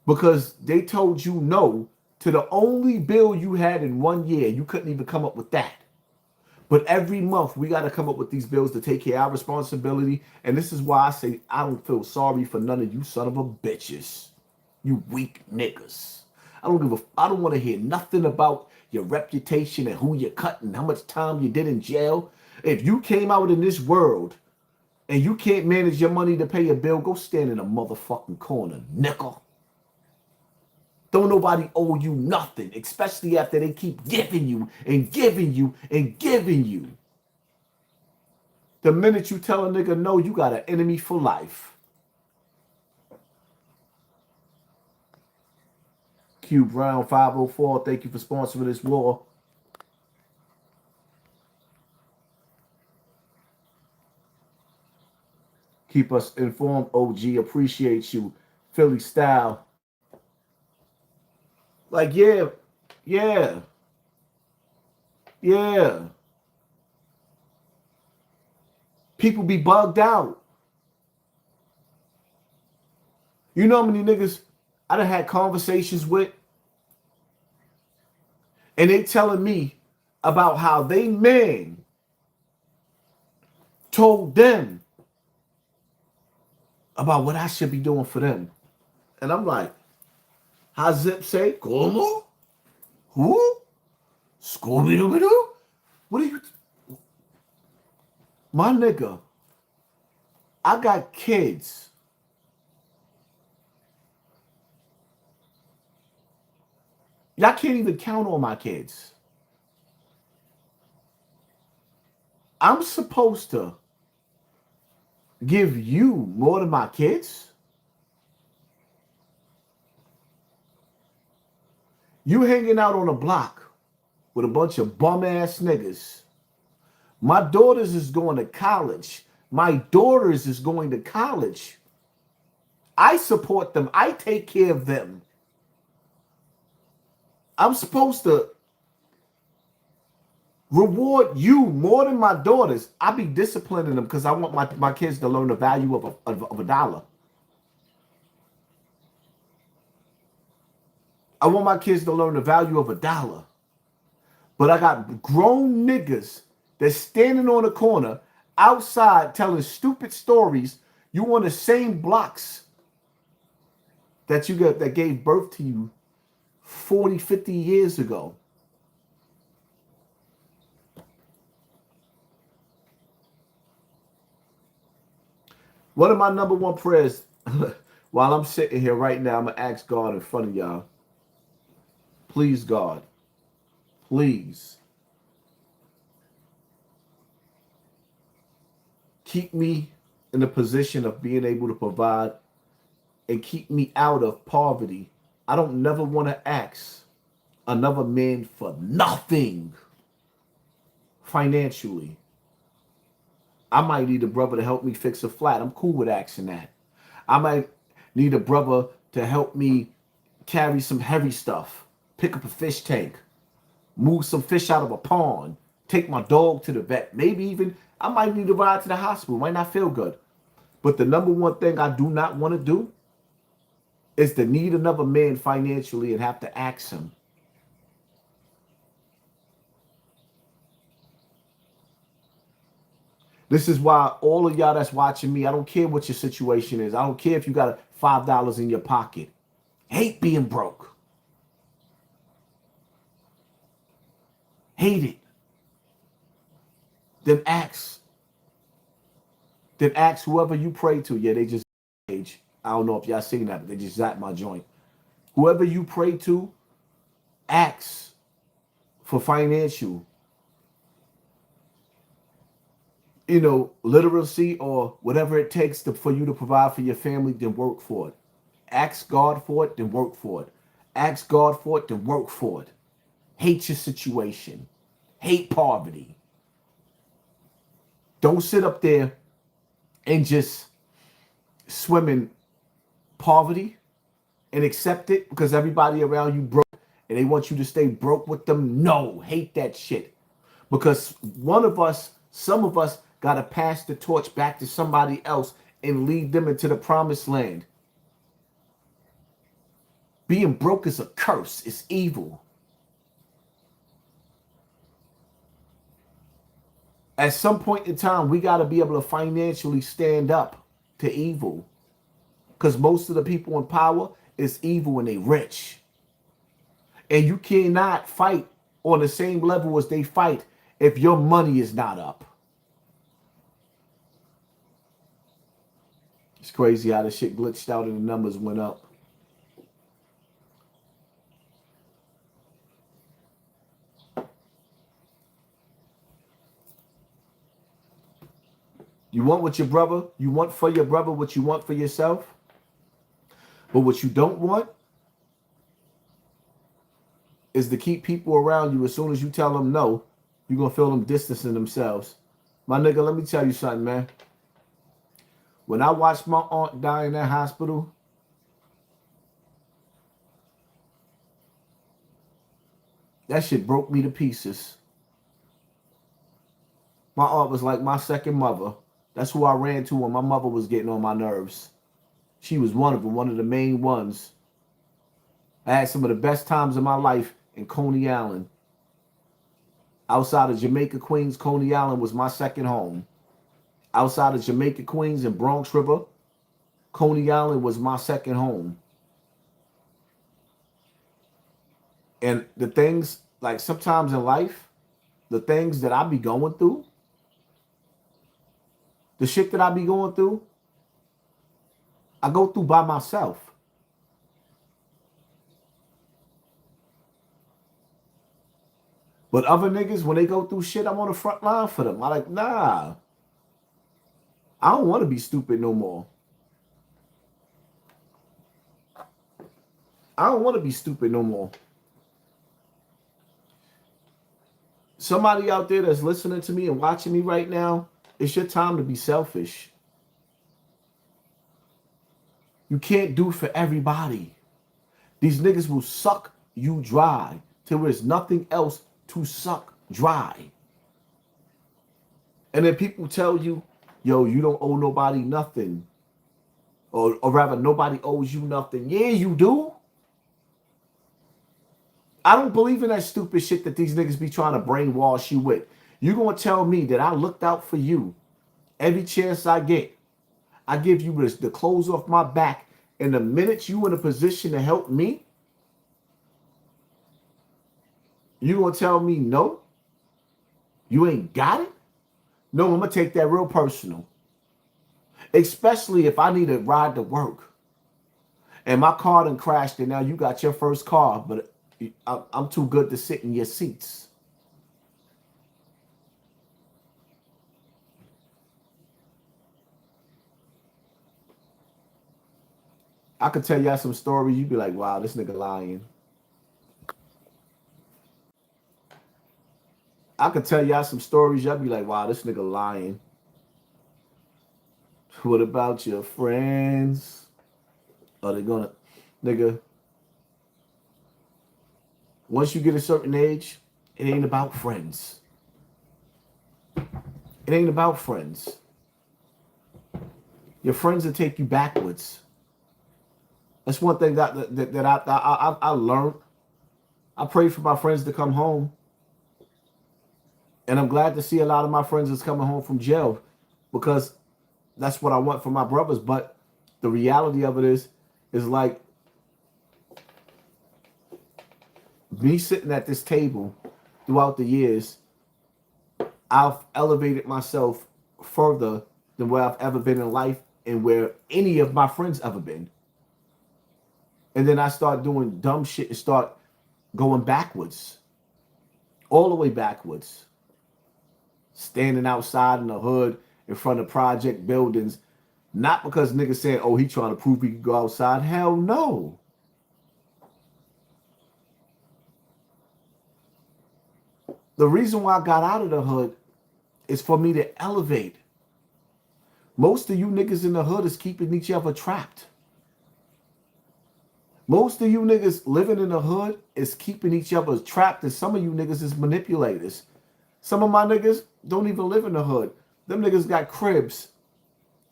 [SPEAKER 2] because they told you no to the only bill you had in 1 year. You couldn't even come up with that. But every month we got to come up with these bills to take care of our responsibility. And this is why I say I don't feel sorry for none of you son of a bitches. You weak niggas. I don't want to hear nothing about your reputation and who you're cutting, how much time you did in jail. If you came out in this world and you can't manage your money to pay your bill, go stand in a motherfucking corner, nickel. Don't nobody owe you nothing, especially after they keep giving you and giving you and giving you. The minute you tell a nigga no, you got an enemy for life. Q Brown 504, thank you for sponsoring this war. Keep us informed, OG. Appreciate you. Philly style. Like, yeah. People be bugged out. You know how many niggas I done had conversations with? And they telling me about how they man told them about what I should be doing for them. And I'm like, how Zip say? Como? Who? Scooby-Doo? What are you? My nigga, I got kids. Y'all can't even count on my kids. I'm supposed to give you more than my kids? You hanging out on a block with a bunch of bum-ass niggas. My daughters is going to college. My daughters is going to college. I support them. I take care of them. I'm supposed to reward you more than my daughters. I be disciplining them because I want my kids to learn the value of a dollar. I want my kids to learn the value of a dollar. But I got grown niggas that's standing on the corner outside telling stupid stories. You on the same blocks that gave birth to you 40, 50 years ago. One of my number one prayers while I'm sitting here right now, I'm going to ask God in front of y'all. Please, God, please keep me in a position of being able to provide and keep me out of poverty. I don't never want to ask another man for nothing financially. I might need a brother to help me fix a flat. I'm cool with asking that. I might need a brother to help me carry some heavy stuff, pick up a fish tank, move some fish out of a pond, take my dog to the vet. Maybe even I might need to ride to the hospital. Might not feel good. But the number one thing I do not want to do is to need another man financially and have to ask him. This is why all of y'all that's watching me, I don't care what your situation is. I don't care if you got $5 in your pocket. Hate being broke. Hate it. Then ask. Then ask whoever you pray to. Yeah, they just age. I don't know if y'all seen that, but they just zapped my joint. Whoever you pray to, ask for financial, literacy or whatever it takes for you to provide for your family, then work for it. Ask God for it, then work for it. Ask God for it, then work for it. Hate your situation. Hate poverty. Don't sit up there and just swim in poverty and accept it because everybody around you broke and they want you to stay broke with them. No, hate that shit. Because some of us got to pass the torch back to somebody else and lead them into the promised land. Being broke is a curse. It's evil. At some point in time, we got to be able to financially stand up to evil. Because most of the people in power is evil and they rich. And you cannot fight on the same level as they fight if your money is not up. It's crazy how the shit glitched out and the numbers went up. You want what your brother, you want for your brother what you want for yourself. But what you don't want is to keep people around you. As soon as you tell them no, you're going to feel them distancing themselves. My nigga, let me tell you something, man. When I watched my aunt die in that hospital, that shit broke me to pieces. My aunt was like my second mother. That's who I ran to when my mother was getting on my nerves. She was one of them, one of the main ones. I had some of the best times of my life in Coney Island. Outside of Jamaica, Queens, Coney Island was my second home. Outside of Jamaica, Queens, and Bronx River, Coney Island was my second home. And the things, like sometimes in life, the things that I be going through, the shit that I be going through, I go through by myself. But other niggas, when they go through shit, I'm on the front line for them. I'm like, nah. I don't want to be stupid no more. I don't want to be stupid no more. somebody out there that's listening to me and watching me right now, it's your time to be selfish. You can't do for everybody. These niggas will suck you dry till there's nothing else to suck dry. And then people tell you, yo, you don't owe nobody nothing. Or rather, nobody owes you nothing. Yeah, you do. I don't believe in that stupid shit that these niggas be trying to brainwash you with. You gonna tell me that I looked out for you every chance I get. I give you the clothes off my back, and the minute you in a position to help me, you gonna tell me no? You ain't got it? No, I'm gonna take that real personal. Especially if I need a ride to work. And my car done crashed and now you got your first car, but I'm too good to sit in your seats. I could tell y'all some stories. You'd be like, wow, this nigga lying. I could tell y'all some stories. Y'all be like, wow, this nigga lying. What about your friends? Are they gonna, nigga? Once you get a certain age, it ain't about friends. It ain't about friends. Your friends will take you backwards. That's one thing that I learned. I pray for my friends to come home. And I'm glad to see a lot of my friends that's coming home from jail, because that's what I want for my brothers. But the reality of it is like me sitting at this table throughout the years, I've elevated myself further than where I've ever been in life and where any of my friends ever been. And then I start doing dumb shit and start going backwards. All the way backwards. Standing outside in the hood in front of project buildings. Not because niggas saying, oh, he trying to prove he can go outside. Hell no. The reason why I got out of the hood is for me to elevate. Most of you niggas in the hood is keeping each other trapped. Most of you niggas living in the hood is keeping each other trapped, and some of you niggas is manipulators. Some of my niggas don't even live in the hood. Them niggas got cribs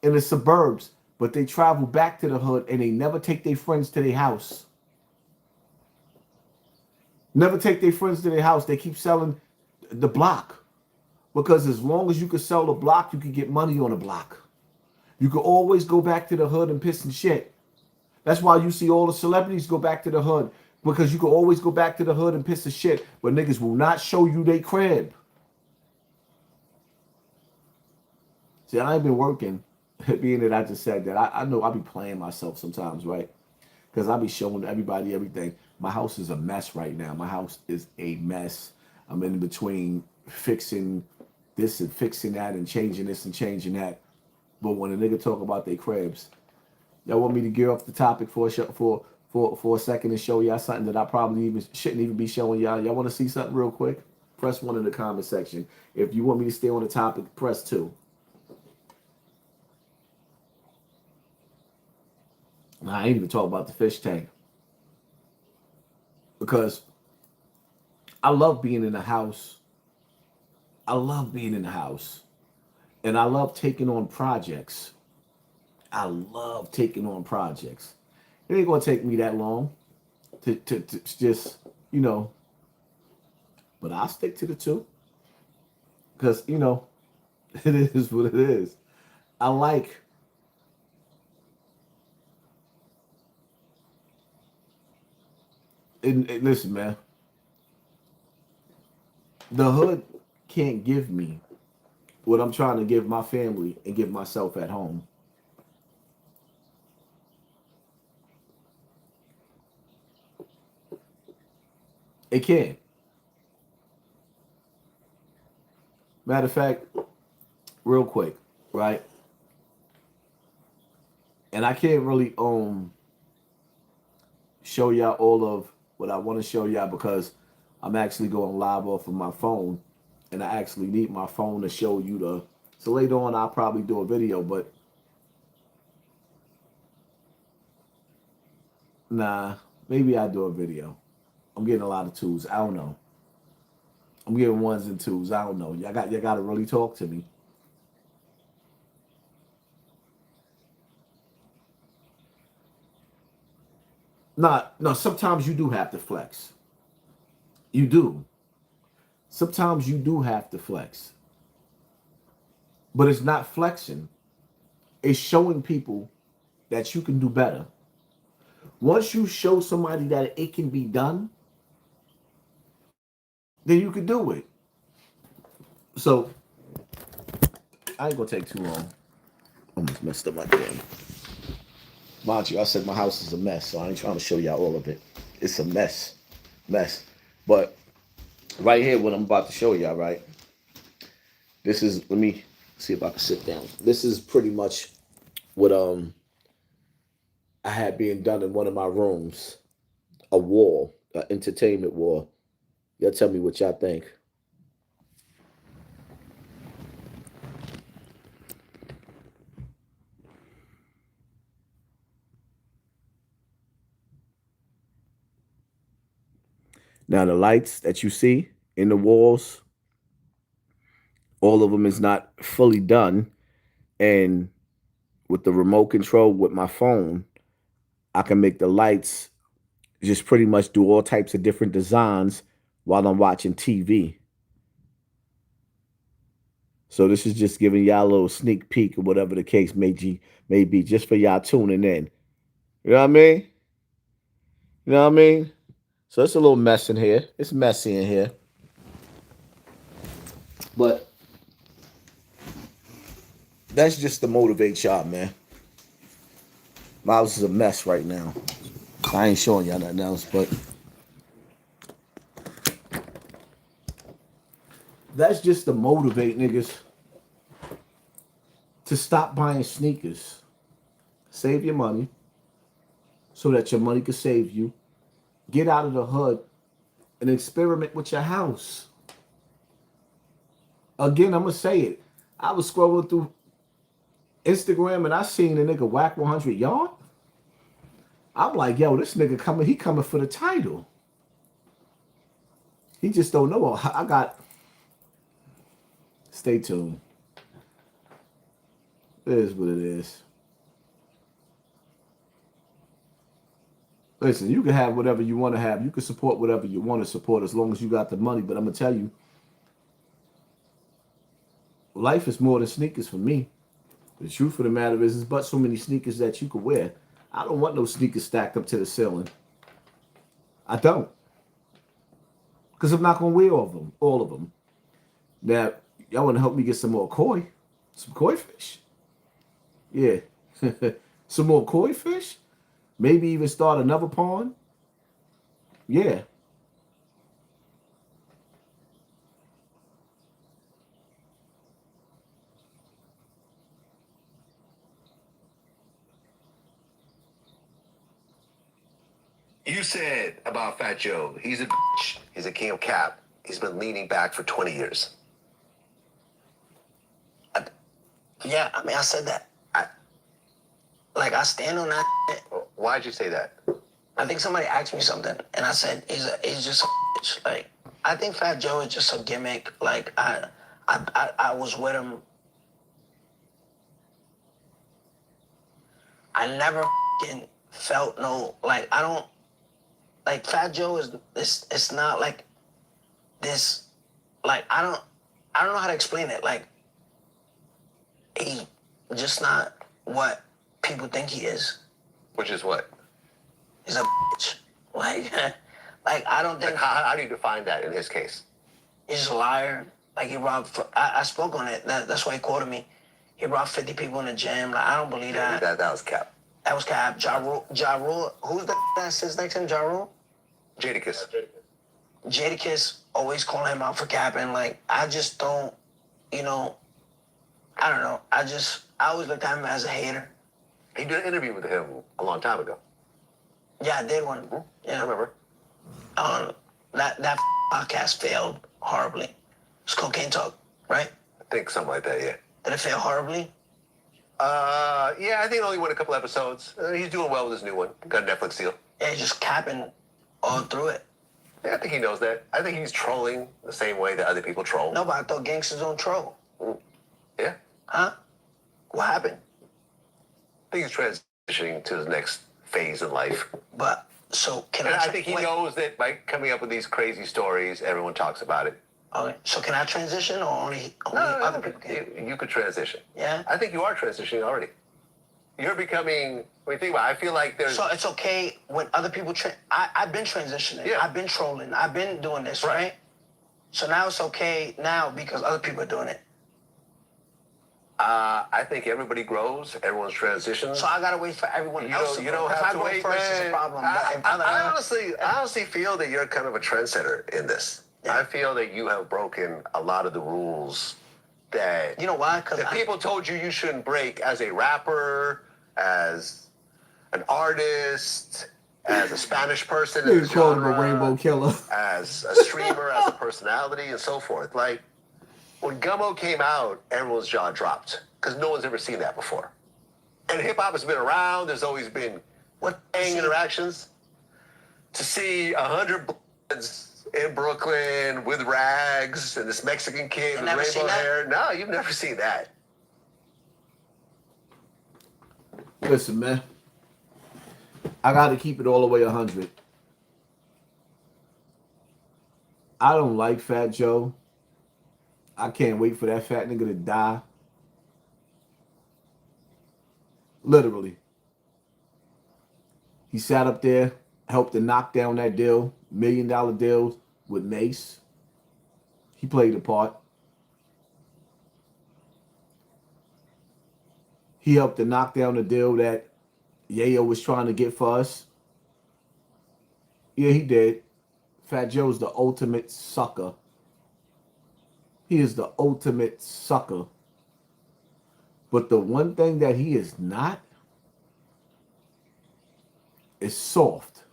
[SPEAKER 2] in the suburbs, but they travel back to the hood and they never take their friends to their house. Never take their friends to their house. They keep selling the block, because as long as you can sell the block, you can get money on the block. You can always go back to the hood and piss and shit. That's why you see all the celebrities go back to the hood, because you can always go back to the hood and piss and shit, but niggas will not show you their crib. See, I ain't been working, being that I just said that. I know I be playing myself sometimes, right? Because I be showing everybody everything. My house is a mess right now. My house is a mess. I'm in between fixing this and fixing that and changing this and changing that. But when a nigga talk about their cribs, y'all want me to gear up the topic for a second and show y'all something that I probably shouldn't even be showing y'all. Y'all want to see something real quick? Press 1 in the comment section. If you want me to stay on the topic, press 2. I ain't even talk about the fish tank, because I love being in the house. I love being in the house, and I love taking on projects. I love taking on projects. It ain't gonna take me that long to just, you know, but I'll stick to the 2, because, you know, it is what it is. I like and listen, man, the hood can't give me what I'm trying to give my family and give myself at home. It can't. Matter of fact, real quick, right? And I can't really show y'all all of what I want to show y'all, because I'm actually going live off of my phone and I actually need my phone to show you the. So later on, I'll probably do a video, but nah, maybe I'll do a video. I'm getting a lot of twos. I don't know. I'm getting ones and twos. I don't know. Y'all got to really talk to me. No, sometimes you do have to flex. You do. Sometimes you do have to flex. But it's not flexing. It's showing people that you can do better. Once you show somebody that it can be done, then you can do it. So, I ain't gonna take too long. Almost messed up my thing. Mind you, I said my house is a mess, so I ain't trying to show y'all all of it. It's a mess. But right here, what I'm about to show y'all, right? This is, let me see if I can sit down. This is pretty much what I had being done in one of my rooms. A wall, an entertainment wall. Y'all tell me what y'all think. Now the lights that you see in the walls, all of them is not fully done. And with the remote control with my phone, I can make the lights just pretty much do all types of different designs while I'm watching TV. So this is just giving y'all a little sneak peek or whatever the case may be, just for y'all tuning in. You know what I mean? You know what I mean? So it's a little mess in here. It's messy in here. But that's just to motivate y'all, man. My house is a mess right now. I ain't showing y'all nothing else, but that's just to motivate niggas to stop buying sneakers. Save your money so that your money can save you. Get out of the hood and experiment with your house. Again, I'm going to say it. I was scrolling through Instagram and I seen a nigga whack 100 yard. I'm like, yo, this nigga coming, he coming for the title. He just don't know. I got, stay tuned. It is what it is. Listen, you can have whatever you want to have. You can support whatever you want to support as long as you got the money. But I'm going to tell you, life is more than sneakers for me. The truth of the matter is, there's but so many sneakers that you can wear. I don't want no sneakers stacked up to the ceiling. I don't. Because I'm not going to wear all of them. Now, y'all want to help me get some more koi? Some koi fish? Yeah. Some more koi fish? Maybe even start another pond? Yeah.
[SPEAKER 8] You said about Fat Joe, he's a bitch. He's a king of cap. He's been leaning back for 20 years.
[SPEAKER 13] Yeah, I mean, I said that. I stand on that.
[SPEAKER 8] Why'd you say that?
[SPEAKER 13] I think somebody asked me something, and I said, he's just a bitch. Like, I think Fat Joe is just a gimmick. Like, I was with him. I never felt no, like, I don't, like, Fat Joe is, it's not like this, like, I don't know how to explain it. Like, he's just not what people think he is.
[SPEAKER 8] Which is what?
[SPEAKER 13] He's a bitch. Like I don't think.
[SPEAKER 8] Like, how do you define that in his case?
[SPEAKER 13] He's just a liar. Like, he robbed. I spoke on it. That's why he quoted me. He robbed 50 people in the gym. Like, I don't believe that.
[SPEAKER 8] That was cap.
[SPEAKER 13] That was cap. Ja Rule. Who's that sits next to him? Ja Rule?
[SPEAKER 8] Jadakiss.
[SPEAKER 13] Jadakiss always calling him out for capping. Like, I just don't, I don't know. I always looked at him as a hater.
[SPEAKER 8] He did an interview with him a long time ago.
[SPEAKER 13] Yeah, I did one.
[SPEAKER 8] Mm-hmm.
[SPEAKER 13] Yeah,
[SPEAKER 8] I remember.
[SPEAKER 13] That podcast failed horribly. It's Cocaine Talk, right?
[SPEAKER 14] I think something like that, yeah.
[SPEAKER 13] Did it fail horribly?
[SPEAKER 14] Yeah, I think it only went a couple episodes. He's doing well with his new one. Got a Netflix deal.
[SPEAKER 13] Yeah, he's just capping all through it.
[SPEAKER 14] Yeah, I think he knows that. I think he's trolling the same way that other people troll.
[SPEAKER 13] No, but I thought gangsters don't troll.
[SPEAKER 14] Yeah.
[SPEAKER 13] Huh? What happened?
[SPEAKER 14] I think he's transitioning to his next phase in life.
[SPEAKER 13] But, so can
[SPEAKER 14] and
[SPEAKER 13] I...
[SPEAKER 14] I think he knows that by coming up with these crazy stories, everyone talks about it.
[SPEAKER 13] Okay. So can I transition or only other people can?
[SPEAKER 14] You could transition.
[SPEAKER 13] Yeah?
[SPEAKER 14] I think you are transitioning already. You're becoming... When you think about it, I feel like there's...
[SPEAKER 13] So it's okay when other people... I've been transitioning. Yeah. I've been trolling. I've been doing this, right? So now it's okay now because other people are doing it.
[SPEAKER 14] I think everybody grows. Everyone's transitions.
[SPEAKER 13] So I gotta wait for everyone else to
[SPEAKER 14] You don't have to wait,
[SPEAKER 13] first,
[SPEAKER 14] man.
[SPEAKER 13] it's a problem.
[SPEAKER 14] I honestly feel that you're kind of a trendsetter in this. Yeah. I feel that you have broken a lot of the rules that...
[SPEAKER 13] You know why? Because
[SPEAKER 14] people told you shouldn't break as a rapper, as an artist, as a Spanish person in the genre,
[SPEAKER 2] a rainbow killer,
[SPEAKER 14] as a streamer, as a personality, and so forth. Like, when Gummo came out, everyone's jaw dropped because no one's ever seen that before. And hip-hop has been around. There's always been gang interactions. To see 100 bloods in Brooklyn with rags and this Mexican kid with rainbow hair. No, you've never seen that.
[SPEAKER 2] Listen, man. I got to keep it all the way 100. I don't like Fat Joe. I can't wait for that fat nigga to die. Literally. He sat up there, helped to knock down that deal, $1 million deal with Mace. He played a part. He helped to knock down the deal that Yayo was trying to get for us. Yeah, he did. Fat Joe's the ultimate sucker. He is the ultimate sucker. But the one thing that he is not is soft.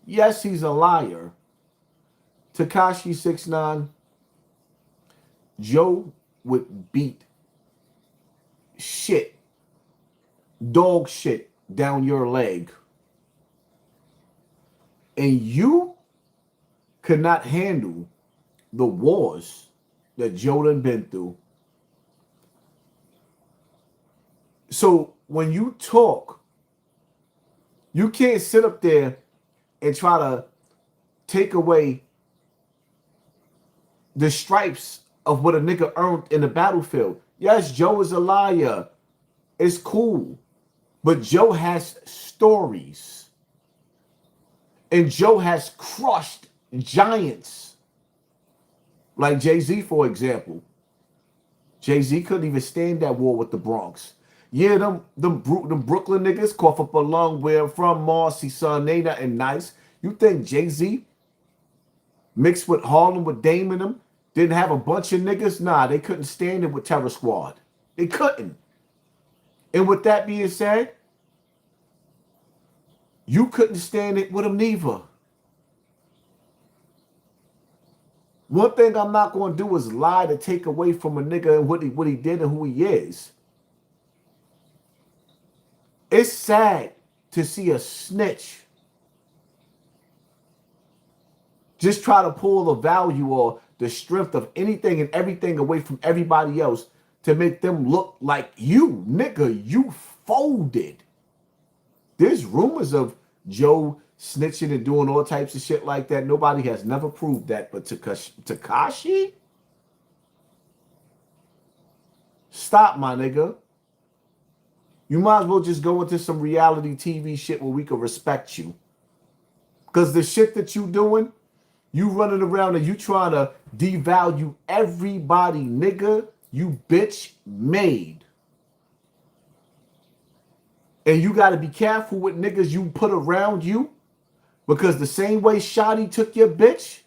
[SPEAKER 2] Yes, he's a liar. Tekashi 6ix9ine, Joe would beat shit, dog shit down your leg. And you could not handle the wars that Joe done been through. So when you talk, you can't sit up there and try to take away the stripes of what a nigga earned in the battlefield. Yes, Joe is a liar. It's cool. But Joe has stories. And Joe has crushed giants. Like Jay-Z, for example. Jay-Z couldn't even stand that war with the Bronx. Yeah, them Brooklyn niggas cough up a lung where I'm from, Marcy, son, they nothing nice. You think Jay-Z mixed with Harlem with Dame in them didn't have a bunch of niggas? Nah, they couldn't stand it with Terror Squad. They couldn't. And with that being said, you couldn't stand it with them neither. One thing I'm not going to do is lie to take away from a nigga and what he did and who he is. It's sad to see a snitch just try to pull the value or the strength of anything and everything away from everybody else to make them look like you. Nigga, you folded. There's rumors of Joe snitching and doing all types of shit like that. Nobody has never proved that, but Tekashi? Stop, my nigga. You might as well just go into some reality TV shit where we can respect you. Because the shit that you doing, you running around and you trying to devalue everybody, nigga, you bitch made. And you got to be careful with niggas you put around you. Because the same way Shotty took your bitch,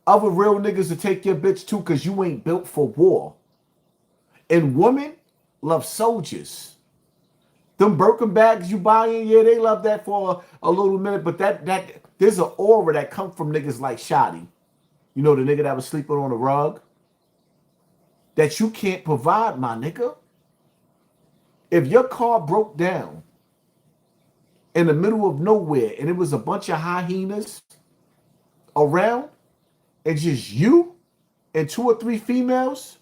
[SPEAKER 2] other real niggas will take your bitch too because you ain't built for war. And women love soldiers. Them Birkin bags you buying, yeah, they love that for a little minute. But that there's an aura that comes from niggas like Shotty. You know, the nigga that was sleeping on the rug? That you can't provide, my nigga. If your car broke down in the middle of nowhere and it was a bunch of hyenas around and just you and 2 or 3 females,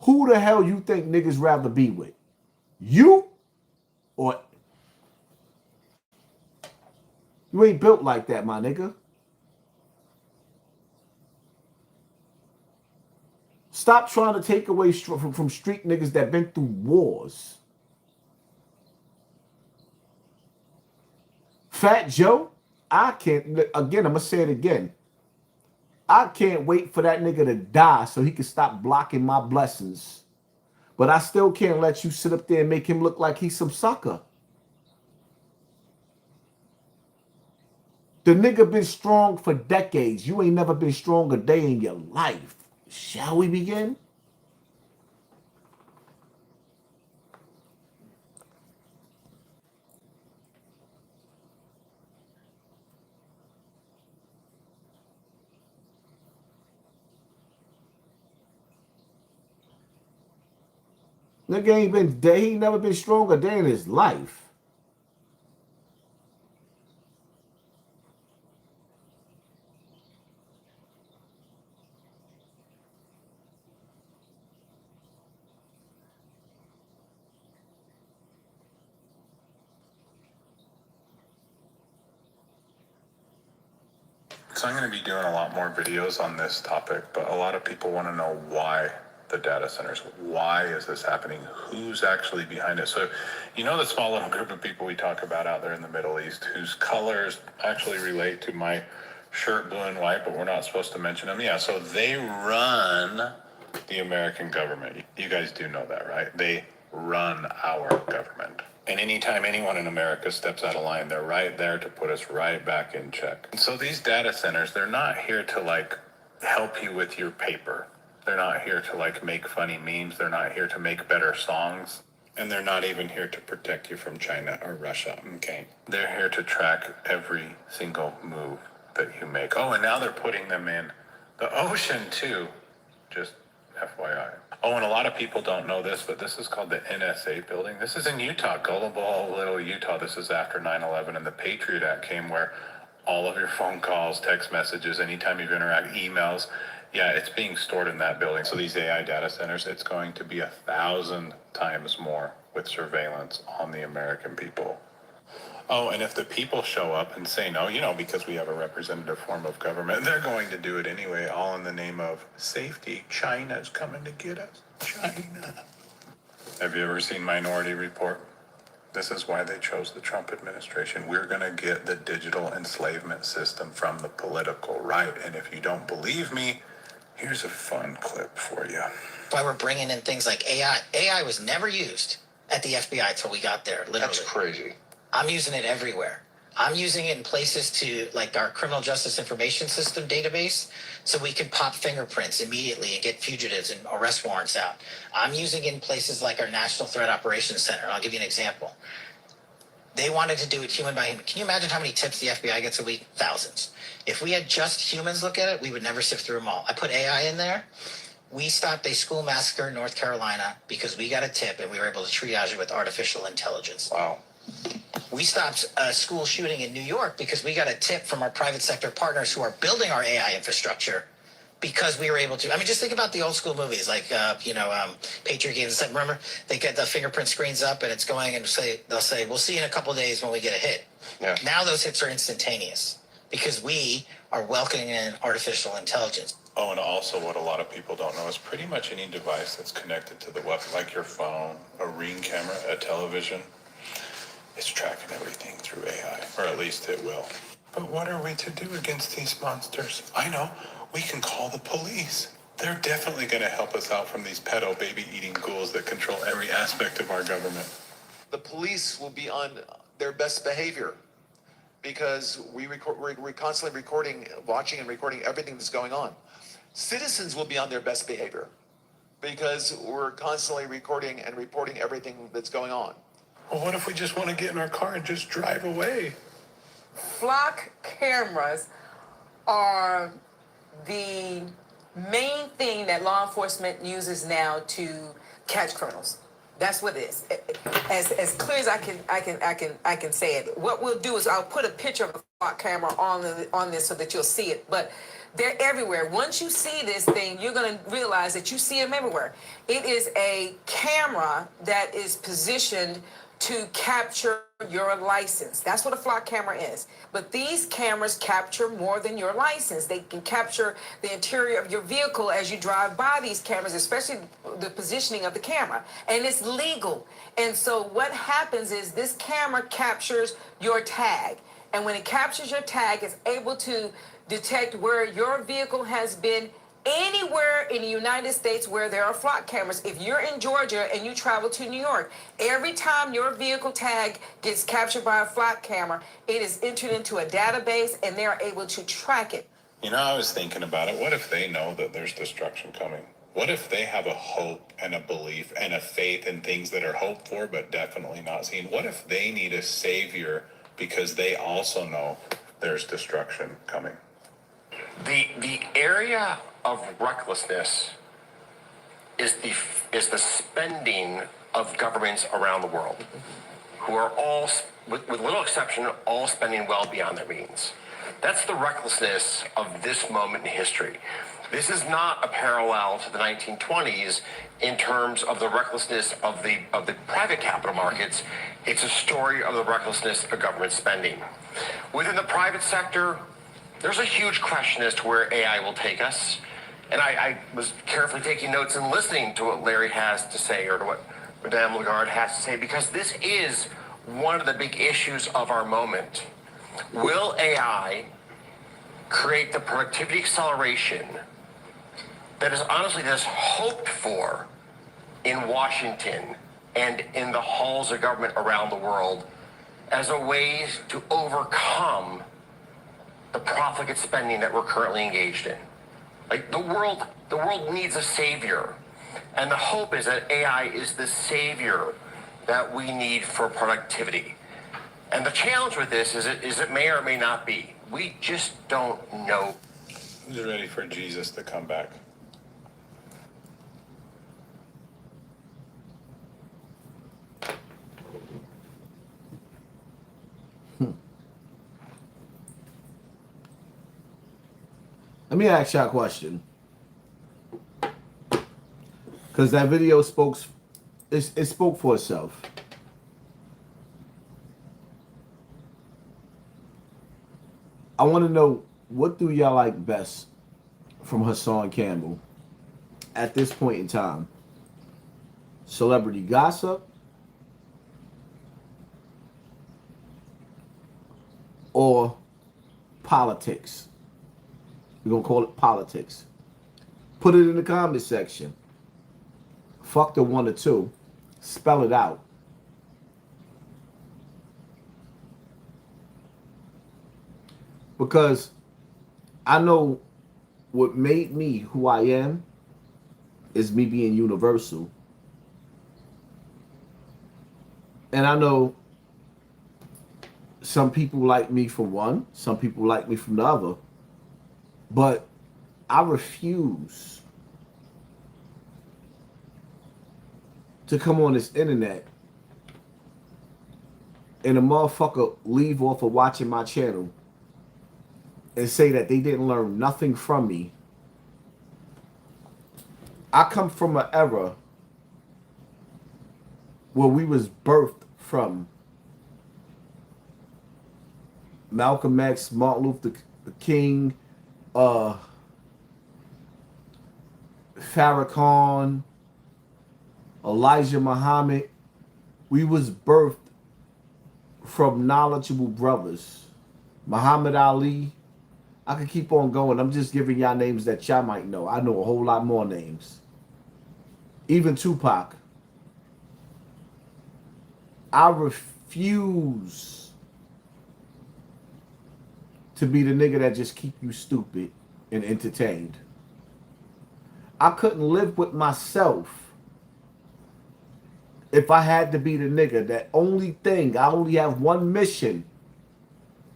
[SPEAKER 2] who the hell you think niggas rather be with? You or you ain't built like that, my nigga. Stop trying to take away from street niggas that been through wars. Fat Joe, I can't, again, I'm going to say it again. I can't wait for that nigga to die so he can stop blocking my blessings. But I still can't let you sit up there and make him look like he's some sucker. The nigga been strong for decades. You ain't never been strong a day in your life. Shall we begin? Nigga he ain't never been strong a day in his life.
[SPEAKER 15] So I'm going to be doing a lot more videos on this topic, but a lot of people want to know why the data centers. Why is this happening? Who's actually behind it? So, you know, the small little group of people we talk about out there in the Middle East whose colors actually relate to my shirt, blue and white, but we're not supposed to mention them. Yeah, so they run the American government. You guys do know that, right? They run our government. And anytime anyone in America steps out of line, they're right there to put us right back in check. And so these data centers, they're not here to like help you with your paper. They're not here to like make funny memes. They're not here to make better songs. And they're not even here to protect you from China or Russia, okay? They're here to track every single move that you make. Oh, and now they're putting them in the ocean too. Just FYI. Oh, and a lot of people don't know this, but this is called the NSA building. This is in Utah, gullible little Utah. This is after 9/11 and the Patriot Act came, where all of your phone calls, text messages, anytime you interact, emails, yeah, it's being stored in that building. So these AI data centers, it's going to be 1,000 times more with surveillance on the American people. Oh, and if the people show up and say no, you know, because we have a representative form of government, they're going to do it anyway, all in the name of safety. China's coming to get us. China. Have you ever seen Minority Report? This is why they chose the Trump administration. We're going to get the digital enslavement system from the political right. And if you don't believe me, here's a fun clip for you.
[SPEAKER 16] Why we're bringing in things like AI. AI was never used at the FBI until we got there, literally.
[SPEAKER 14] That's crazy.
[SPEAKER 16] I'm using it everywhere. I'm using it in places to, like our criminal justice information system database, so we can pop fingerprints immediately and get fugitives and arrest warrants out. I'm using it in places like our National Threat Operations Center. I'll give you an example. They wanted to do it human by human. Can you imagine how many tips the FBI gets a week? Thousands. If we had just humans look at it, we would never sift through them all. I put AI in there. We stopped a school massacre in North Carolina because we got a tip and we were able to triage it with artificial intelligence.
[SPEAKER 14] Wow.
[SPEAKER 16] We stopped a school shooting in New York because we got a tip from our private sector partners who are building our AI infrastructure, because we were able to. I mean, just think about the old school movies like, Patriot Games. Remember, they get the fingerprint screens up and it's going and they'll say, we'll see you in a couple of days when we get a hit.
[SPEAKER 14] Yeah.
[SPEAKER 16] Now those hits are instantaneous because we are welcoming in artificial intelligence.
[SPEAKER 15] Oh, and also what a lot of people don't know is pretty much any device that's connected to the web, like your phone, a Ring camera, a television, it's tracking everything through AI, or at least it will. But what are we to do against these monsters? I know, we can call the police. They're definitely going to help us out from these pedo baby-eating ghouls that control every aspect of our government.
[SPEAKER 17] The police will be on their best behavior because we're constantly recording, watching and recording everything that's going on. Citizens will be on their best behavior because we're constantly recording and reporting everything that's going on.
[SPEAKER 15] Well, what if we just want to get in our car and just drive away?
[SPEAKER 18] Flock cameras are the main thing that law enforcement uses now to catch criminals. That's what it is. As clear as I can say it. What we'll do is I'll put a picture of a flock camera on this so that you'll see it. But they're everywhere. Once you see this thing, you're going to realize that you see them everywhere. It is a camera that is positioned to capture your license. That's what a flock camera is. But these cameras capture more than your license. They can capture the interior of your vehicle as you drive by these cameras, especially the positioning of the camera. And it's legal. And so what happens is this camera captures your tag. And when it captures your tag, it's able to detect where your vehicle has been anywhere in the United States where there are flock cameras. If you're in Georgia and you travel to New York, every time your vehicle tag gets captured by a flock camera, it is entered into a database and they're able to track it.
[SPEAKER 15] You know, I was thinking about it. What if they know that there's destruction coming? What if they have a hope and a belief and a faith in things that are hoped for but definitely not seen? What if they need a savior because they also know there's destruction coming?
[SPEAKER 19] The area of recklessness is the spending of governments around the world, who are all, with little exception, all spending well beyond their means. That's the recklessness of this moment in history. This is not a parallel to the 1920s in terms of the recklessness of the private capital markets. It's a story of the recklessness of government spending. Within the private sector, there's a huge question as to where AI will take us. And I was carefully taking notes and listening to what Larry has to say, or to what Madame Lagarde has to say, because this is one of the big issues of our moment. Will AI create the productivity acceleration that is honestly just hoped for in Washington and in the halls of government around the world as a way to overcome the profligate spending that we're currently engaged in? Like, the world needs a savior. And the hope is that AI is the savior that we need for productivity. And the challenge with this is it may or may not be. We just don't know.
[SPEAKER 15] Who's ready for Jesus to come back?
[SPEAKER 2] Let me ask y'all a question. Because that video spoke for itself. I want to know, what do y'all like best from Hassan Campbell at this point in time? Celebrity gossip or politics? We're going to call it politics. Put it in the comment section. Fuck the one or two. Spell it out. Because I know what made me who I am is me being universal. And I know some people like me from one, some people like me from the other. But I refuse to come on this internet and a motherfucker leave off of watching my channel and say that they didn't learn nothing from me. I come from an era where we was birthed from Malcolm X, Martin Luther King, Farrakhan, Elijah Muhammad. We was birthed from knowledgeable brothers. Muhammad Ali. I could keep on going. I'm just giving y'all names that y'all might know. I know a whole lot more names. Even Tupac. I refuse to be the nigga that just keep you stupid and entertained. I couldn't live with myself if I had to be the nigga that only thing, I only have one mission,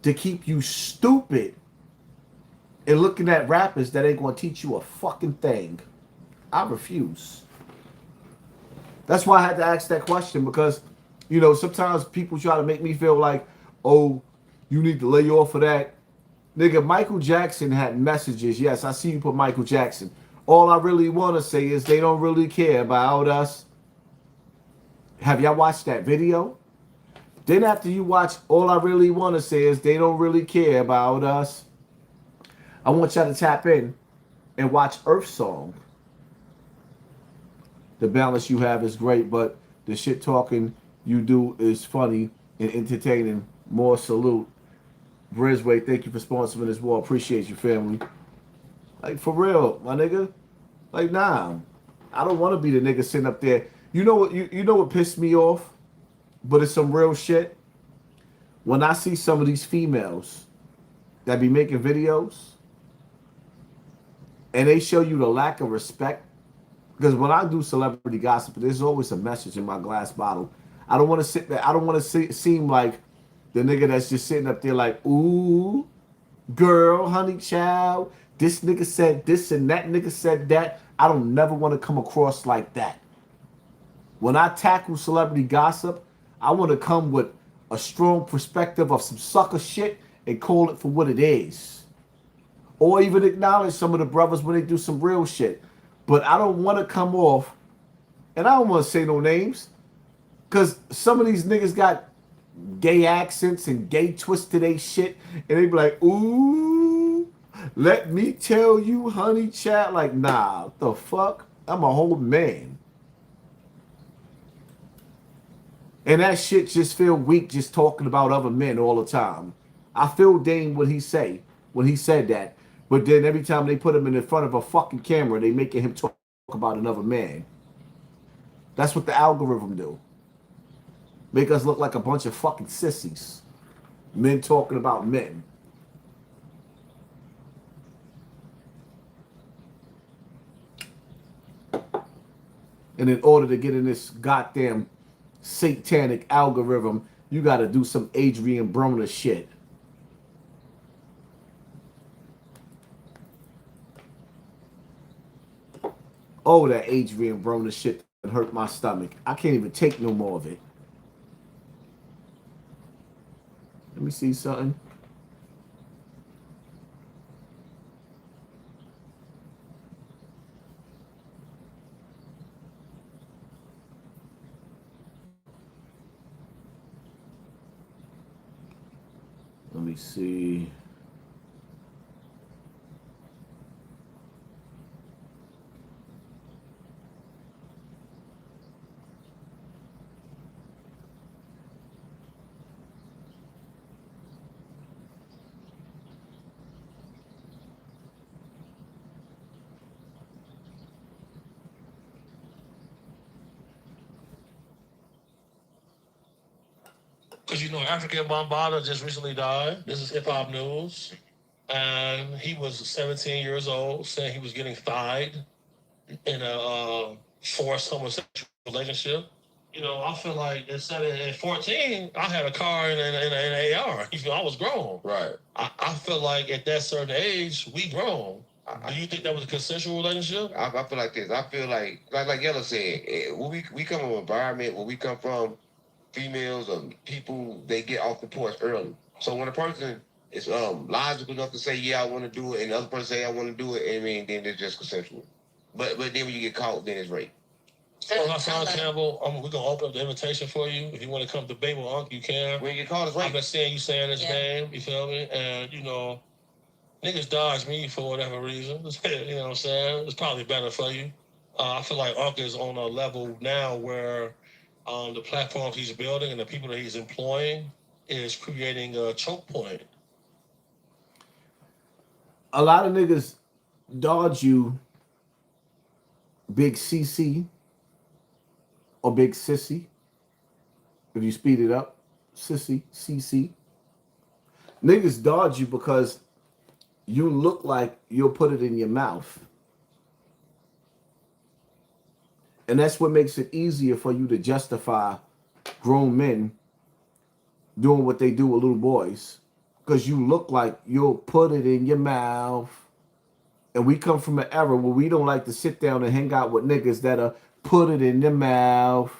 [SPEAKER 2] to keep you stupid and looking at rappers that ain't gonna teach you a fucking thing. I refuse. That's why I had to ask that question, because, you know, sometimes people try to make me feel like, oh, you need to lay off of that. Nigga, Michael Jackson had messages. Yes, I see you put Michael Jackson. All I really want to say is they don't really care about us. Have y'all watched that video? Then after you watch, all I really want to say is they don't really care about us. I want y'all to tap in and watch Earth Song. The balance you have is great, but the shit talking you do is funny and entertaining. More salute. Brisway, thank you for sponsoring this war. Appreciate you, family. Like, for real, my nigga. Like, nah. I don't want to be the nigga sitting up there. You know what? You know what pissed me off? But it's some real shit. When I see some of these females that be making videos and they show you the lack of respect. Because when I do celebrity gossip, there's always a message in my glass bottle. I don't want to sit there. I don't want to seem like the nigga that's just sitting up there like, ooh, girl, honey, child. This nigga said this and that nigga said that. I don't never want to come across like that. When I tackle celebrity gossip, I want to come with a strong perspective of some sucker shit and call it for what it is. Or even acknowledge some of the brothers when they do some real shit. But I don't want to come off, and I don't want to say no names, because some of these niggas got gay accents and gay twist to they shit, and they be like, ooh, let me tell you, honey, chat. Like, nah, what the fuck? I'm a whole man. And that shit just feel weak just talking about other men all the time. I feel Dane what he say when he said that. But then every time they put him in front of a fucking camera, they making him talk about another man. That's what the algorithm do. Make us look like a bunch of fucking sissies. Men talking about men. And in order to get in this goddamn satanic algorithm, you got to do some Adrian Broner shit. Oh, that Adrian Broner shit that hurt my stomach. I can't even take no more of it. Let me see something. Let me see.
[SPEAKER 20] Because you know, African Bambaataa just recently died. This is hip hop news. And he was 17 years old, saying he was getting thighed in a forced homosexual relationship. You know, I feel like at 14, I had a car and an AR. You know, I was grown. Right. I feel like at that certain age, we grown. Do you think that was a consensual relationship?
[SPEAKER 21] I feel like this. I feel like Yellow said, when we come from an environment where we come from, females or people, they get off the porch early. So when a person is logical enough to say, yeah, I want to do it, and the other person say, I want to do it, I mean, then it's just consensual. But then when you get caught, then it's rape.
[SPEAKER 20] So Hassan Campbell, we're gonna open up the invitation for you. If you want to come debate with Unc, you can.
[SPEAKER 21] When you get caught, it's rape.
[SPEAKER 20] I've been seeing you saying his name, you feel me? And you know, niggas dodge me for whatever reason. You know what I'm saying? It's probably better for you. I feel like Unc is on a level now where the platforms he's building and the people that he's employing is creating a choke point.
[SPEAKER 2] A lot of niggas dodge you, big CC or big sissy. If you speed it up, sissy, CC. Niggas dodge you because you look like you'll put it in your mouth. And that's what makes it easier for you to justify grown men doing what they do with little boys. because you look like you'll put it in your mouth. And we come from an era where we don't like to sit down and hang out with niggas that'll put it in their mouth.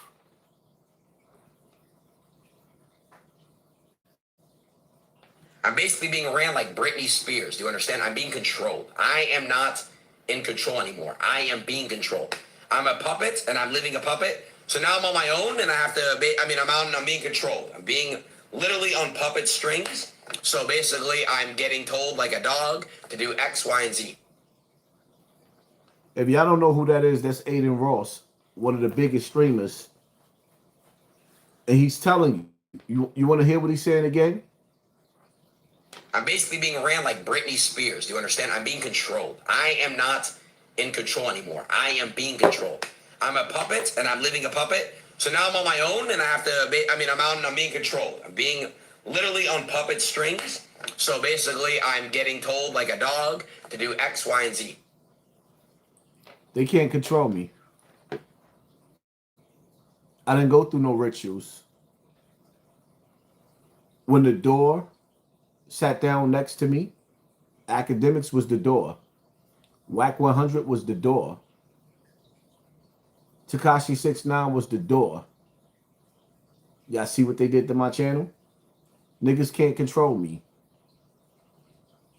[SPEAKER 1] I'm basically being ran like Britney Spears. Do you understand? I'm being controlled. I am not in control anymore. I am being controlled. I'm a puppet, and I'm living a puppet. So now I'm on my own, and I have to. I'm being controlled. I'm being literally on puppet strings. So basically, I'm getting told like a dog to do X, Y, and Z.
[SPEAKER 2] If y'all don't know who that is, that's Aiden Ross, one of the biggest streamers. And he's telling you. You want to hear what he's saying again?
[SPEAKER 1] I'm basically being ran like Britney Spears. Do you understand? I'm being controlled. I am not in control anymore. I am being controlled. I'm a puppet, and I'm living a puppet. So now I'm on my own, and I have to. I'm being controlled. I'm being literally on puppet strings. So basically, I'm getting told like a dog to do X, Y, and Z.
[SPEAKER 2] They can't control me. I didn't go through no rituals. When the door sat down next to me, academics was the door. Whack 100 was the door. Tekashi 69 was the door. Y'all see what they did to my channel? Niggas can't control me.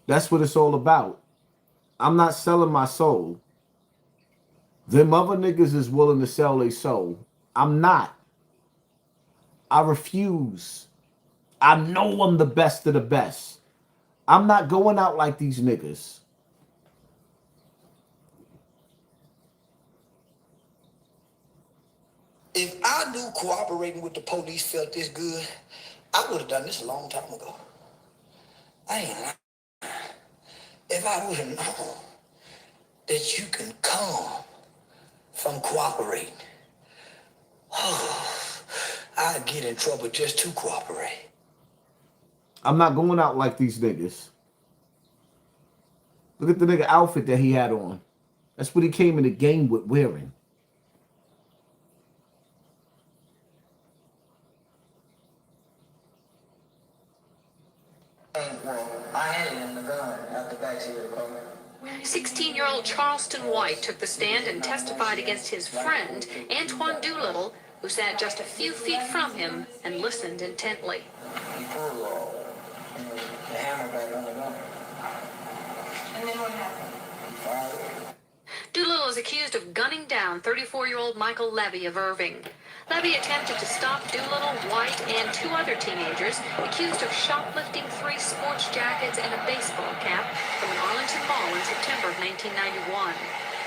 [SPEAKER 2] That's what it's all about. I'm not selling my soul. Them other niggas is willing to sell their soul. I'm not. I refuse. I know I'm the best of the best. I'm not going out like these niggas.
[SPEAKER 6] If I knew cooperating with the police felt this good, I would have done this a long time ago. I ain't lying. If I would have known that you can come from cooperating, I'd get in trouble just to cooperate.
[SPEAKER 2] I'm not going out like these niggas. Look at the nigga outfit that he had on. That's what he came in the game with wearing.
[SPEAKER 9] I had it in the gun out the backseat of the car.
[SPEAKER 22] 16-year-old Charlston White took the stand and testified against his friend, Antoine Doolittle, who sat just a few feet from him and listened intently.
[SPEAKER 9] He pulled the hammer back on the gun. And then what happened? He fired.
[SPEAKER 22] Doolittle is accused of gunning down 34-year-old Michael Levy of Irving. Levy attempted to stop Doolittle, White, and two other teenagers accused of shoplifting 3 sports jackets and a baseball cap from an Arlington mall in September of 1991.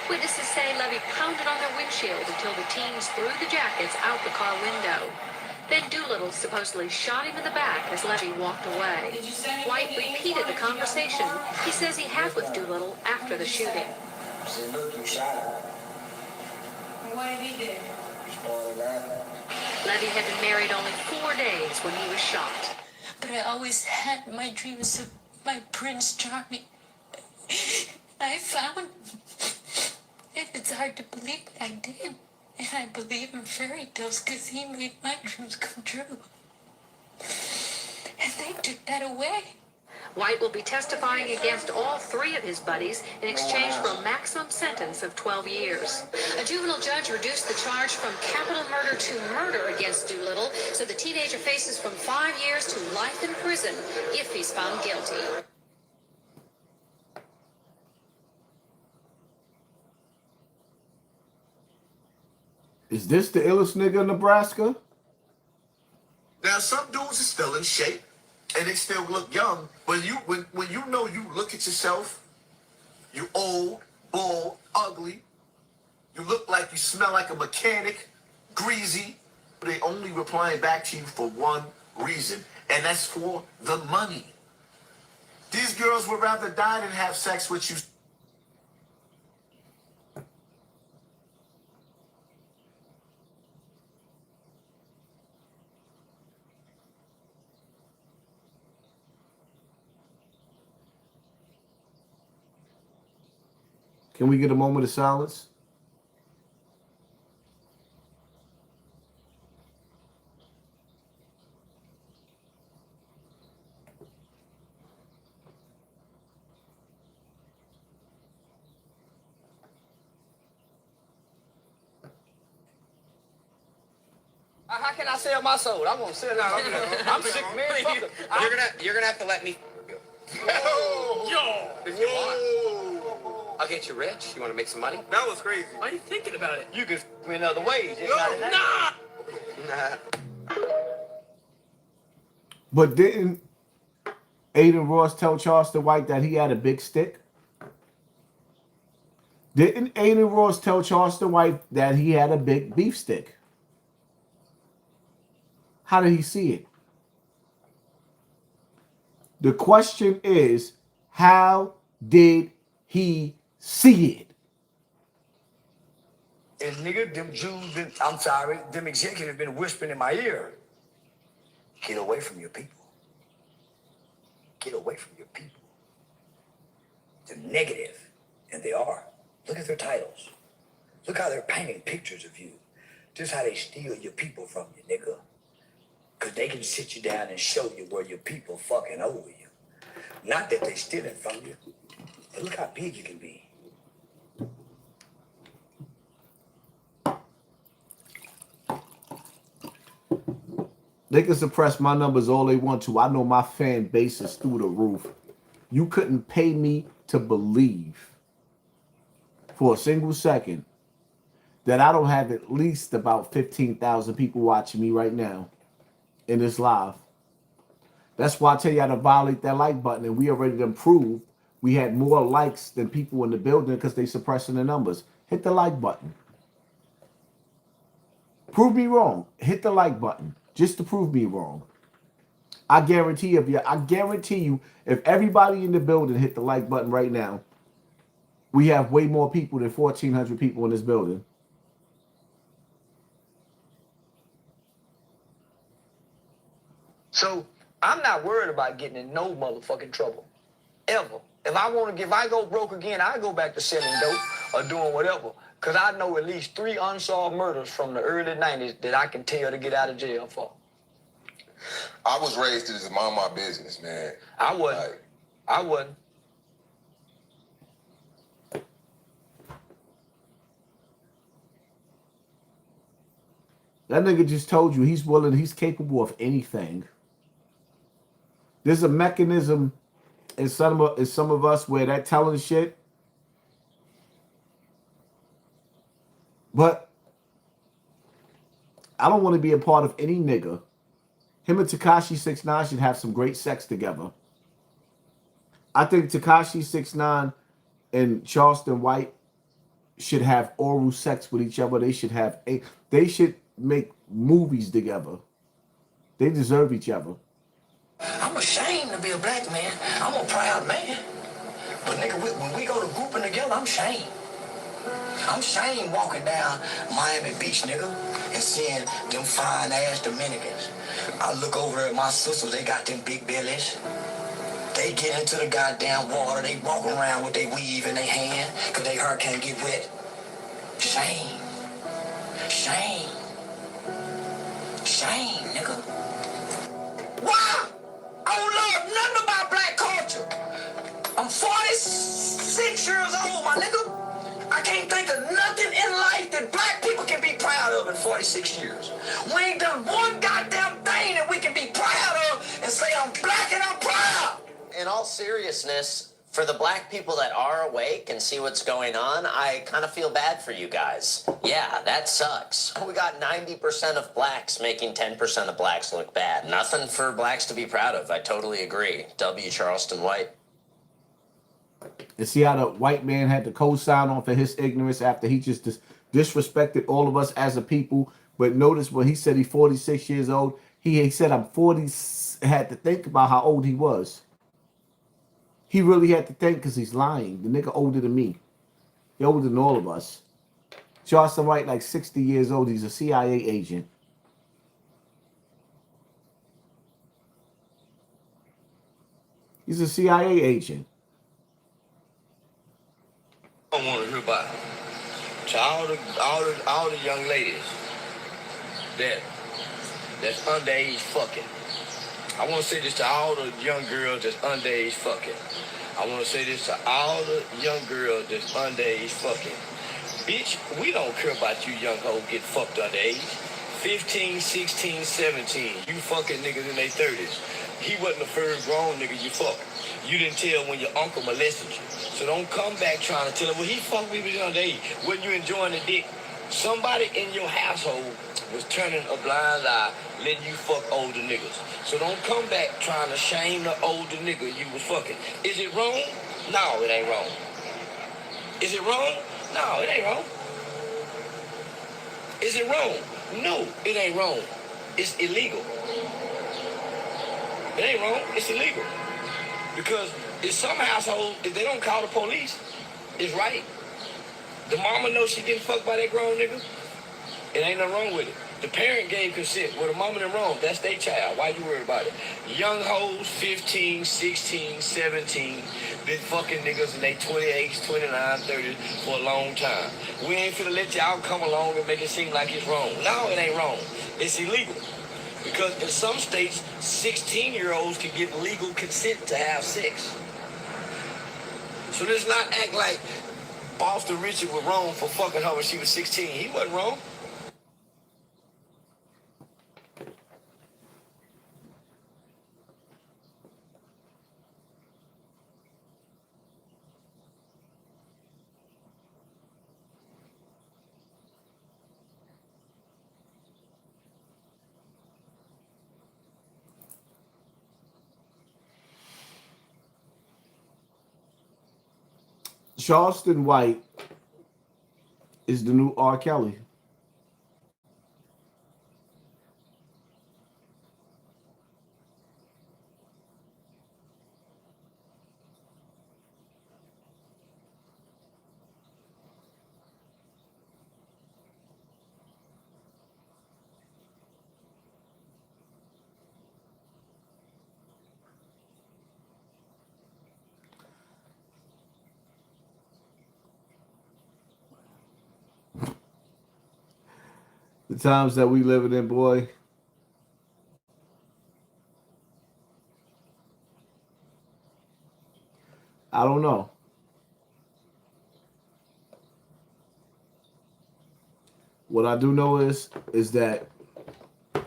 [SPEAKER 22] Witnesses say Levy pounded on their windshield until the teens threw the jackets out the car window. Then Doolittle supposedly shot him in the back as Levy walked away. White repeated the conversation he says he had with Doolittle after the shooting.
[SPEAKER 9] I said, look, you shot him.
[SPEAKER 22] What did he do?
[SPEAKER 9] Levy
[SPEAKER 22] had been married only 4 days when he was shot.
[SPEAKER 23] But I always had my dreams of my Prince Charming. I found him. And it's hard to believe that I did. And I believe in fairy tales because he made my dreams come true. And they took that away.
[SPEAKER 22] White will be testifying against all 3 of his buddies in exchange for a maximum sentence of 12 years. A juvenile judge reduced the charge from capital murder to murder against Doolittle, so the teenager faces from 5 years to life in prison if he's found guilty.
[SPEAKER 2] Is this the illest nigga in Nebraska?
[SPEAKER 8] Now some dudes are still in shape and they still look young. When you know you look at yourself, you old, bald, ugly, you look like you smell like a mechanic, greasy. They only replying back to you for one reason, and that's for the money. These girls would rather die than have sex with you.
[SPEAKER 2] Can we get a moment of silence?
[SPEAKER 11] How can I sell my soul? I'm gonna sell out. I'm sick, man. Fuck it.
[SPEAKER 1] You're gonna have to let me.
[SPEAKER 11] Yo.
[SPEAKER 1] If you want, I'll get you rich. You want to make some money?
[SPEAKER 11] That was crazy. Why are you thinking about it? You can me in other ways. Nah.
[SPEAKER 2] But didn't Aiden Ross tell Charleston White that he had a big stick? Didn't Aiden Ross tell Charleston White that he had a big beef stick? How did he see it? The question is, how did he see it?
[SPEAKER 11] And nigga, them Jews been, I'm sorry, them executives been whispering in my ear. Get away from your people. Get away from your people. They're negative, and they are. Look at their titles. Look how they're painting pictures of you. This is how they steal your people from you, nigga. Because they can sit you down and show you where your people fucking over you. Not that they steal it from you. But look how big you can be.
[SPEAKER 2] They can suppress my numbers all they want to. I know my fan base is through the roof. You couldn't pay me to believe for a single second that I don't have at least about 15,000 people watching me right now in this live. That's why I tell you how to violate that like button. And we already done proved we had more likes than people in the building because they suppressing the numbers. Hit the like button. Prove me wrong. Hit the like button just to prove me wrong. I guarantee you, if everybody in the building hit the like button right now, we have way more people than 1,400 people in this building.
[SPEAKER 11] So I'm not worried about getting in no motherfucking trouble. Ever. If I go broke again, I go back to selling dope or doing whatever. Because I know at least 3 unsolved murders from the early 90s that I can tell to get out of jail for.
[SPEAKER 3] I was raised to just mind my business, man.
[SPEAKER 11] I wasn't. I wasn't.
[SPEAKER 2] That nigga just told you he's capable of anything. There's a mechanism in some of us where that telling shit. But I don't want to be a part of any nigga. Him and Tekashi 6ix9ine should have some great sex together. I think Tekashi 6ix9ine and Charleston White should have oral sex with each other. They should make movies together. They deserve each other.
[SPEAKER 11] I'm ashamed to be a black man. I'm a proud man. But nigga, when we go to grouping together, I'm ashamed. I'm ashamed walking down Miami Beach, nigga, and seeing them fine ass Dominicans. I look over at my sisters, they got them big bellies. They get into the goddamn water, they walk around with their weave in their hand, cause their hair can't get wet. Shame. Shame. Shame, nigga. Why? I don't love nothing about black culture. I'm 46 years old, my nigga. I can't think of nothing in life that black people can be proud of in 46 years. We ain't done one goddamn thing that we can be proud of and say I'm black and I'm proud.
[SPEAKER 9] In all seriousness, for the black people that are awake and see what's going on, I kind of feel bad for you guys. Yeah, that sucks. We got 90% of blacks making 10% of blacks look bad. Nothing for blacks to be proud of. I totally agree. W. Charleston White.
[SPEAKER 2] And see how the white man had to co-sign on for his ignorance after he just disrespected all of us as a people. But notice when he said he's 46 years old, he said I'm 40, had to think about how old he was. He really had to think because he's lying. The nigga older than me. He older than all of us. Charleston White, like 60 years old. He's a CIA agent. He's a CIA agent.
[SPEAKER 11] I don't want to hear about it. To all the young ladies that's underage fucking. I want to say this to all the young girls that's underage fucking. I want to say this to all the young girls that's underage fucking. Bitch, we don't care about you young hoes get fucked underage. 15, 16, 17. You fucking niggas in their 30s. He wasn't the first grown nigga you fucked. You didn't tell when your uncle molested you. So don't come back trying to tell him, well, he fucked me the other day. When you enjoying the dick, somebody in your household was turning a blind eye, letting you fuck older niggas. So don't come back trying to shame the older nigga you was fucking. Is it wrong? No, it ain't wrong. Is it wrong? No, it ain't wrong. Is it wrong? No, it ain't wrong. It's illegal. It ain't wrong. It's illegal. Because in some households, if they don't call the police, it's right. The mama knows she getting fucked by that grown nigga. It ain't nothing wrong with it. The parent gave consent. Well, the mama done wrong. That's their child. Why you worried about it? Young hoes, 15, 16, 17, been fucking niggas in their 28s, 29, 30 for a long time. We ain't finna let y'all come along and make it seem like it's wrong. No, it ain't wrong. It's illegal. Because in some states, 16-year-olds can get legal consent to have sex. So let's not act like Boston Richard was wrong for fucking her when she was 16. He wasn't wrong.
[SPEAKER 2] Charleston White is the new R. Kelly. The times that we living in, boy. I don't know. What I do know is that I'm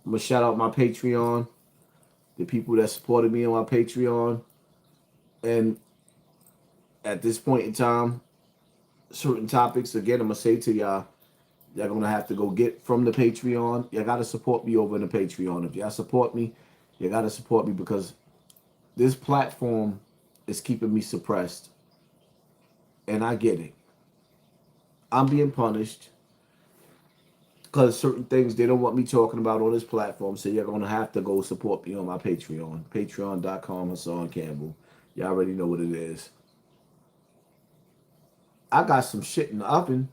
[SPEAKER 2] gonna shout out my Patreon, the people that supported me on my Patreon, and at this point in time, certain topics, again, I'm gonna say to y'all gonna have to go get from the Patreon. You gotta support me over in the Patreon. If y'all support me, you gotta support me because this platform is keeping me suppressed. And I get it. I'm being punished because certain things they don't want me talking about on this platform. So you're gonna have to go support me on my Patreon. Patreon.com, Hassan Campbell. Y'all already know what it is. I got some shit in the oven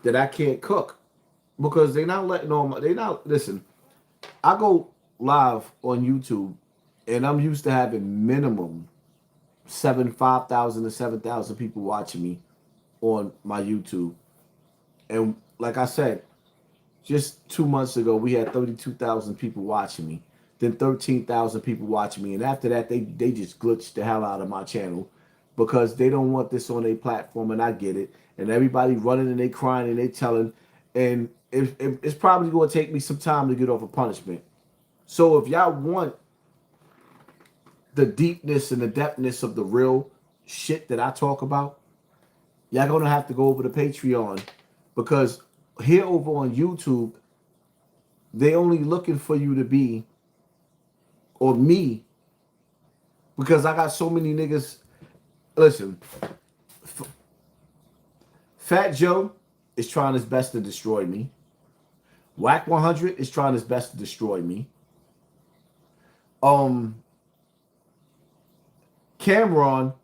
[SPEAKER 2] that I can't cook because they're not letting on my, listen, I go live on YouTube and I'm used to having minimum 5,000 to 7,000 people watching me on my YouTube. And like I said, just 2 months ago, we had 32,000 people watching me, then 13,000 people watching me. And after that, they just glitched the hell out of my channel because they don't want this on their platform, and I get it. And everybody running and they crying and they telling, and it's probably going to take me some time to get off a punishment. So if y'all want the deepness and the depthness of the real shit that I talk about, y'all going to have to go over to Patreon because here over on YouTube, they only looking for you to be, or me, because I got so many niggas. Listen, Fat Joe is trying his best to destroy me. Whack 100 is trying his best to destroy me. Cameron,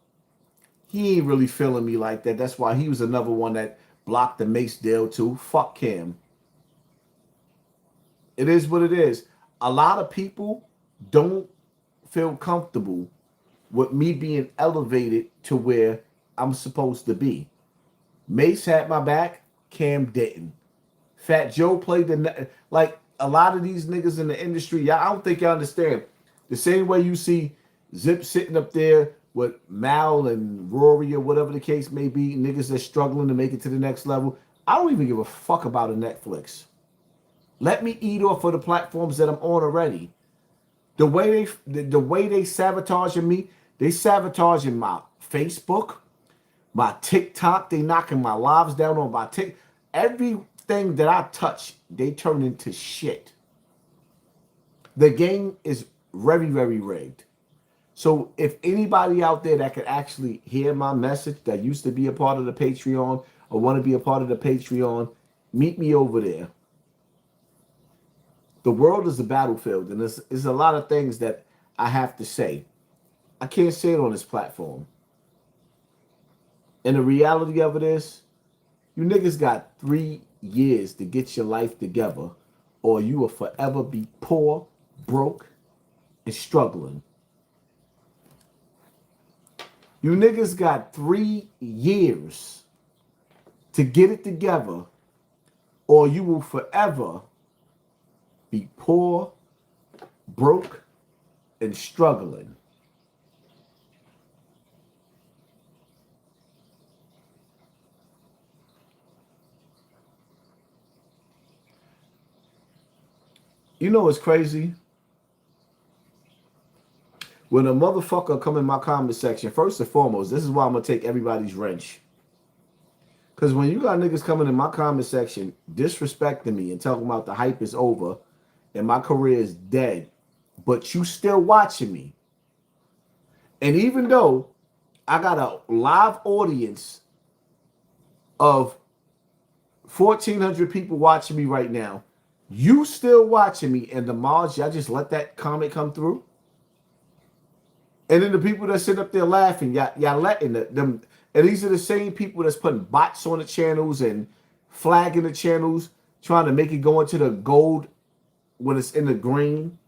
[SPEAKER 2] he ain't really feeling me like that. That's why he was another one that blocked the Mace deal too. Fuck Cam. It is what it is. A lot of people don't feel comfortable with me being elevated to where I'm supposed to be. Mace had my back, Cam didn't. Fat Joe played the, like a lot of these niggas in the industry, y'all, I don't think y'all understand. The same way you see Zip sitting up there with Mal and Rory or whatever the case may be, niggas that's struggling to make it to the next level. I don't even give a fuck about a Netflix. Let me eat off of the platforms that I'm on already. The way they sabotaging me, they sabotaging my Facebook, my TikTok. They knocking my lives down on my TikTok. Everything that I touch, they turn into shit. The game is very, very rigged. So if anybody out there that could actually hear my message that used to be a part of the Patreon or want to be a part of the Patreon, meet me over there. The world is a battlefield, and there's a lot of things that I have to say. I can't say it on this platform. And the reality of it is, you niggas got 3 years to get your life together, or you will forever be poor, broke, and struggling. You niggas got 3 years to get it together, or you will forever be poor, broke, and struggling. You know what's crazy? When a motherfucker come in my comment section, first and foremost, this is why I'm going to take everybody's wrench. Because when you got niggas coming in my comment section disrespecting me and talking about the hype is over and my career is dead, but you still watching me. And even though I got a live audience of 1,400 people watching me right now, you still watching me, and the mods, y'all just let that comment come through. And then the people that sit up there laughing, y'all letting them. And these are the same people that's putting bots on the channels and flagging the channels, trying to make it go into the gold when it's in the green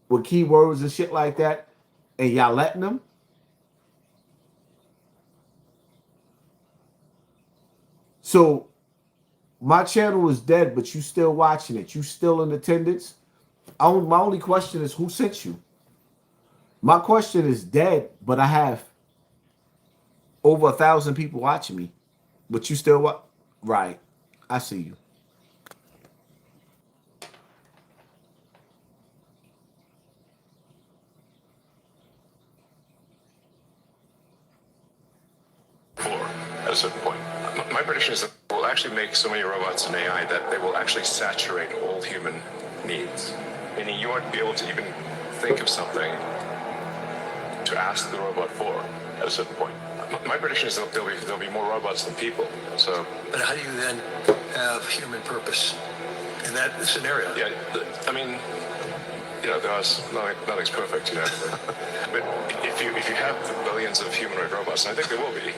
[SPEAKER 2] with keywords and shit like that. And y'all letting them. So my channel is dead, but you still watching it. You still in attendance. My only question is, who sent you? My question is dead, but I have over 1,000 people watching me. But you still what? Right. I see you.
[SPEAKER 7] At a certain point. My prediction is that we'll actually make so many robots and AI that they will actually saturate all human needs. Meaning you won't be able to even think of something to ask the robot for at a certain point. My prediction is that there'll be more robots than people. So,
[SPEAKER 10] but how do you then have human purpose in that scenario?
[SPEAKER 7] Yeah, I mean, you know, nothing's perfect, you know. But if you have billions of humanoid robots, and I think there will be,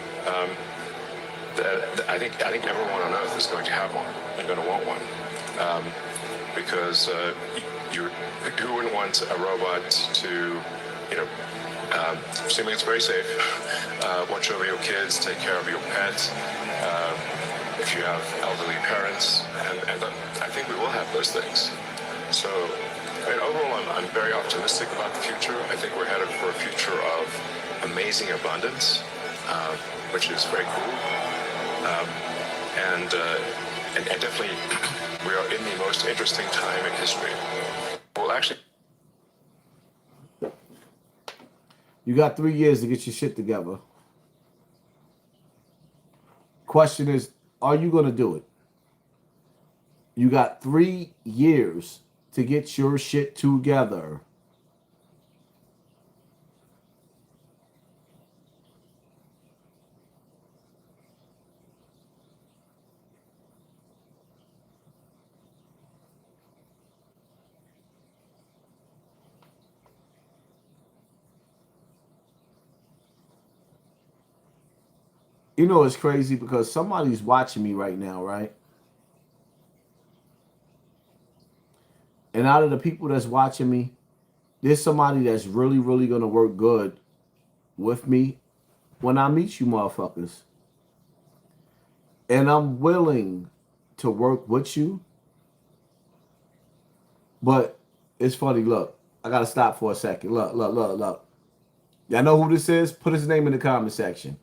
[SPEAKER 7] I think everyone on Earth is going to have one and going to want one, because who wouldn't want a robot to, you know, assuming it's very safe, watch over your kids, take care of your pet, if you have elderly parents, and I think we will have those things. So, I mean, overall, I'm very optimistic about the future. I think we're headed for a future of amazing abundance, which is very cool. And definitely, we are in the most interesting time in history. Well, actually,
[SPEAKER 2] you got 3 years to get your shit together. Question is, are you going to do it? You got 3 years to get your shit together. You know, it's crazy because somebody's watching me right now, right? And out of the people that's watching me, there's somebody that's really, really going to work good with me when I meet you motherfuckers. And I'm willing to work with you. But it's funny, look, I got to stop for a second. Look. Y'all know who this is? Put his name in the comment section.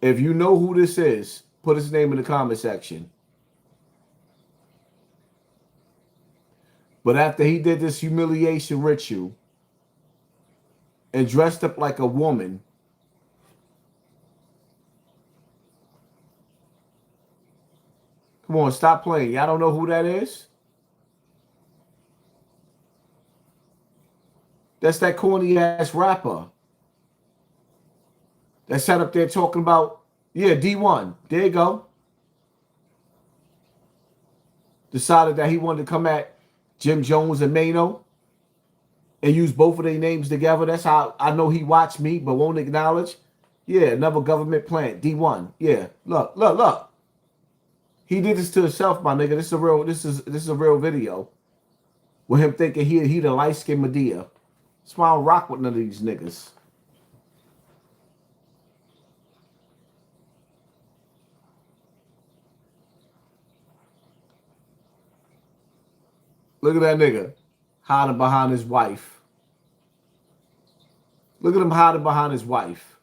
[SPEAKER 2] If you know who this is, put his name in the comment section. But after he did this humiliation ritual and dressed up like a woman, come on, stop playing. Y'all don't know who that is? That's that corny ass rapper that sat up there talking about, yeah, D1. There you go. Decided that he wanted to come at Jim Jones and Mano and use both of their names together. That's how I know he watched me but won't acknowledge. Yeah, another government plant, D1. Yeah, look, look, look. He did this to himself, my nigga. This is a real video with him thinking he the light-skinned Medea. That's why I don't rock with none of these niggas. Look at that nigga hiding behind his wife. Look at him hiding behind his wife.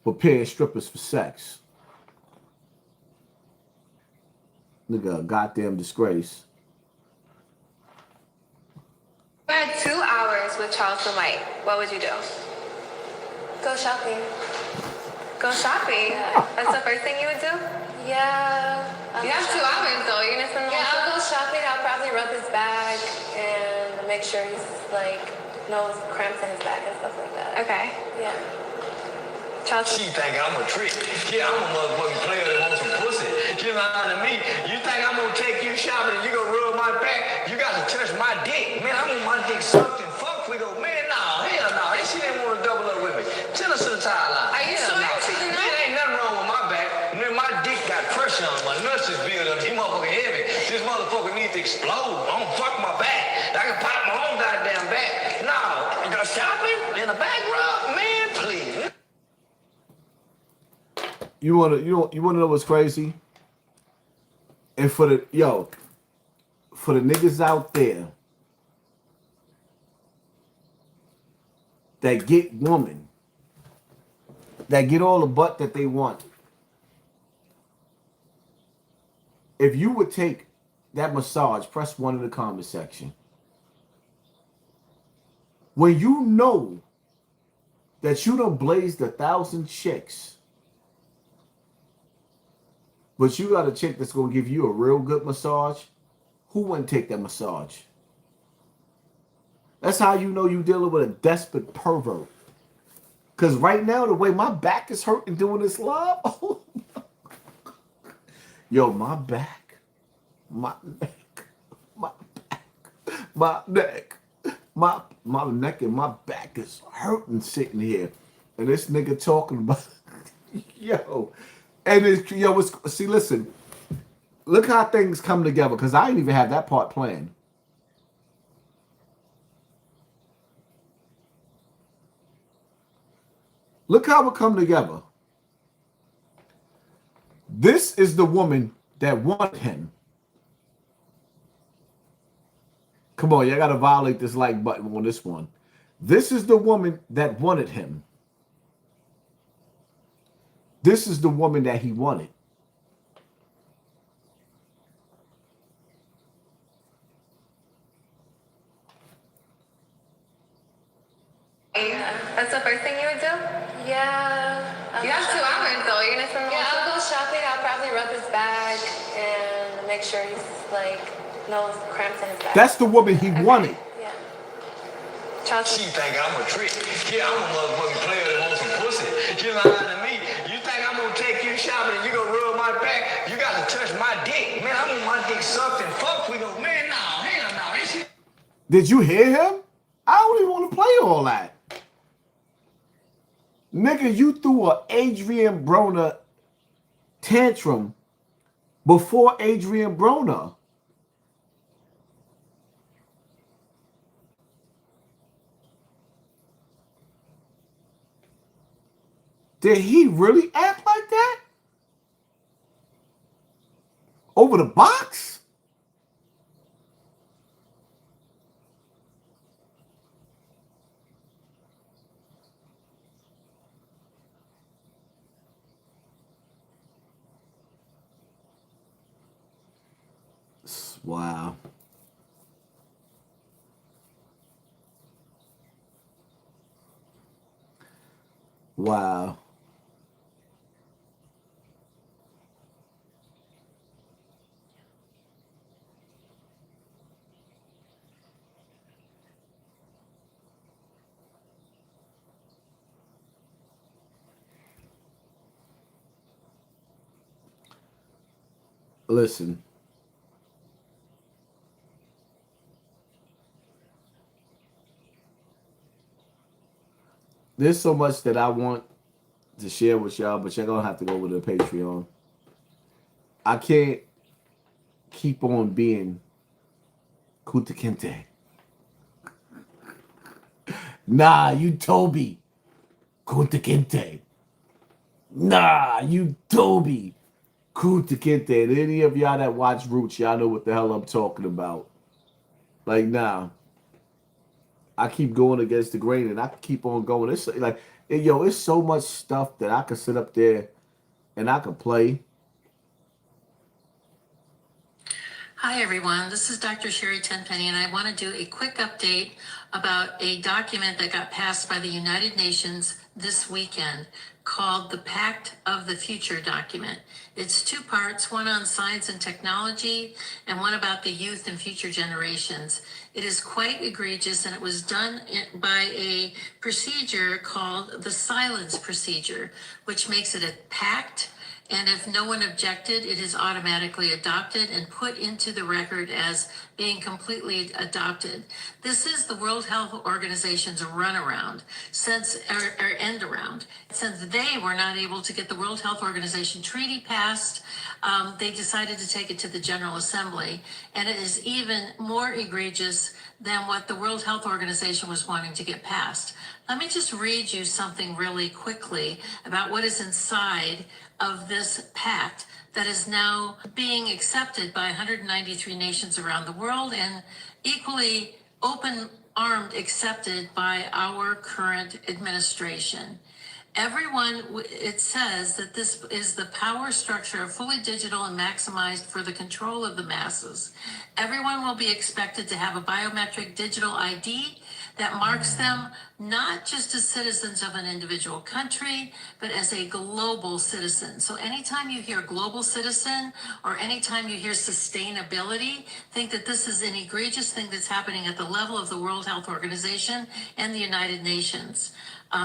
[SPEAKER 2] Preparing strippers for sex. Nigga, a goddamn disgrace.
[SPEAKER 4] You had 2 hours with Charlston White. What would you do? Go shopping. Go shopping? Yeah. That's the first thing you would do? Yeah. You have 2 hours though. You're gonna spend the whole time? I'll go shopping. I'll probably rub his back and make sure he's like no cramps in his back and stuff like that. Okay. Yeah. Charlston.
[SPEAKER 11] She think I'm a trick. Yeah, I'm a motherfucking player that wants some pussy. She lying to me. You think I'm gonna take you shopping and you gonna rub my back? You gotta touch my dick. Man, I want my dick sucked and fucked with her. Man, nah, hell no. She didn't want to double up with me. Tell us to the timeline. Are you sure? Man, ain't nothing wrong with my back. Man, my dick got pressure on my nuts is built up. These motherfucking heavy. This motherfucker needs to explode. I'm gonna fuck my back. I can pop my own goddamn back. No, shopping in the back rub? Man, please.
[SPEAKER 2] You wanna know what's crazy? And for the niggas out there that get woman, that get all the butt that they want. If you would take that massage, press 1 in the comment section. When you know that you done blazed 1,000 chicks, but you got a chick that's going to give you a real good massage, who wouldn't take that massage? That's how you know you dealing with a desperate pervert. Because right now, the way my back is hurting doing this live, yo, my back, my neck, my back, my neck, my neck and my back is hurting sitting here. And this nigga talking about, yo. And see, listen, look how things come together, because I didn't even have that part planned. Look how it come together. This is the woman that wanted him. Come on, y'all got to violate this like button on this one. This is the woman that wanted him. This is the woman that he wanted.
[SPEAKER 4] That's the first thing you would do? Yeah. You have 2 hours though. You're gonna spend the whole time? I'll go shopping. I'll probably rub his back and make sure he's like no cramps in his back.
[SPEAKER 2] That's the woman he wanted.
[SPEAKER 4] Yeah.
[SPEAKER 11] She think I'm a trick. Yeah, I'm a motherfucking player that wants some pussy. She lying to me. You think I'm gonna take you shopping and you gonna rub my back? You gotta touch my dick. Man, I want my dick sucked and fucked with her. Man, no, hell no.
[SPEAKER 2] Did you hear him? I don't even want to play all that. Nigga, you threw a Adrian Broner tantrum before Adrian Broner. Did he really act like that? Over the box? Wow. Wow. Listen. There's so much that I want to share with y'all, but y'all gonna have to go over to the Patreon. I can't keep on being Kunta Kinte. Nah, you Toby. Kunta Kinte. Nah, you Toby. Kunta Kinte. And any of y'all that watch Roots, y'all know what the hell I'm talking about. Like, nah. I keep going against the grain, and I keep on going. It's like, yo, it's so much stuff that I could sit up there and I could play.
[SPEAKER 22] Hi, everyone. This is Dr. Sherry Tenpenny, and I want to do a quick update about a document that got passed by the United Nations this weekend called the Pact of the Future document. It's two parts, one on science and technology and one about the youth and future generations. It is quite egregious, and it was done by a procedure called the silence procedure, which makes it a pact. And if no one objected, it is automatically adopted and put into the record as being completely adopted. This is the World Health Organization's runaround, or end around. Since they were not able to get the World Health Organization treaty passed, they decided to take it to the General Assembly. And it is even more egregious than what the World Health Organization was wanting to get passed. Let me just read you something really quickly about what is inside of this pact that is now being accepted by 193 nations around the world and equally open-armed accepted by our current administration. Everyone, it says that this is the power structure of fully digital and maximized for the control of the masses. Everyone will be expected to have a biometric digital ID that marks them not just as citizens of an individual country, but as a global citizen. So anytime you hear global citizen or anytime you hear sustainability, think that this is an egregious thing that's happening at the level of the World Health Organization and the United Nations.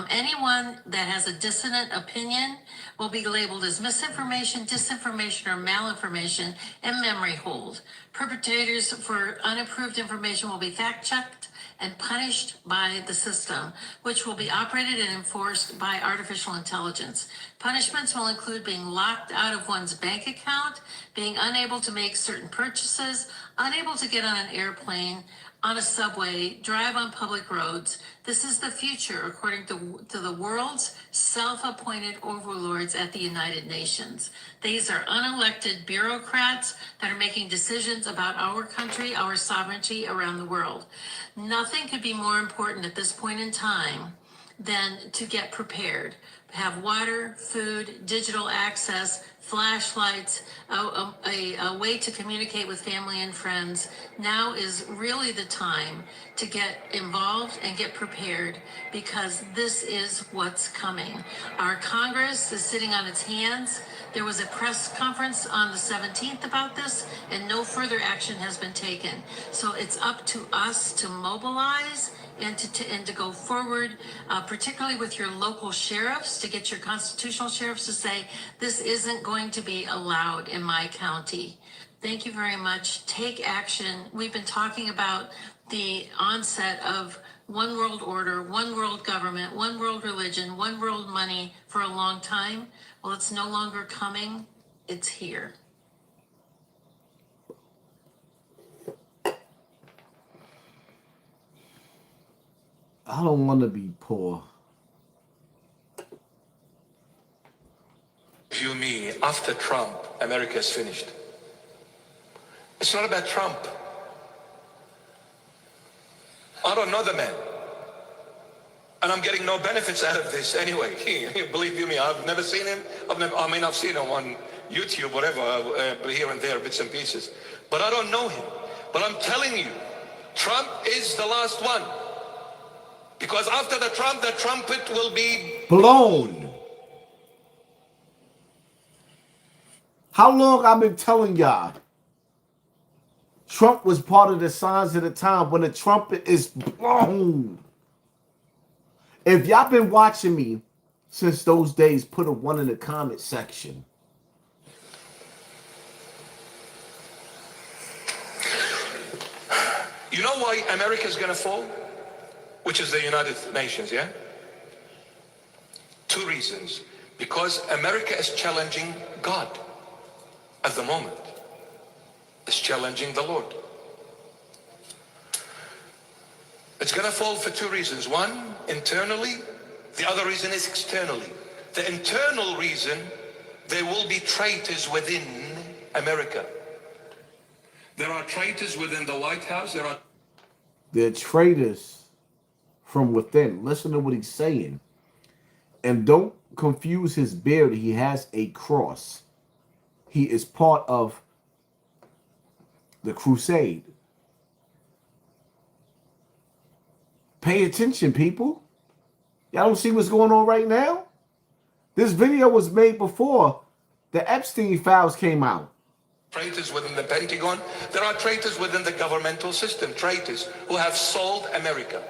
[SPEAKER 22] Anyone that has a dissonant opinion will be labeled as misinformation, disinformation, or malinformation and memory hold. Perpetrators for unapproved information will be fact-checked and punished by the system, which will be operated and enforced by artificial intelligence. Punishments will include being locked out of one's bank account, being unable to make certain purchases, unable to get on an airplane, on a subway, drive on public roads. This is the future, according to the world's self-appointed overlords at the United Nations. These are unelected bureaucrats that are making decisions about our country, our sovereignty around the world. Nothing could be more important at this point in time than to get prepared. Have water, food, digital access, flashlights, a way to communicate with family and friends. Now is really the time to get involved and get prepared, because this is what's coming. Our Congress is sitting on its hands. There was a press conference on the 17th about this, and no further action has been taken. So it's up to us to mobilize and to go forward, particularly with your local sheriffs, to get your constitutional sheriffs to say, this isn't going to be allowed in my county. Thank you very much. Take action. We've been talking about the onset of one world order, one world government, one world religion, one world money for a long time. Well, it's no longer coming. It's here.
[SPEAKER 2] I don't want to be poor.
[SPEAKER 10] If you me, after Trump, America is finished. It's not about Trump. I don't know the man. And I'm getting no benefits out of this anyway. Believe you me, I've never seen him. I've seen him on YouTube, whatever, here and there, bits and pieces. But I don't know him. But I'm telling you, Trump is the last one. Because after the trumpet will be
[SPEAKER 2] blown. How long I've been telling y'all? Trump was part of the signs of the time when the trumpet is blown. If y'all been watching me since those days, put a 1 in the comment section.
[SPEAKER 10] You know why America is going to fall? Which is the United Nations, yeah? 2 reasons. Because America is challenging God at the moment. It's challenging the Lord. It's going to fall for 2 reasons. One, internally. The other reason is externally. The internal reason, there will be traitors within America. There are traitors within the White House.
[SPEAKER 2] They're traitors from within. Listen to what he's saying. And don't confuse his beard. He has a cross. He is part of the crusade. Pay attention, people. Y'all don't see what's going on right now? This video was made before the Epstein files came out.
[SPEAKER 10] Traitors within the Pentagon. There are traitors within the governmental system. Traitors who have sold America.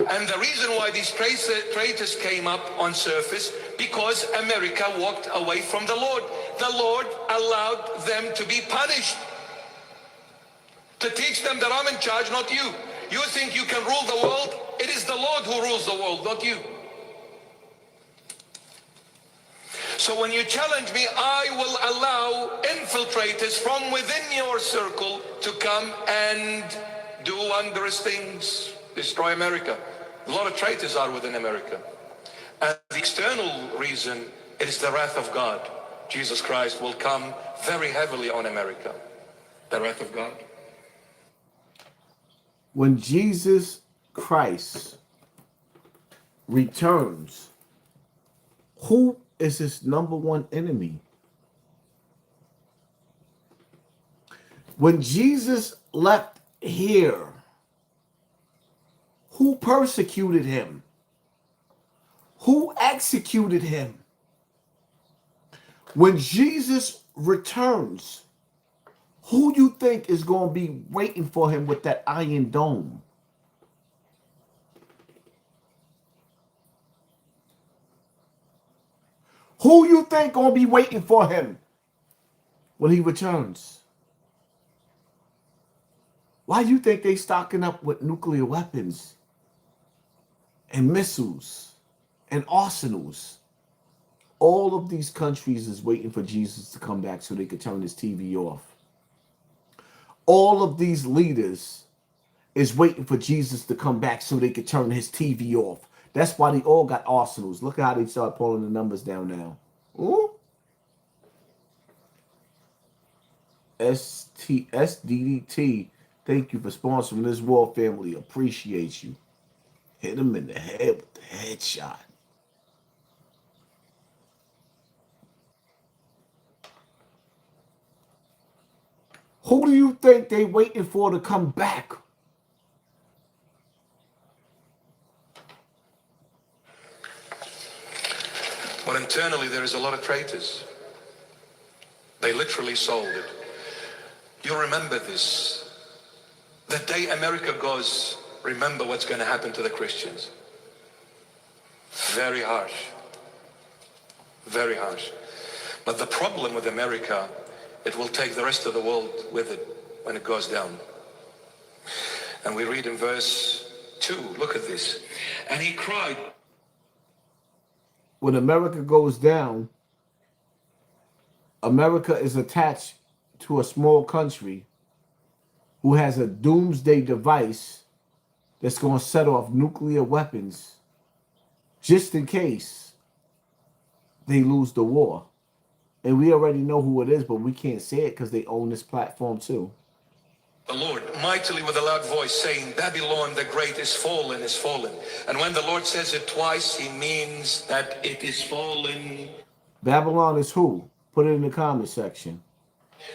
[SPEAKER 10] And the reason why these traitors came up on surface, because America walked away from the Lord. The Lord allowed them to be punished. To teach them that I'm in charge, not you. You think you can rule the world? It is the Lord who rules the world, not you. So when you challenge me, I will allow infiltrators from within your circle to come and do wondrous things, destroy America. A lot of traitors are within America. And the external reason is the wrath of God. Jesus Christ will come very heavily on America. The wrath of God.
[SPEAKER 2] When Jesus Christ returns, who is his #1 enemy? When Jesus left here, who persecuted him? Who executed him? When Jesus returns, who you think is going to be waiting for him with that iron dome? Who you think going to be waiting for him when he returns? Why you think they stocking up with nuclear weapons and missiles and arsenals? All of these countries is waiting for Jesus to come back so they could turn his TV off. All of these leaders is waiting for Jesus to come back so they could turn his TV off. That's why they all got arsenals. Look at how they start pulling the numbers down now. Ooh. SDDT, thank you for sponsoring this war family. Appreciate you. Hit him in the head with the headshot. Who do you think they waiting for to come back?
[SPEAKER 10] But internally there is a lot of traitors. They literally sold it. You remember this. The day America goes, remember what's going to happen to the Christians. Very harsh. Very harsh. But the problem with America, it will take the rest of the world with it when it goes down. And we read in verse 2, look at this. And he cried.
[SPEAKER 2] When America goes down, America is attached to a small country who has a doomsday device that's going to set off nuclear weapons just in case they lose the war. And we already know who it is, but we can't say it because they own this platform too.
[SPEAKER 10] The Lord mightily with a loud voice saying, Babylon the great is fallen, is fallen. And when the Lord says it twice, he means that it is fallen.
[SPEAKER 2] Babylon is who? Put it in the comment section.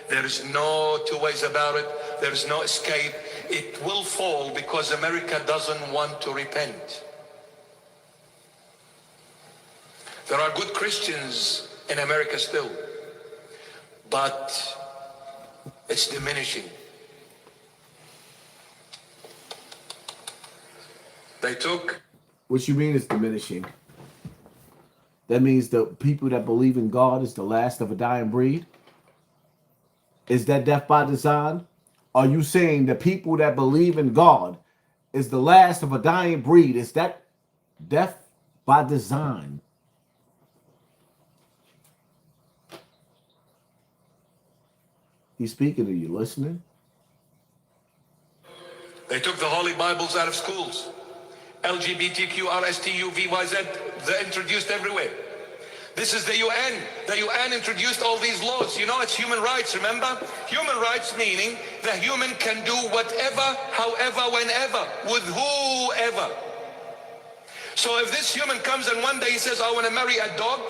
[SPEAKER 10] There is no two ways about it. There is no escape. It will fall because America doesn't want to repent. There are good Christians in America still, but it's diminishing. They took...
[SPEAKER 2] What you mean it's diminishing? That means the people that believe in God is the last of a dying breed? Is that death by design? Are you saying the people that believe in God is the last of a dying breed? Is that death by design? He's speaking to you, listening.
[SPEAKER 10] They took the Holy Bibles out of schools. LGBTQ, RSTU, VYZ, they're introduced everywhere. This is the UN. The UN introduced all these laws. You know, it's human rights, remember? Human rights meaning the human can do whatever, however, whenever, with whoever. So if this human comes and one day he says, I want to marry a dog,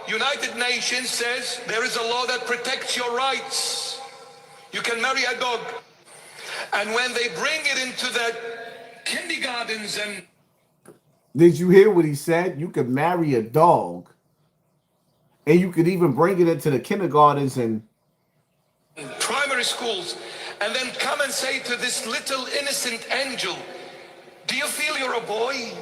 [SPEAKER 10] United Nations says there is a law that protects your rights. You can marry a dog. And when they bring it into the kindergartens and...
[SPEAKER 2] Did you hear what he said? You could marry a dog. And you could even bring it into the kindergartens and
[SPEAKER 10] primary schools, and then come and say to this little innocent angel, do you feel you're a boy?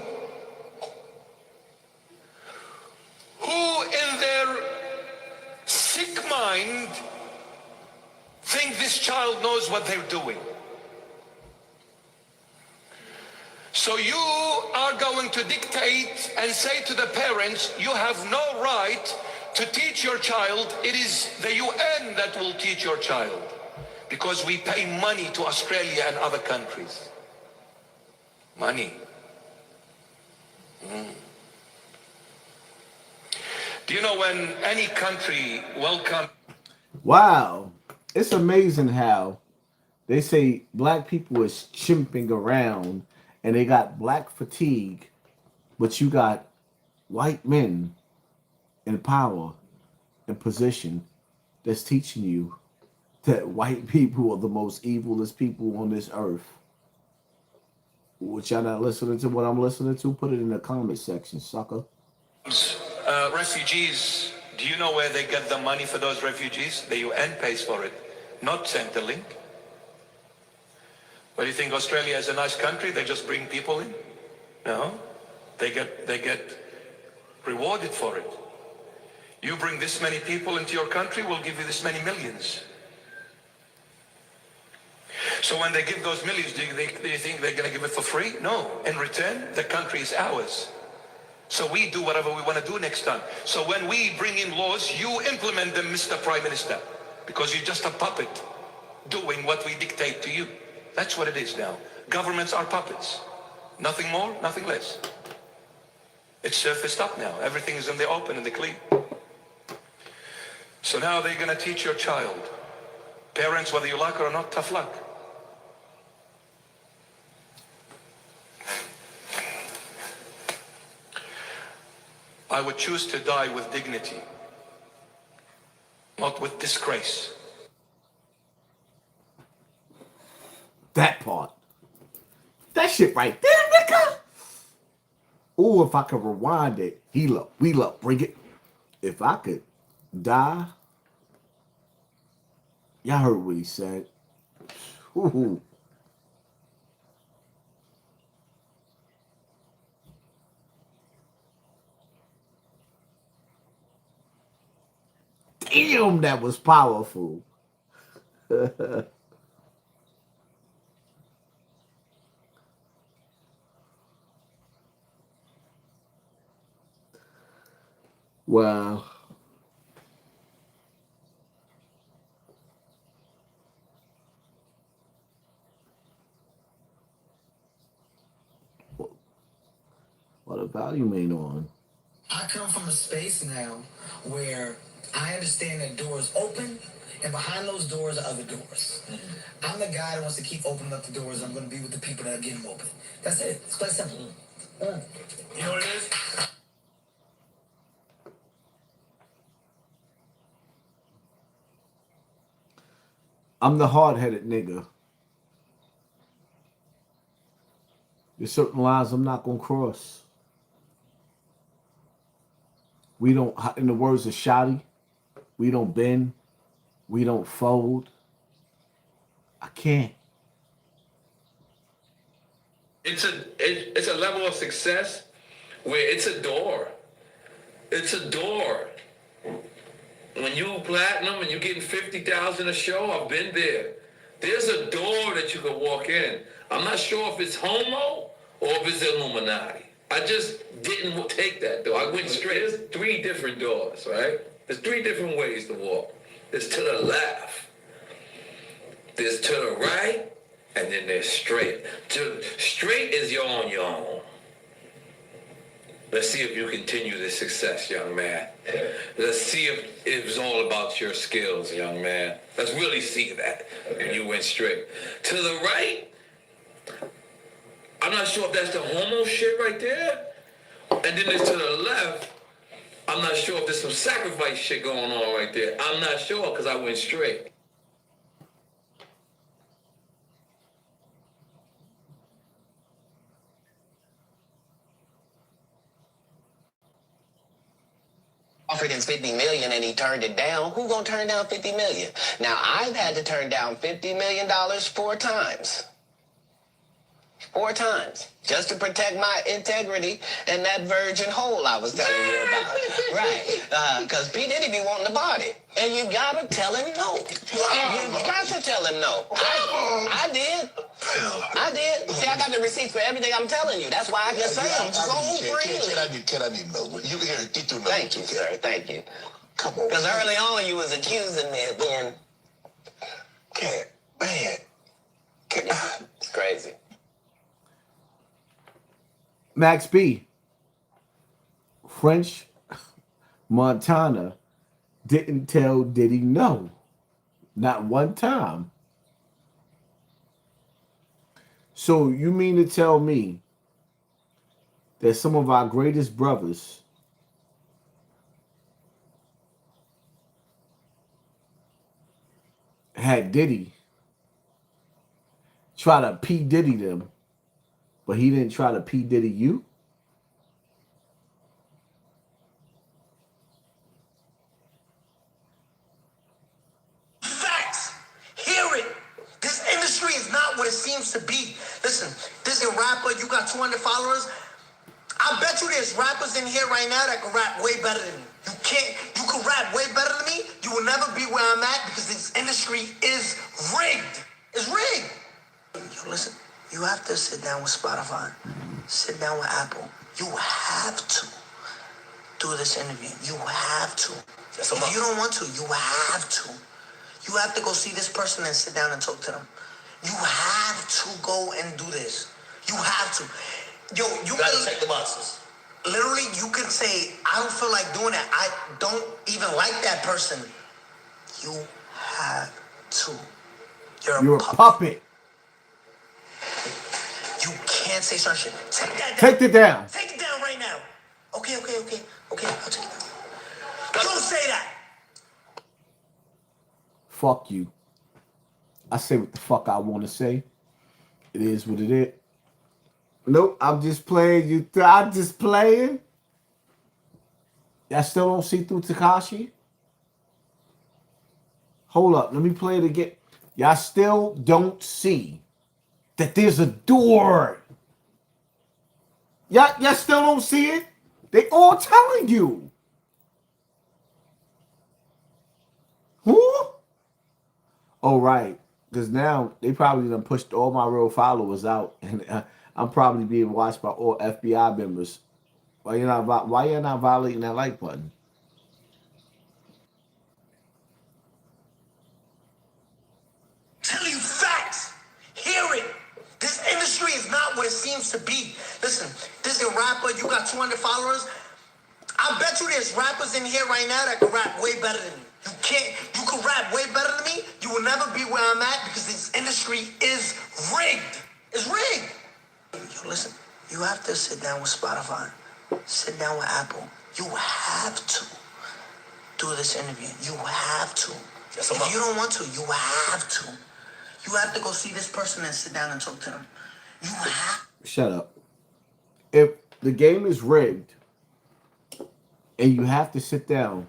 [SPEAKER 10] Who in their sick mind think this child knows what they're doing? So you are going to dictate and say to the parents, you have no right to teach your child. It is the UN that will teach your child, because we pay money to Australia and other countries. Money. Do you know when any country welcomes...
[SPEAKER 2] Wow, it's amazing how they say black people is chimping around and they got black fatigue, but you got white men in power and position that's teaching you that white people are the most evilest people on this earth. Which y'all not listening to what I'm listening to? Put it in the comment section, sucker.
[SPEAKER 10] Refugees, do you know where they get the money for those refugees? The UN pays for it, not Centrelink. What do you think, Australia is a nice country? They just bring people in? No, they get rewarded for it. You bring this many people into your country, we'll give you this many millions. So when they give those millions, do you think they're going to give it for free? No. In return, the country is ours. So we do whatever we want to do next time. So when we bring in laws, you implement them, Mr. Prime Minister, because you're just a puppet doing what we dictate to you. That's what it is now. Governments are puppets. Nothing more, nothing less. It's surfaced up now. Everything is in the open and the clean. So now they're going to teach your child. Parents, whether you like it or not, tough luck. I would choose to die with dignity, not with disgrace.
[SPEAKER 2] That part. That shit right there, nigga. Ooh, if I could rewind it. We love, bring it. If I could die. Y'all heard what he said. Ooh. Damn, that was powerful. Wow. What a volume ain't on.
[SPEAKER 5] I come from a space now where I understand that doors open, and behind those doors are other doors. I'm the guy that wants to keep opening up the doors. I'm going to be with the people that get them open. That's it. It's quite simple. You know what it is?
[SPEAKER 2] I'm the hard-headed nigga. There's certain lines I'm not gonna cross. We don't, in the words of Shotty, we don't bend, we don't fold. I can't.
[SPEAKER 10] It's a level of success where it's a door. It's a door. When you platinum and you're getting 50,000 a show, I've been there. There's a door that you can walk in. I'm not sure if it's homo or if it's Illuminati. I just didn't take that door. I went straight. There's 3 different doors, right? There's 3 different ways to walk. There's to the left. There's to the right. And then there's straight. Straight is you're on your own. Let's see if you continue this success, young man. Let's see if it's all about your skills, young man. Let's really see that. And you went straight. To the right, I'm not sure if that's the homo shit right there. And then there's to the left, I'm not sure if there's some sacrifice shit going on right there. I'm not sure because I went straight.
[SPEAKER 9] Offered him 50 million and he turned it down. Who gonna turn down 50 million? Now I've had to turn down $50 million 4 times. 4 times. Just to protect my integrity and that virgin hole I was telling you about. Right. Because P. Diddy be wanting to body. And you gotta tell him no. You got to tell him no. I did. I did. See, I got the receipts for everything I'm telling you. That's why I can say them so freely.
[SPEAKER 6] Can I need no? You can get through.
[SPEAKER 9] Thank you, sir. Thank you. Come on. Because early on you was accusing me of being... Man. It's crazy.
[SPEAKER 2] Max B. French Montana didn't tell Diddy no. Not one time. So you mean to tell me that some of our greatest brothers had Diddy try to P. Diddy them, but he didn't try to P. Diddy you?
[SPEAKER 6] Facts. Hear it. This industry is not what it seems to be. Listen, this is a rapper. You got 200 followers. I bet you there's rappers in here right now that can rap way better than me. You can't. You can rap way better than me. You will never be where I'm at because this industry is rigged. It's rigged. Yo, listen. You have to sit down with Spotify. Sit down with Apple. You have to do this interview. You have to. If you don't want to, you have to. You have to go see this person and sit down and talk to them. You have to go and do this. You have to. Yo, you gotta check the boxes. Literally, you can say, I don't feel like doing that. I don't even like that person. You have to. You're a
[SPEAKER 2] puppet.
[SPEAKER 6] You can't say certain shit. Take that down.
[SPEAKER 2] Take it down.
[SPEAKER 6] Take it down right now. Okay. I'll take it down. Don't say that.
[SPEAKER 2] Fuck you. I say what the fuck I want to say. It is what it is. Nope, I'm just playing. I'm just playing. Y'all still don't see through Tekashi? Hold up, let me play it again. Y'all still don't see that there's a door. Y'all still don't see it? They all telling you. Who? Oh, right. Because now they probably done pushed all my real followers out. And I'm probably being watched by all FBI members. Why you not violating that like button?
[SPEAKER 6] Tell you facts. Hear it. This industry is not what it seems to be. Listen, this is a rapper. You got 200 followers. I bet you there's rappers in here right now that can rap way better than you. You can rap way better than me. You will never be where I'm at because this industry is rigged. It's rigged. Yo, listen, you have to sit down with Spotify. Sit down with Apple. You have to do this interview. You have to.
[SPEAKER 9] If you don't want to, you have to. You have to go see this person and sit down and talk to them. You have.
[SPEAKER 2] Shut up. If the game is rigged and you have to sit down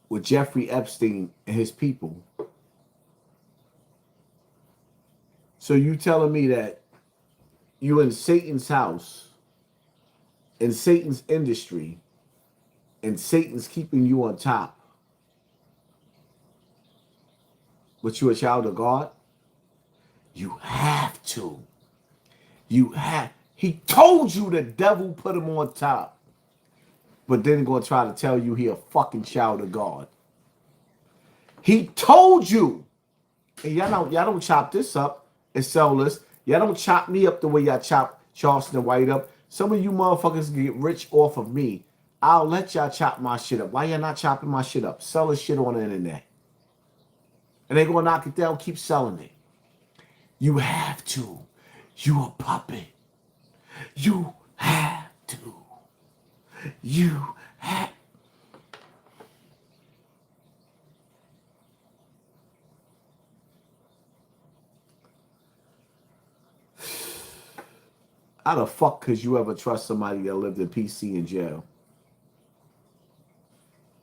[SPEAKER 2] with Jeffrey Epstein and his people, so you telling me that you in Satan's house, in Satan's industry, and Satan's keeping you on top, but you're a child of God? You have to. You have. He told you the devil put him on top, but then gonna try to tell you he a fucking child of God. He told you. And y'all don't chop this up and sell this. Y'all don't chop me up the way y'all chop Charlston White up. Some of you motherfuckers get rich off of me. I'll let y'all chop my shit up. Why y'all not chopping my shit up? Sell this shit on the internet. And they gonna knock it down, keep selling it. You have to. You a puppet. You have to. You have. How the fuck could you ever trust somebody that lived in PC in jail?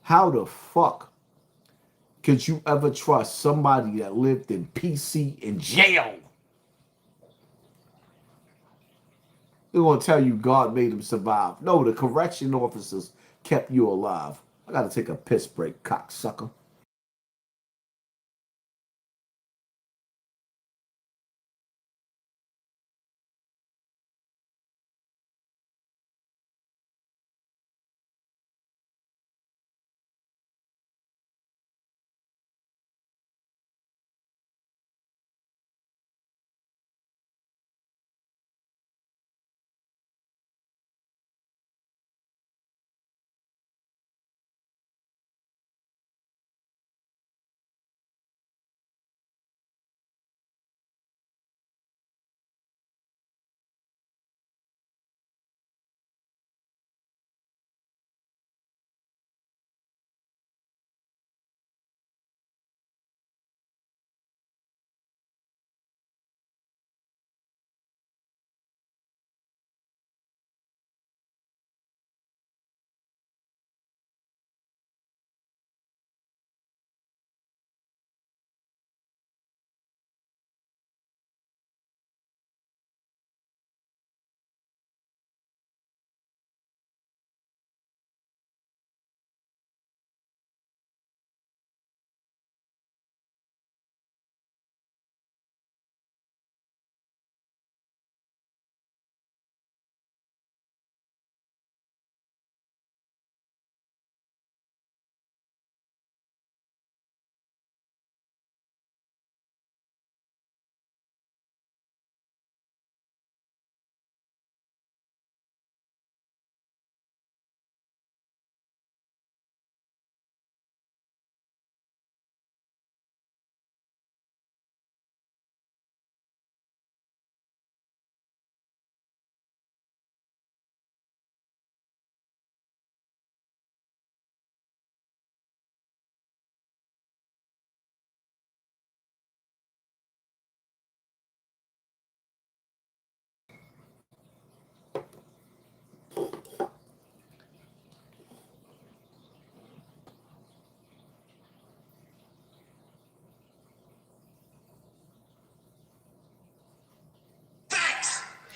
[SPEAKER 2] How the fuck could you ever trust somebody that lived in PC in jail? They're going to tell you God made him survive. No, the correction officers kept you alive. I got to take a piss break, cocksucker.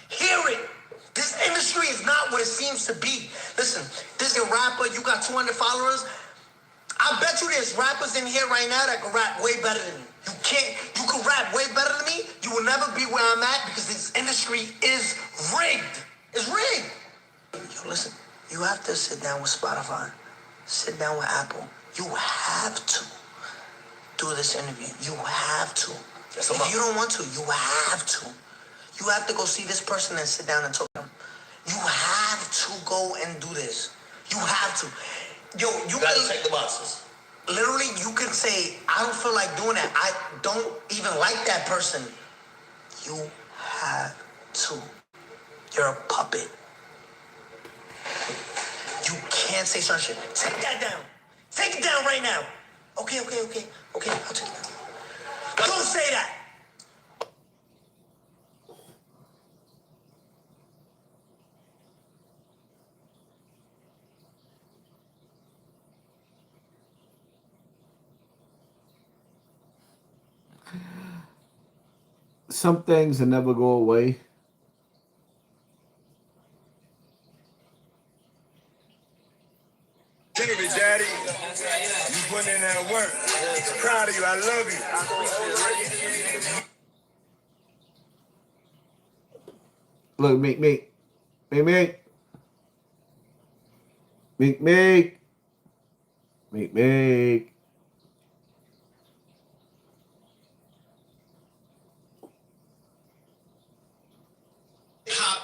[SPEAKER 9] Hear it. This industry is not what it seems to be. Listen, this is a rapper. You got 200 followers. I bet you there's rappers in here right now that can rap way better than me. You can't. You can rap way better than me. You will never be where I'm at because this industry is rigged. It's rigged. Yo, listen. You have to sit down with Spotify. Sit down with Apple. You have to do this interview. You have to. If you don't want to, you have to. You have to go see this person and sit down and talk to them. You have to go and do this. You have to. Yo, you gotta check the boxes. Literally, you can say, I don't feel like doing that. I don't even like that person. You have to. You're a puppet. You can't say certain shit. Take that down. Take it down right now.
[SPEAKER 6] Okay, I'll take it. Don't say that.
[SPEAKER 2] Some things will never go away.
[SPEAKER 6] Think of it, Daddy. You putting in that work. I'm proud of you. I love you.
[SPEAKER 2] Look, make.
[SPEAKER 12] Hop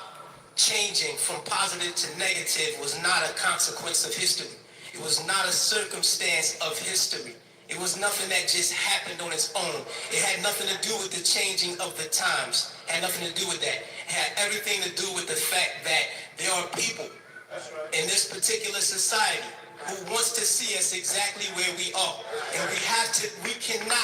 [SPEAKER 12] changing from positive to negative was not a consequence of history. It was not a circumstance of history. It was nothing that just happened on its own. It had nothing to do with the changing of the times. It had nothing to do with that. It had everything to do with the fact that there are people in this particular society who wants to see us exactly where we are. And we cannot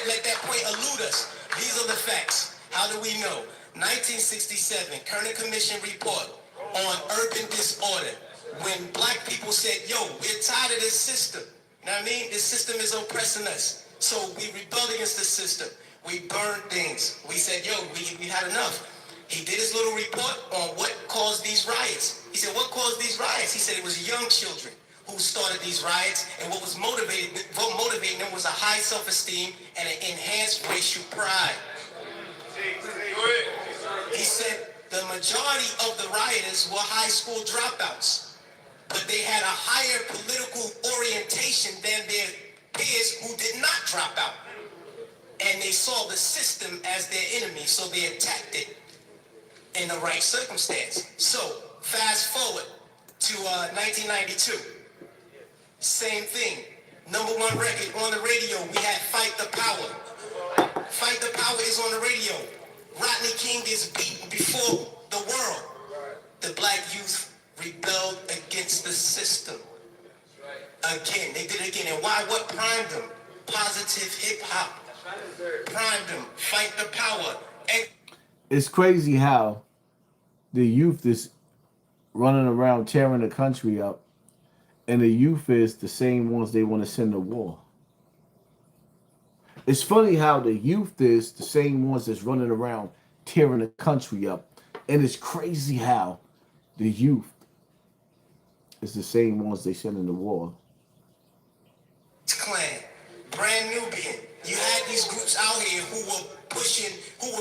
[SPEAKER 12] let that point elude us. These are the facts. How do we know? 1967, Kerner Commission report on urban disorder. When black people said, yo, we're tired of this system. You know what I mean? This system is oppressing us. So we rebelled against the system. We burned things. We said, yo, we had enough. He did his little report on what caused these riots. He said, what caused these riots? He said it was young children who started these riots, and what was motivating them was a high self-esteem and an enhanced racial pride. He said the majority of the rioters were high school dropouts, but they had a higher political orientation than their peers who did not drop out. And they saw the system as their enemy, so they attacked it in the right circumstance. So, fast forward to 1992. Same thing. #1 record on the radio, we had Fight the Power. Fight the Power is on the radio. Rodney King is beaten before the world. The black youth rebelled against the system. Again, they did it again. And why? What primed them? Positive hip hop. Primed them. Fight the Power.
[SPEAKER 2] It's crazy how the youth is running around tearing the country up, and the youth is the same ones they want to send to war. It's funny how the youth is the same ones that's running around tearing the country up, and it's crazy how the youth is the same ones they send into war.
[SPEAKER 12] Klan, Brand Nubian. You had these groups out here who were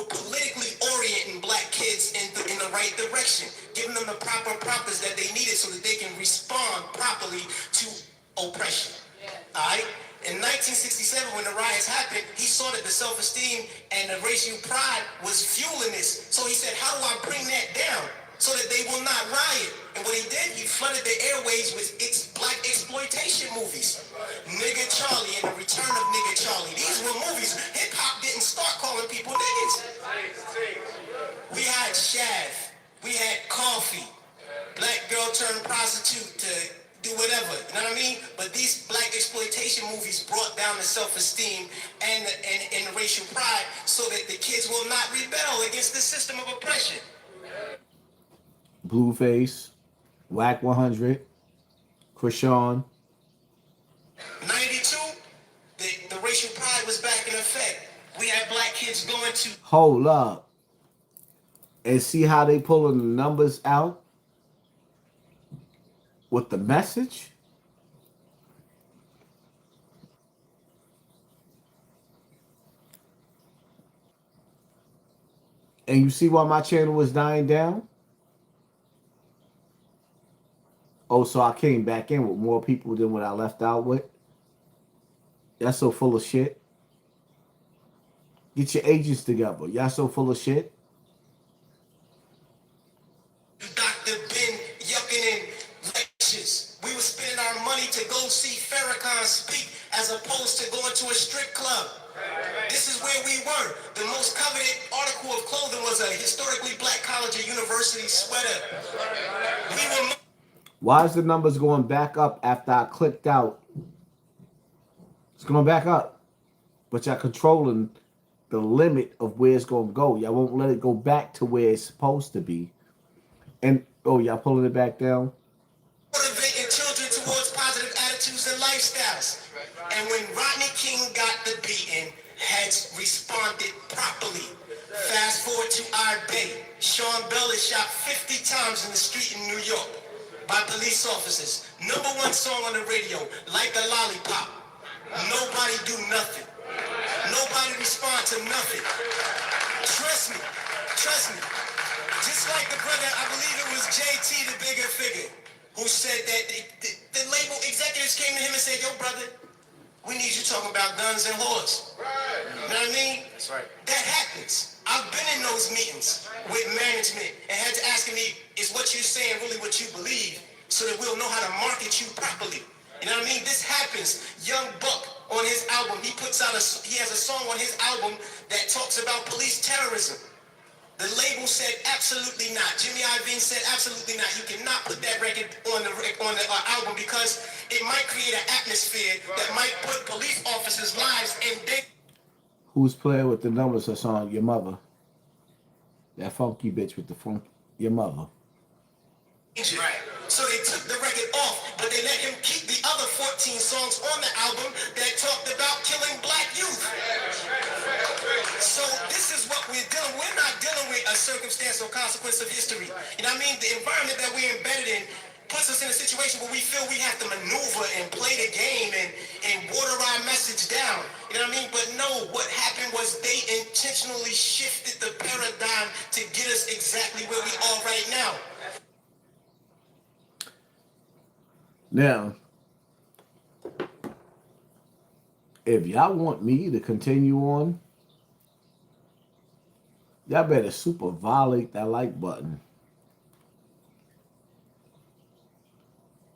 [SPEAKER 12] politically orienting black kids in the right direction, giving them the proper prompters that they needed so that they can respond properly to oppression. All right? In 1967, when the riots happened, he saw that the self-esteem and the racial pride was fueling this. So he said, how do I bring that down so that they will not riot? And what he did, he flooded the airways with black exploitation movies. Nigga Charlie and the Return of Nigga Charlie. These were movies. Hip-hop didn't start calling people niggas. We had Shaft. We had Coffee. Black girl turned prostitute to do whatever, you know what I mean? But these black exploitation movies brought down the self-esteem and the racial pride so that the kids will not rebel against the system of oppression.
[SPEAKER 2] Blueface, Whack 100, Krishan.
[SPEAKER 12] 92, the racial pride was back in effect. We had black kids going to...
[SPEAKER 2] Hold up. And see how they pulling the numbers out? With the message? And you see why my channel was dying down? Oh, so I came back in with more people than what I left out with? Y'all so full of shit. Get your agents together. Y'all so full of shit.
[SPEAKER 12] Dr. Ben yucking in lectures. We were spending our money to go see Farrakhan speak as opposed to going to a strip club. This is where we were. The most coveted article of clothing was a historically black college or university sweater. We were...
[SPEAKER 2] Why is the numbers going back up after I clicked out It's going back up. But y'all controlling the limit of where it's going to go. Y'all won't let it go back to where it's supposed to be. And, oh, y'all pulling it back down?
[SPEAKER 12] Motivating children towards positive attitudes and lifestyles. And when Rodney King got the beating, heads responded properly. Fast forward to our day. Sean Bell is shot 50 times in the street in New York by police officers. #1 song on the radio, Like a Lollipop. Nobody do nothing. Nobody respond to nothing. Trust me. Just like the brother, I believe it was JT, the bigger figure, who said that the label executives came to him and said, yo, brother, we need you talking about guns and whores. Right. You know what I mean? That's right. That happens. I've been in those meetings with management and had to ask me, is what you're saying really what you believe so that we'll know how to market you properly? You know what I mean? This happens. Young Buck on his album, he has a song on his album that talks about police terrorism. The label said absolutely not. Jimmy Iovine said absolutely not. You cannot put that record on the album because it might create an atmosphere that might put police officers' lives in danger.
[SPEAKER 2] Who's playing with the numbers that's on your mother? That funky bitch with the funk. Your mother.
[SPEAKER 12] Right. So they took the record off, but they let him keep the other 14 songs on the album that talked about killing black youth. So this is what we're dealing with. We're not dealing with a circumstance or consequence of history. You know what I mean? The environment that we're embedded in puts us in a situation where we feel we have to maneuver and play the game and water our message down. You know what I mean? But no, what happened was they intentionally shifted the paradigm to get us exactly where we are right now.
[SPEAKER 2] Now, if y'all want me to continue on, y'all better super violate that like button.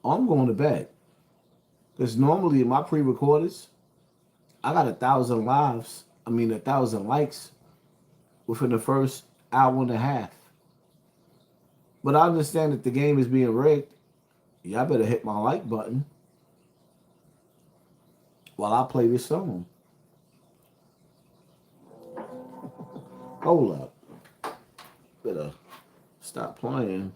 [SPEAKER 2] I'm going to bed. Because normally in my pre-recorders, I got 1,000 likes within the first hour and a half. But I understand that the game is being rigged. Y'all better hit my like button while I play this song. Hold up. Better stop playing.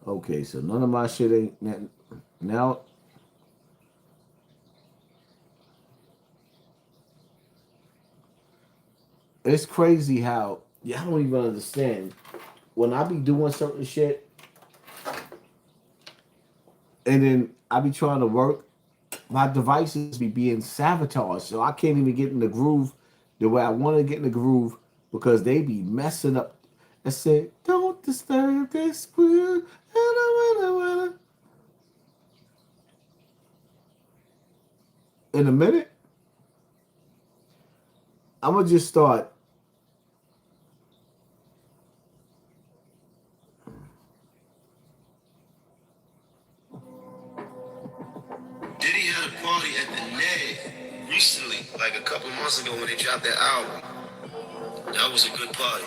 [SPEAKER 2] Okay, so none of my shit ain't now. It's crazy how y'all don't even understand. When I be doing certain shit and then I be trying to work, my devices be being sabotaged. So I can't even get in the groove the way I want to get in the groove because they be messing up. I said, don't disturb this groove. In a minute, I'm going to just start.
[SPEAKER 13] Diddy had a party at the Ned recently, like a couple months ago when they dropped their album. That was a good party.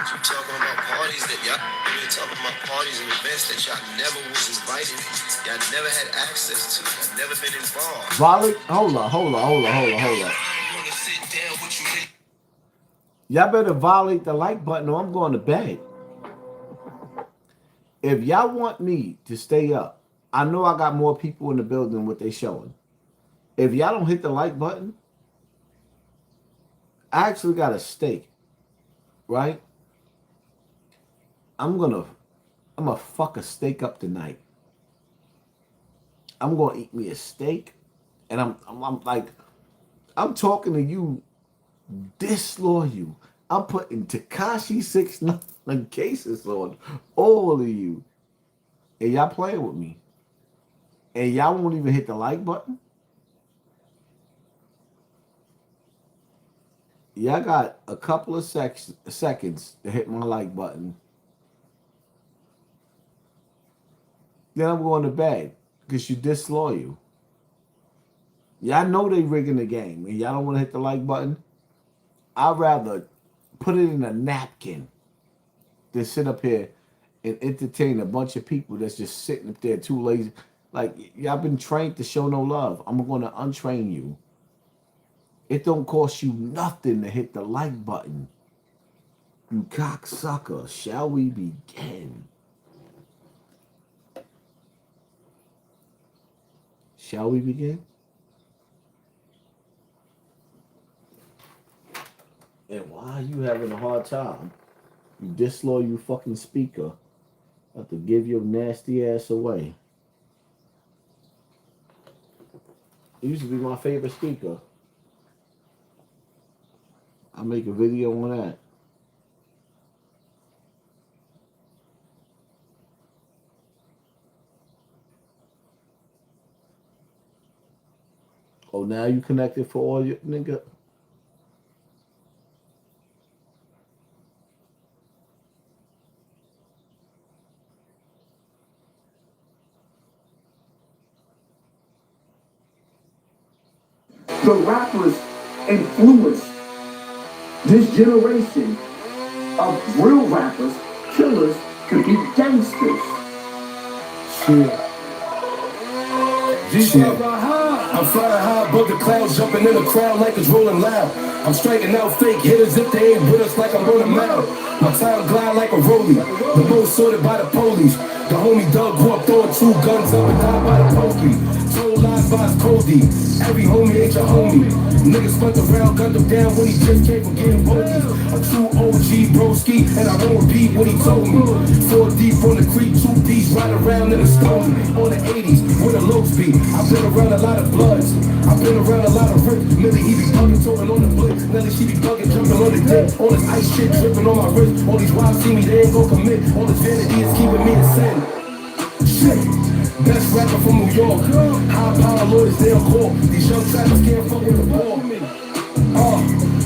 [SPEAKER 13] So talking about parties that y'all talking about parties and events that y'all never was invited, y'all never had access to, y'all never been involved.
[SPEAKER 2] Hold on. Y'all better violate the like button or I'm going to bed. If y'all want me to stay up, I know I got more people in the building than what they showing. If y'all don't hit the like button, I actually got a steak, right? I'm gonna fuck a steak up tonight. I'm gonna eat me a steak, and I'm talking to you disloyal. I'm putting Tekashi 6ix9ine cases on all of you, and y'all playing with me, and y'all won't even hit the like button. Y'all got a couple of seconds to hit my like button. Then I'm going to bed because you're disloyal. Y'all know they rigging the game, and y'all don't want to hit the like button. I'd rather put it in a napkin than sit up here and entertain a bunch of people that's just sitting up there too lazy. Like, y'all been trained to show no love. I'm going to untrain you. It don't cost you nothing to hit the like button. You cocksucker. Shall we begin? Shall we begin? And why are you having a hard time? You disloyal, you fucking speaker. Have to give your nasty ass away. It used to be my favorite speaker. I'll make a video on that. Oh, now you connected for all your nigga.
[SPEAKER 14] The rappers influenced this generation of real rappers, killers, to be gangsters.
[SPEAKER 16] Shit. I'm flying high above the clouds, jumping in the crowd like it's rolling loud. I'm striking out fake hitters if they ain't with us like I'm running mouth. My time glide like a rollie, the most sorted by the police. The homie Doug grew up throwing 2 guns up and died by the pokey. Told lies by his Cody, every homie ain't your homie. Niggas spun around, gunned him down when he just came from getting bogey. A true OG broski, and I won't repeat what he told me. 4 deep on the creek, 2 piece, right around in the stone. On the 80s, where the lows be. I've been around a lot of bloods, I've been around a lot of Rick. Millie, he be bugging, talking on the blick. Nelly, she be bugging, jumping on the dick. All this ice shit dripping on my wrist. All these wives see me, they ain't gon' commit. All this vanity is keeping me in sin. Shit. Best rapper from New York. High power lawyers, they don't call. These young trappers can't fuck with the ball.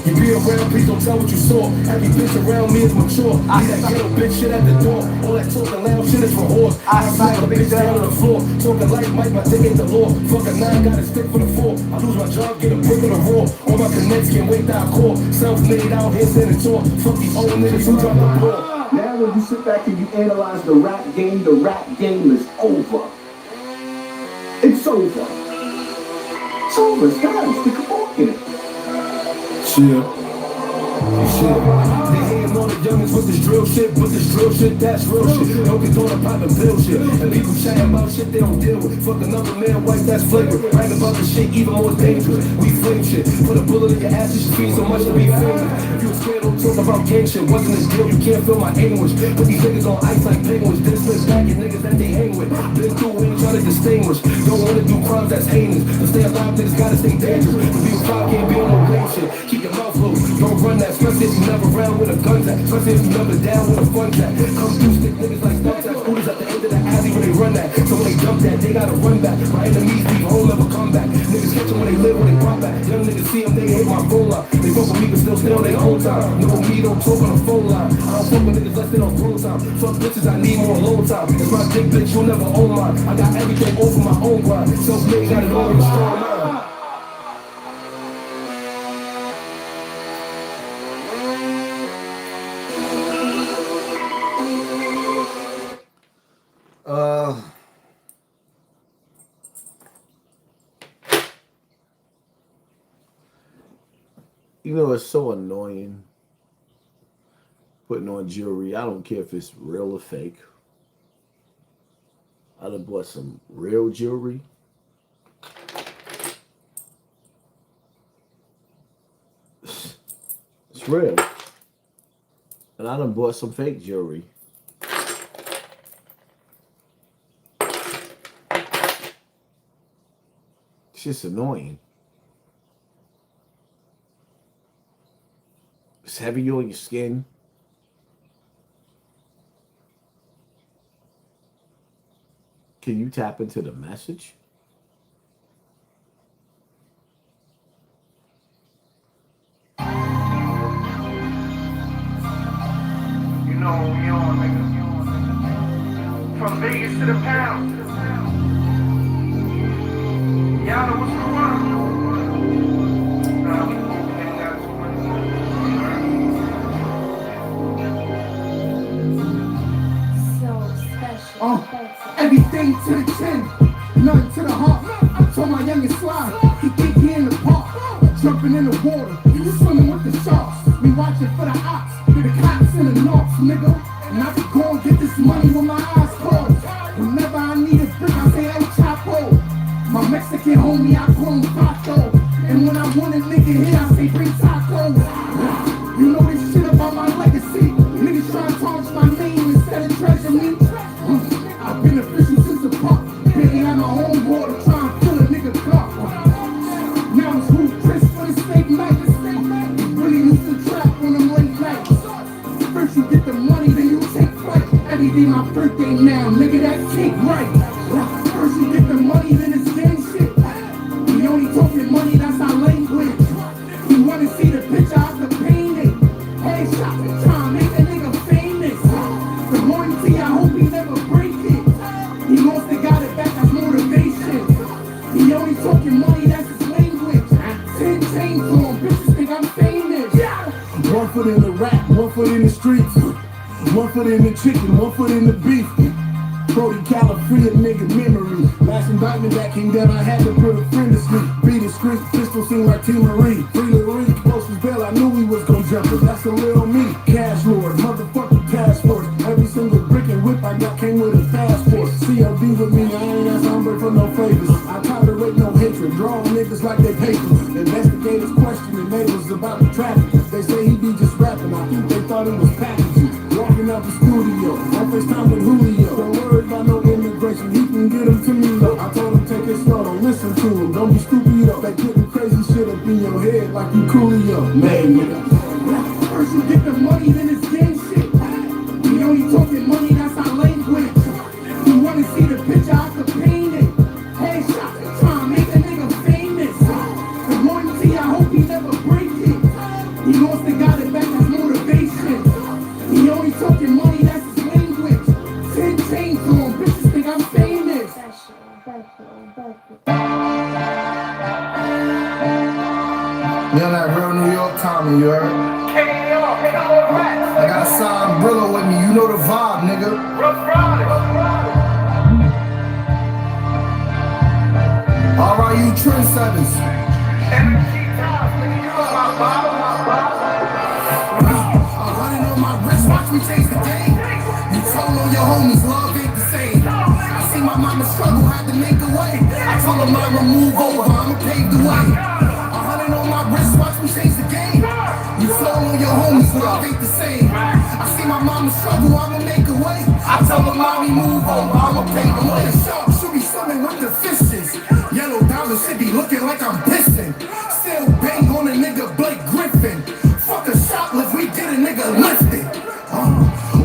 [SPEAKER 16] You be around, please don't tell what you saw. Every bitch around me is mature. Leave that ghetto bitch shit at the door. All that talking loud shit is for whores. I smack a bitch down on the floor. Talking like Mike, my dick ain't the law. Fuck a 9, got a stick for the 4. I lose my job, get a brick of the raw. All my connects can't wait that I call. Self-made out here standing tall. Fuck these old niggas who drop the ball.
[SPEAKER 14] Now when you sit back and you analyze the rap game is over. It's over. It's over. It's done. Stick a fork in it.
[SPEAKER 16] Shit. They hating on the youngins with this drill shit, but this drill shit, that's real shit. Don't get thrown up the bill shit. And people chatting about shit they don't deal with. Fuck another man, white, that's flavor. Writing about the shit even more dangerous. We flame shit. Put a bullet in your ass, you should feel so much to be famous. If you was scared, don't talk about gang shit. Wasn't this deal, you can't feel my anguish. Put these niggas on ice like penguins. This list back at niggas that they hang with. Been through, ain't trying to distinguish. Don't wanna do crimes that's heinous. To stay alive, niggas gotta stay dangerous. To be a proud, can't be on no lame shit. Keep your mouth closed, don't run that. Especially if you never around with a gun at. Especially if you never down with a fun at. Come through, stick niggas like thumbtacks. Scooters at the end of the alley when they run that. So when they dump that, they gotta run back. My enemies leave home, never come back. Niggas catch them when they live, when they pop back. Young niggas see them, they hate my phone line. They fuck with me, but still stay on their own time. No me, don't talk on the phone line. I don't fuck with niggas less than on phone time. Fuck bitches, I need more alone time. It's my dick, bitch, you'll never own mine. I got everything over my own grind. Self-made, got it all in a strong mind.
[SPEAKER 2] You know, it's so annoying putting on jewelry. I don't care if it's real or fake. I done bought some real jewelry. It's real. And I done bought some fake jewelry. It's just annoying. It's heavy on your skin. Can you tap into the message?
[SPEAKER 14] You know, nigga. From Vegas to the pound. Y'all know what's going on.
[SPEAKER 16] Everything to the chin, nothing to the heart. I told my youngest slide, he think he in the park. Jumping in the water, you swimming with the sharks. We watching for the ops, with the cops in the north, nigga. And I can go and get this money with my eyes closed. Whenever I need a brick, I say, El Chapo. My Mexican homie, I call him Paco. And when I want a nigga here, I say, bring tacos. You know this shit about my legacy. Niggas try to tarnish my name instead of treasure me. I've been official since the park. Barely had my own water, trying to fill a nigga car. Now it's Ruth Chris for the steak night. Really used to trap on them late nights. First you get the money, then you take flight. Every day my birthday now, nigga, that cake right. First you get the money, then it's gang shit. We only talking money, that's our language. You wanna see the picture, I can paint it. Headshot the time, make that nigga famous. The loyalty, I hope he never break it. He lost it, got it back, that's motivation. He only talking money, that's his language. 10 chains on, bitches think I'm famous. 1 foot in the rap, 1 foot in the streets. 1 foot in the chicken, 1 foot in the beef. Brody California nigga memory. Last indictment that came down, I had to put a friend to sleep. Beat the streets, pistol seemed like T. Marie. Free Marie, close as bail, I knew we was gon' jump it. That's a little me. Cash lord, motherfucking task force. Every single brick and whip I got came with a task force. CLD with me, I ain't asked hombre for no favors. I tolerate no hatred, draw niggas like they papers. Investigators questioning neighbors about the traffic. They say he be just rapping, I think they thought it was packaging. Walking out the studio, I FaceTime with Julio. Don't worry about no immigration, he can get him to me though. I told him take it slow, don't listen to him, don't be stupid though. They putting crazy shit up in your head like you Coolio. Man, nigga. First you get the money, then it's gang shit. We only talking money, that's our language. You wanna see the picture, I can paint it. Headshot, trying to make a nigga famous. The loyalty, I hope he never break it. He lost it, got it back, that's motivation. He only talking money, that's his language. 10 chains on, bitches think I'm famous. You're that real New York Tommy, you heard? I got Signed Brillo with me, you know the vibe, nigga. Alright, you trendsetters. Watch me change the game. You told on your homies, love ain't the same. I see my mama struggle, had to make a way. I told her mama move over, I'ma pave the way. 100 on my wrist, watch me change the game. You told on your homies, love ain't the same. I see my mama struggle, I'ma make a way. I tell her mommy move over, I'ma pave the way. Shark should be swimming with the fishes. Yellow diamond should be looking like I'm pissing. Still bang on a nigga Blake Griffin. Fuck a shoplift, we get a nigga lifted.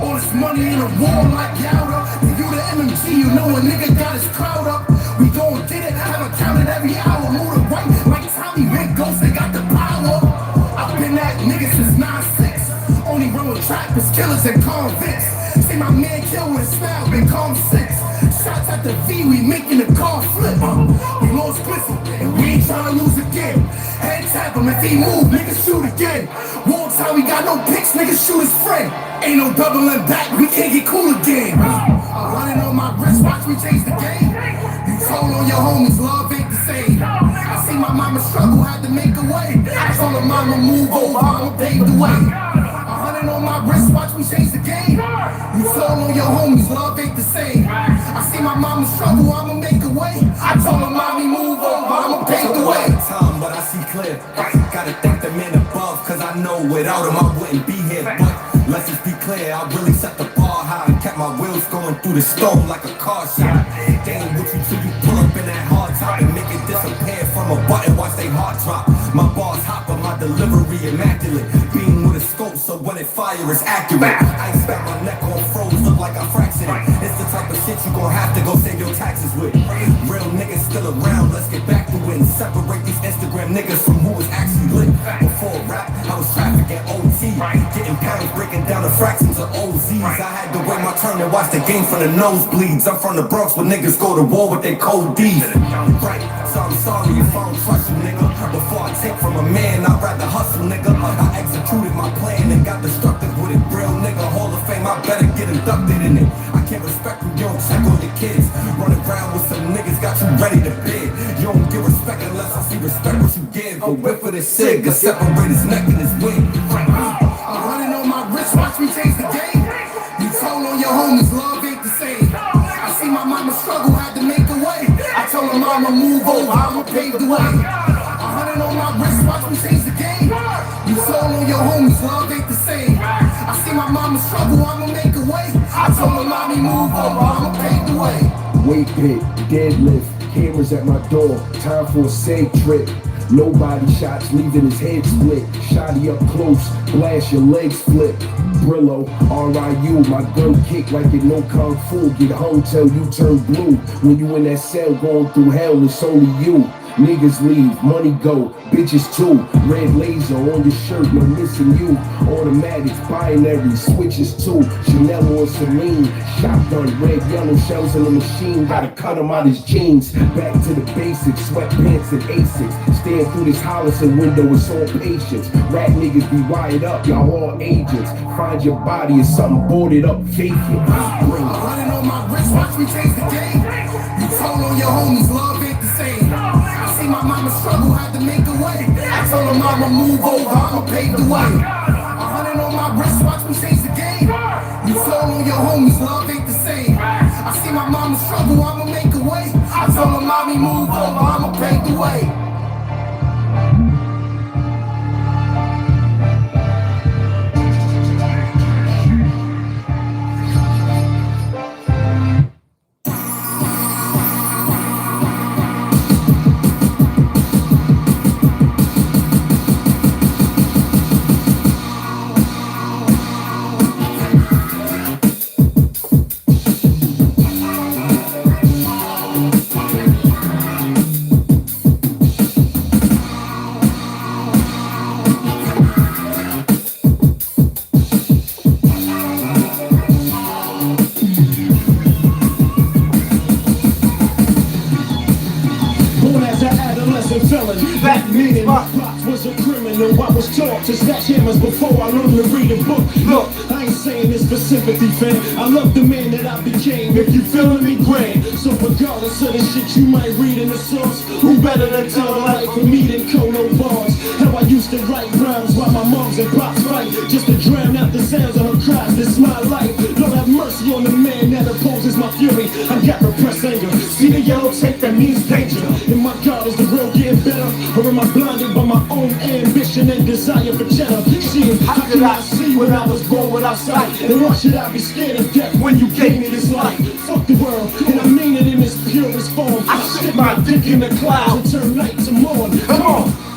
[SPEAKER 16] All this money in a war like Yowda. If you the MMG, you know a nigga got his crowd up. We gon' get it, have a counted every hour. Move the right like Tommy Big Ghost, they got the power. I've been that nigga since 9-6. Only run with trappers, killers, and convicts. See my man kill with a style, been calm 6. Shots at the V, we making the car flip. We lost Cliffy, and we ain't tryna lose again. Head tap him, if he move, niggas shoot again. One time we got no picks, niggas shoot his friend. Ain't no doubling back, we can't get cool again. I'm running on my wrist, watch me change the game. You told on your homies, love ain't the same. I see my mama struggle, had to make a way. I told her mama move over, I'ma pave the way. 100 on my wrist, watch me change the game. You told on your homies, love ain't the same. I see my mama struggle, I'ma make a way. I told her mommy move over, I'ma pave the way.
[SPEAKER 17] Time, but I see clear. Gotta thank the man above, cause I know without him I wouldn't be here. But let's just be clear, I really set the bar high and kept my wheels going through the storm like a car shot. They ain't with you till you pull up in that hard top and make it disappear from a button, watch they heart drop. My bars hot, but my delivery immaculate. Being with a scope, so when it fire, it's accurate. Ice got my neck on froze, look like I fractured it. It's the type of shit you gon' have to go save your taxes with. Real niggas still around, let's get back to it and separate these Instagram niggas from who was actually lit. Before rap, I was trafficking OT, getting pounds, breaking down the fractions of OZs. I had to wait my turn and watch the game from the nosebleeds. I'm from the Bronx where niggas go to war with their cold D's. Right, so I'm sorry if I don't trust you, nigga. Before I take from a man, I'd rather hustle, nigga. I executed my plan and got destructive with it. Real nigga, Hall of Fame, I better get inducted in it. I can't can't respect you, you don't check on your kids. Run around with some niggas, got you ready to bid. You don't get respect unless I see respect what you give. A whip for the cig, to separate his neck and his wing.
[SPEAKER 16] I'm running on my wrist, watch me change the game. You told on your homies, love ain't the same. I see my mama struggle, had to make a way. I told her mama move over, I'ma pave the way. I'm running on my wrist, watch me change the game. You told on your homies, love ain't the same. I see my mama struggle, I'ma make a way. I told her mommy move over, I'ma pave the way.
[SPEAKER 14] Weight pit, deadlift, cameras at my door, time for a seg trip. No body shots, leaving his head split. Shotty up close, blast your legs flip. Brillo, RIU, my gun kick like it no kung fu. Get home till you turn blue. When you in that cell going through hell, it's only you. Niggas leave, money go, bitches too. Red laser on your shirt, no missing you. Automatics, binary, switches too. Chanel or Celine, shotgun, red, yellow shells in the machine. Gotta cut him out his jeans. Back to the basics, sweatpants and Asics. Stand through this Holliston window, it's all patience. Rat niggas be wired up, y'all all agents. Find your body, it's something boarded up, fake it.
[SPEAKER 16] I'm running on my wrist, watch me change the game. You told on your homies, love ain't the same. I see my mama struggle, had to make a way. I told her mama move over, I'ma pave the way. I'm running on my wrist, watch me change the game. You told on your homies, love ain't the same. I see my mama struggle, I'ma make a way. I told her mommy move over, I'ma pave the way.
[SPEAKER 15] That meaning my pops was a criminal. I was taught to snatch hammers before I learned to read a book. Look, I ain't saying this for sympathy, fam. I love the man that I became. If you feeling me, grand. So regardless of the shit you might read in the source, who better than tell the life for me than Kono bars? How I used to write rhymes while my moms and pops fight, just to drown out the sounds of her cries. This my life. Lord have mercy on the man that opposes my fury. I got repressed anger. See the yellow tape that means danger. And my God, is the real getting better? Or am I blinded by my own ambition and desire for cheddar? Shit, how could I see when I was born without sight? And why should I be scared of death when you gave me this life? Fuck the world, and I mean it in its purest form. I stick my dick in the clouds and turn night to morn. Come on!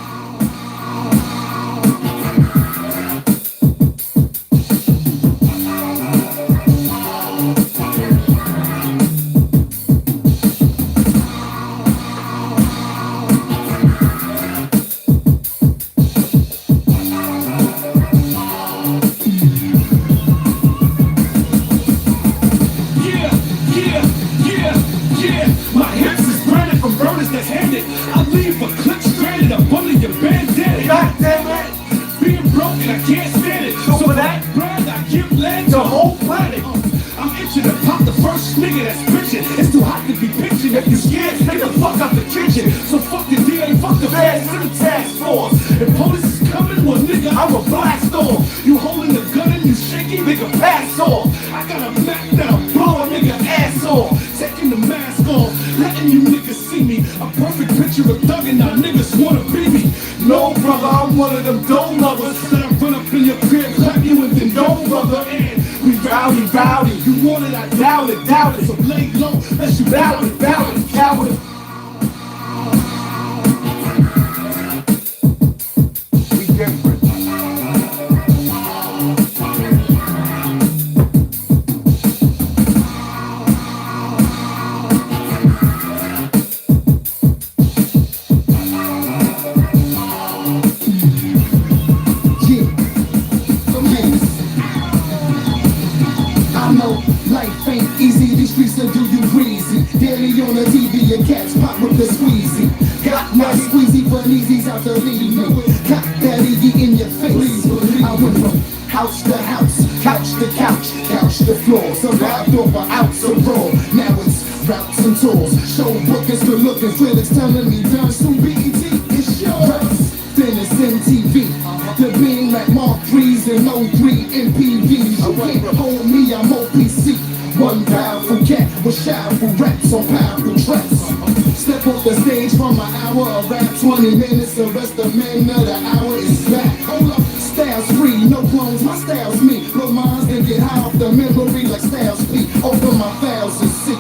[SPEAKER 14] pushed the floor, survived off an ounce of raw. Now it's routes and tours, show bookings, good looking, critics telling me done soon BET is yours. Then it's MTV, the being like Mark 3s and 03 MPVs. You can't hold me, I'm OPC. One powerful cat with powerful raps on powerful tracks. Step off the stage from an hour of rap, 20 minutes, the rest of men of the hour is back. Hold up, styles free, no clones, my style's me. Blow minds and get high off the memory like styles P. Open my files and see,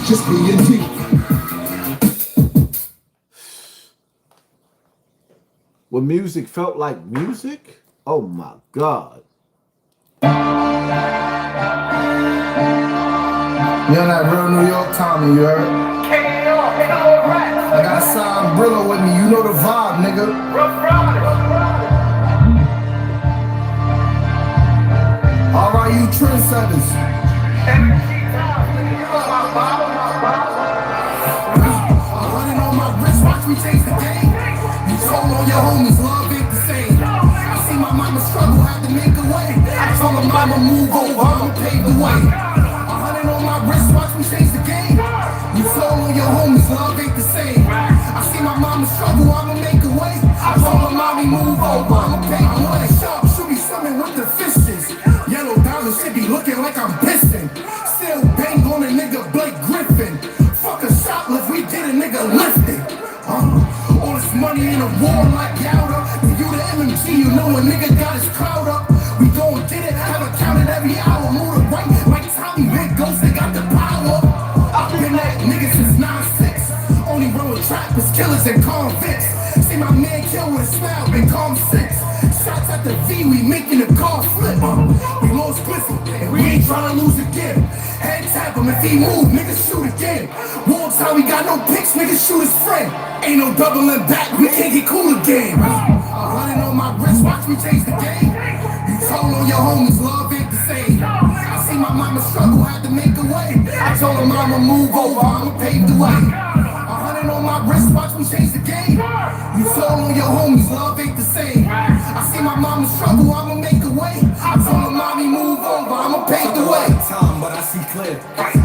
[SPEAKER 14] just being deep.
[SPEAKER 2] When music felt like music? Oh my God.
[SPEAKER 14] You're that real New York Tommy, you heard? I got Sign Brillo with me, you know the vibe, nigga. Alright, you trendsetters. 100 on my wrist, watch me change the game. You told all your homies, love ain't the same. I see my mama struggle, had to make a way. I told her mama move over, I'ma pave the way. 100 on my wrist, watch me change the game. You told all your homies, love ain't the same. I see my mama struggle, I'ma make a way. I told her mommy move over, I'ma pave the way. Sharp, shoot me swimming with the fishes. Yellow diamond shit be looking like I'm pissing. Still bang on a nigga Blake Griffin. Fuck a shoplift, we did a nigga lifting. All this money in a war like Yowda. If you the MMG, you know a nigga got his crowd up. We gon' get it, haven't counted every hour. Move the right like Tommy, big ghost, they got the power. I've been that nigga since 9-6. Only run with trappers, killers, and convicts. See my man kill with a smile, been calm 6. Shots at the V, we making the car flip. We lost Griffin, and we ain't tryna lose again. Head tap him, if he move, niggas shoot again. War time, we got no picks, niggas shoot his friend. Ain't no doubling back, we can't get cool again. 100 on my wrist, watch me change the game. You told all your homies, love ain't the same. I see my mama struggle, had to make a way. I told her mama move over, I'ma pave the way. 100 on my wrist, watch me change the game. You told all your homies, love ain't the same. I see my mama struggle, I'ma make a way. I told her mommy move over, I'ma pave the way.
[SPEAKER 17] Time, but I see clear.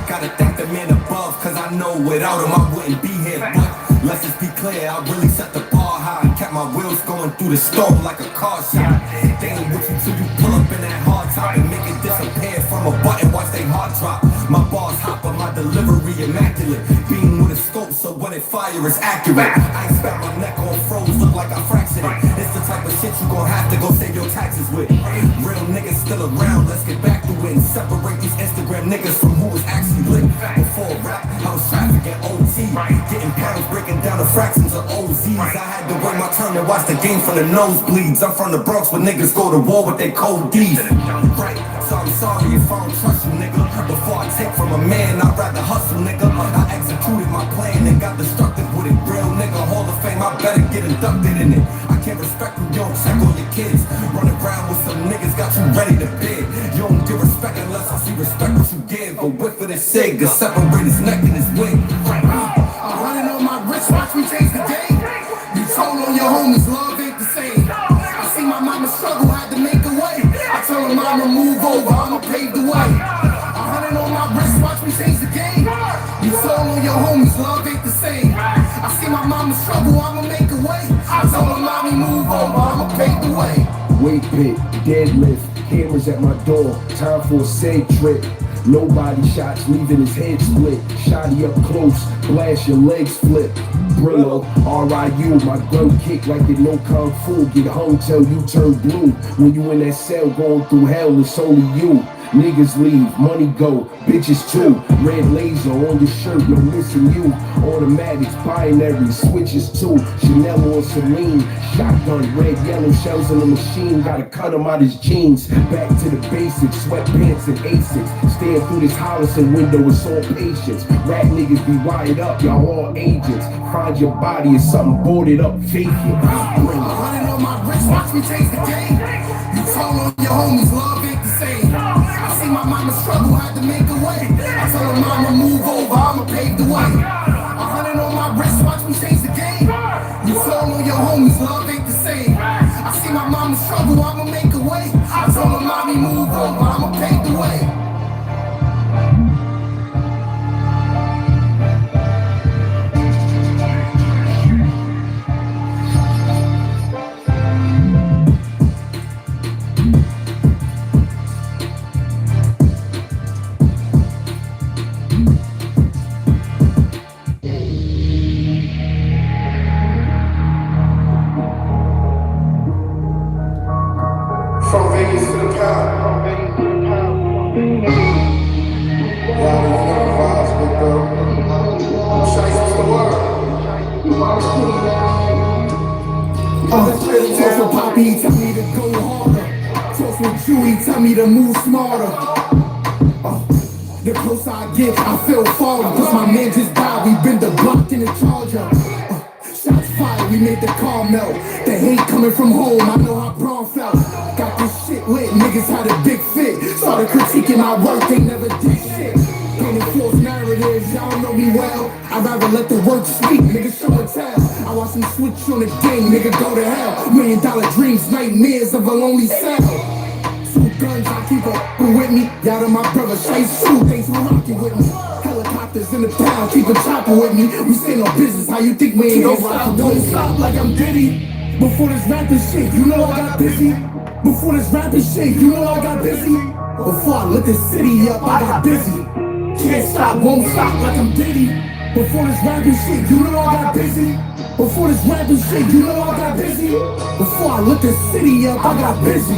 [SPEAKER 17] Gotta thank the man above, cause I know without him I wouldn't be here. But let's just be clear, I really set the bar high and kept my wheels going through the storm like a car shot. They ain't with you till you pull up in that hard top and make it disappear from a button, watch they heart drop. My bars hot, but my delivery immaculate. Being with a scope, so when it fire is accurate. I expect my neck on froze, look like I fractured it. It's the type of shit you gon' have to go save your taxes with. Real niggas still around, let's get back to it and separate these Instagram niggas from who was actually lit. Before rap, house traffic and OT. Getting pounds, breaking down the fractions of OZs. I had to wait my turn to watch the game from the nosebleeds. I'm from the Bronx where niggas go to war with their cold D's. Right, so I'm sorry if I don't trust you, nigga. Before I take from a man, I'd rather hustle, nigga. I executed my plan and got destructive with it. Real nigga, Hall of Fame, I better get inducted in it. I can't respect you, you don't check on your kids. Running around with some niggas, got you ready to bid. You don't get respect unless I see respect what you give. A whiff of this cig to separate his neck and his wig.
[SPEAKER 14] 100 on my wrist, watch me change the game. You told all your homies, love ain't the same. I see my mama struggle, had to make a way. I told her mama move over, I'ma pave the way. 100 on my wrist, watch me change the game. You told all your homies, love ain't the same. I see my mama struggle, I'ma make a way. I told her mommy move over, I'ma pave the way.
[SPEAKER 16] Weight pit, deadlift, cameras at my door, time for a seg trip. Nobody shots, leaving his head split. Shotty up close, blast your legs flip. Brillo, R.I.U. My gun kick like it no kung fu. Get hung till you turn blue. When you in that cell going through hell, it's only you. Niggas leave, money go, bitches too. Red laser on your shirt, no missing you. Automatics, binary, switches too. Chanel or Celine, shotgun, red, yellow shells in the machine. Gotta cut him out his jeans. Back to the basics, sweatpants and Asics. Stand through this Charlston window, it's all patience. Rat niggas be wired up, y'all all agents. Find your body, it's something boarded up, fake it.
[SPEAKER 14] 100 on my wrist, watch me change the game. You told all your homies, love ain't the same. I see my mama struggle, had to make a way. I told her mama move over, I'ma pave the way. 100 on my wrist, watch me change the game. You told all your homies, love ain't the same. I see my mama struggle, I'ma make a way. I told her mommy move over, I'ma pave the way. Poppy tell me to go harder. Talks with Chewy, tell me to move smarter. The closer I get, I feel farther. Cause my man just died, we been the block in the charger. Shots fired, we made the car melt. The hate coming from home, I know how Braun felt. Got this shit lit, niggas had a big fit. Started critiquing my work, they never did shit. Painting false narratives, y'all know me well. I'd rather let the work speak, niggas show and tell. I watch them switch on the game, nigga go to hell. $1 million dreams, nightmares of a lonely cell. 2 guns, I keep up with me. Y'all and my brother Chase 2, thanks for rocking with me. Helicopters in the town, keep a chopper with me. We stand on business, how you think we ain't gon' stop? Don't stop like I'm Diddy. Before this rapping shit, you know I got busy. Before this rapping shit, you know I got busy. Before I lit this city up, I got busy. Can't stop, won't stop like I'm Diddy. Before this rapping shit, you know I got busy. Before this rapping shit, you know I got busy. Before I lit this city up, I got busy.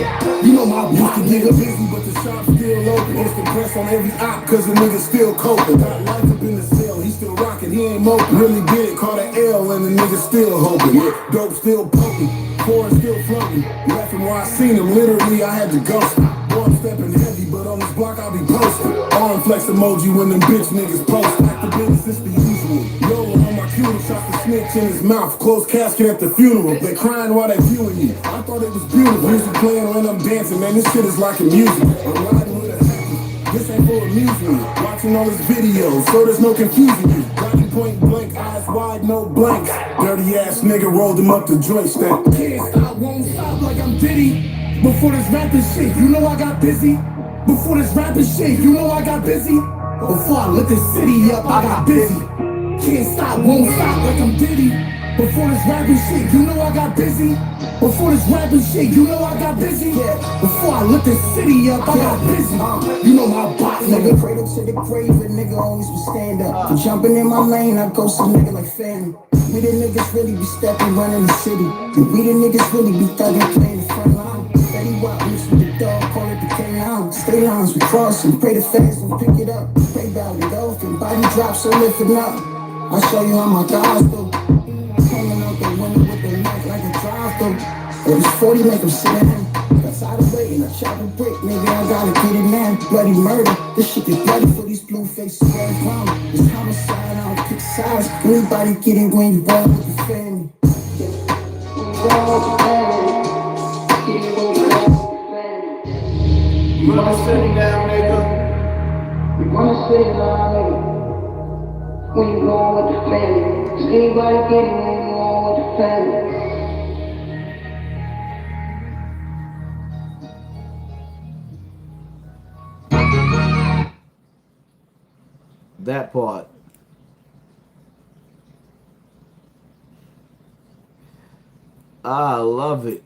[SPEAKER 14] You know my block nigga busy, but the shop's still open. It's the press on every op, cause the nigga still coping. Got life up in the cell, he still rocking, he ain't moping. Really did it, caught an L and the nigga still hoping. Dope still poking, foreign still floating. Laughing while I seen him, literally I had to ghost him. One stepping heavy, but on this block I'll be posting. Arm flex emoji when them bitch niggas post. Back to business, it's the usual. Yola on my cue, shot the snitch in his mouth. Closed casket at the funeral. They crying while they viewing you. I thought it was beautiful. Music playing when I'm dancing, man. This shit is like a music. I'm riding with a happy. This ain't for amusement. Watching all his videos, so there's no confusing you. Riding point blank, eyes wide, no blanks. Dirty ass nigga rolled him up the joint stack. Can't stop, won't stop like I'm Diddy. Before this rapping shit, you know I got busy. Before this rapping shit, you know I got busy. Before I lit this city up, I got busy. Can't stop, won't stop like I'm Diddy. Before this rapping shit, you know I got busy. Before this rapping shit, you know I got busy. Before I lit this city up, I got busy. You know my bot, nigga. Cradle to the grave, a nigga always would stand up. For jumping in my lane, I go some nigga like family. We the niggas really be stepping, running the city. And we the niggas really be thugging, playing the front line. Steady walk, mix with the dog, call it the K-line. Stay lines, we cross and pray the fans and pick it up. Pray about it often, body drop, so lift it up. I'll show you how my guys do. Hanging out the window with the knife like a drive-through. It was 40, make them sit down. Got tired of waiting, I chop a brick, nigga, I gotta get it now. Bloody murder, this shit get bloody for these blue faces, red clown. It's homicide, I don't pick sides. Anybody get it when you roll with the family. You wanna sit down, nigga? You wanna sit down, nigga? When you going with the family? Is anybody getting when you going with the family?
[SPEAKER 2] That part. I love it.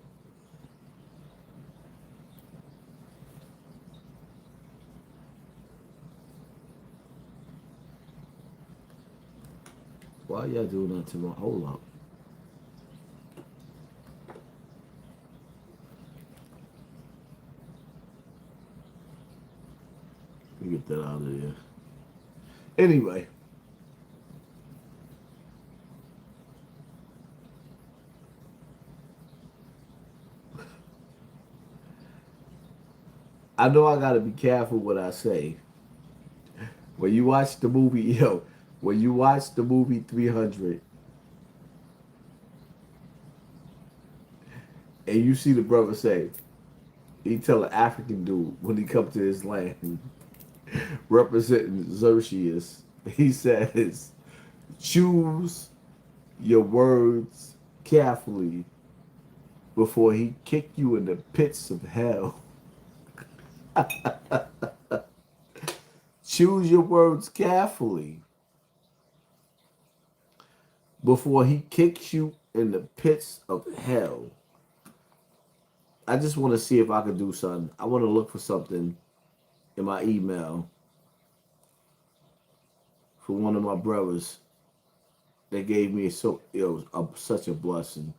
[SPEAKER 2] Why y'all doing that to me? Hold up. Let me get that out of there. Anyway. I know I gotta be careful what I say. When you watch the movie, when you watch the movie 300 and you see the brother say, he tell an African dude when he come to his land, representing Xerxes, he says, choose your words carefully before he kick you in the pits of hell. Choose your words carefully before he kicks you in the pits of hell. I just want to see if I can do something. I want to look for something in my email for one of my brothers that gave me such a blessing.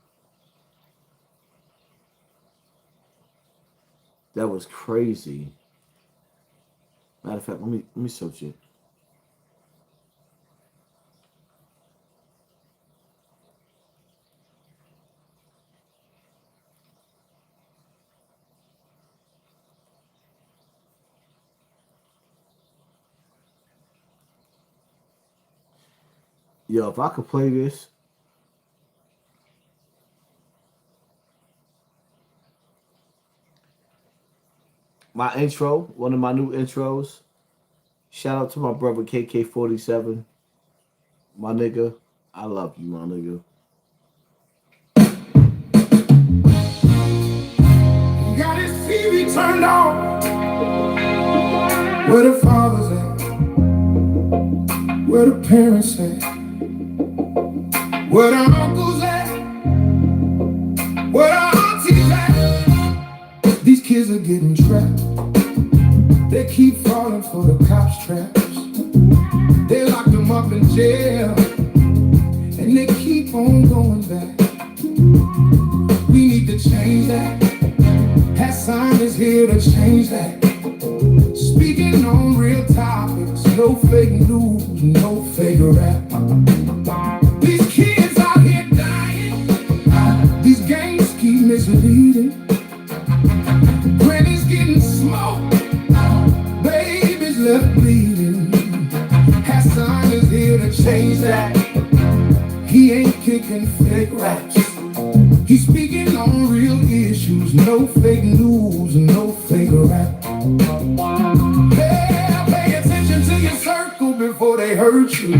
[SPEAKER 2] That was crazy. Matter of fact, let me search it. Yo, if I could play this. My intro, one of my new intros. Shout out to my brother KK47. My nigga, I love you, my nigga.
[SPEAKER 15] Got his TV turned on. Where the fathers at? Where the parents at? Where the uncles at? Where the aunties at? These kids are getting trapped. They keep falling for the cops' traps. They lock them up in jail, and they keep on going back. We need to change that. HASSAN is here to change that. Speaking on real topics, no fake news, no fake rap. These kids out here dying. These gangs keep misleading. Granny's getting smoked. Babies left bleeding. HASSAN is here to change that. He ain't kicking fake raps. He's speaking on real issues, no fake news, no fake rap. Yeah, pay attention to your circle before they hurt you.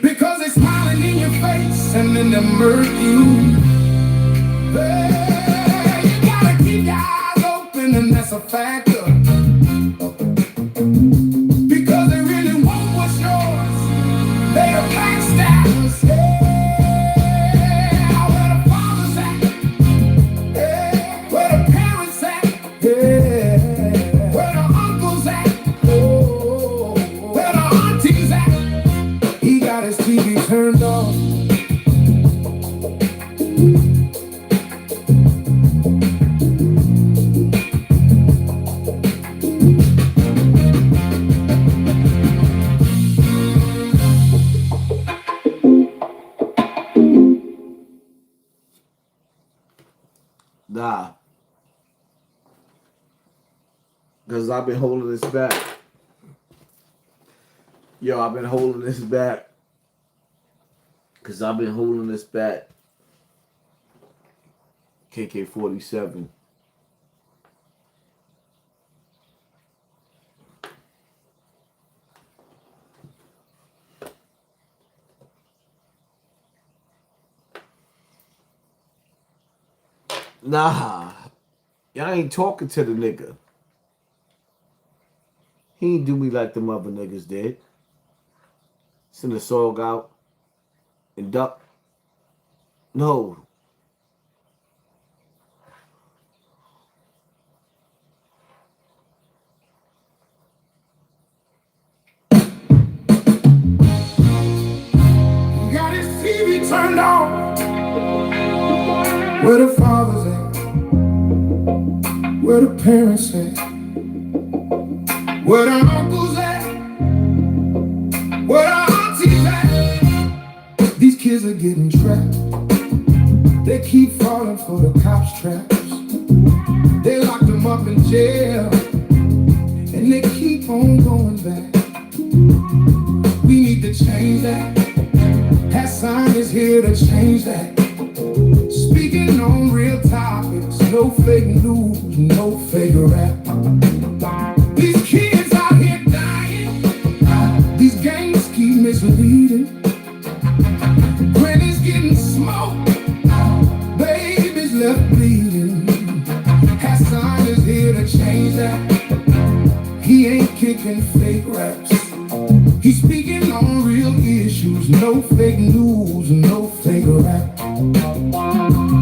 [SPEAKER 15] Because they're smiling in your face and then they murk you. Yeah, you gotta keep your eyes open, and that's a factor. Because they really want what's yours. They are backstabbers. Turned off.
[SPEAKER 2] Nah. Because I've been holding this back. Yo, I've been holding this back. Because I've been holding this back. KK47. Nah. Y'all ain't talking to the nigga. He ain't do me like them other niggas did. Send the song out. And duck. No.
[SPEAKER 15] Got his TV turned on. Where the fathers at? Where the parents at? Where the uncles at? Where the aunties at? These kids are getting trapped. They keep falling for the cops' traps. They lock them up in jail, and they keep on going back. We need to change that. HASSAN is here to change that. Speaking on real topics, no fake news, no fake rap. These kids out here dying. These gangs keep misleading. Granny's getting smoked. Babies left bleeding. HASSAN is here to change that. He ain't kicking fake raps. He's speaking on real issues, no fake news, no fake rap.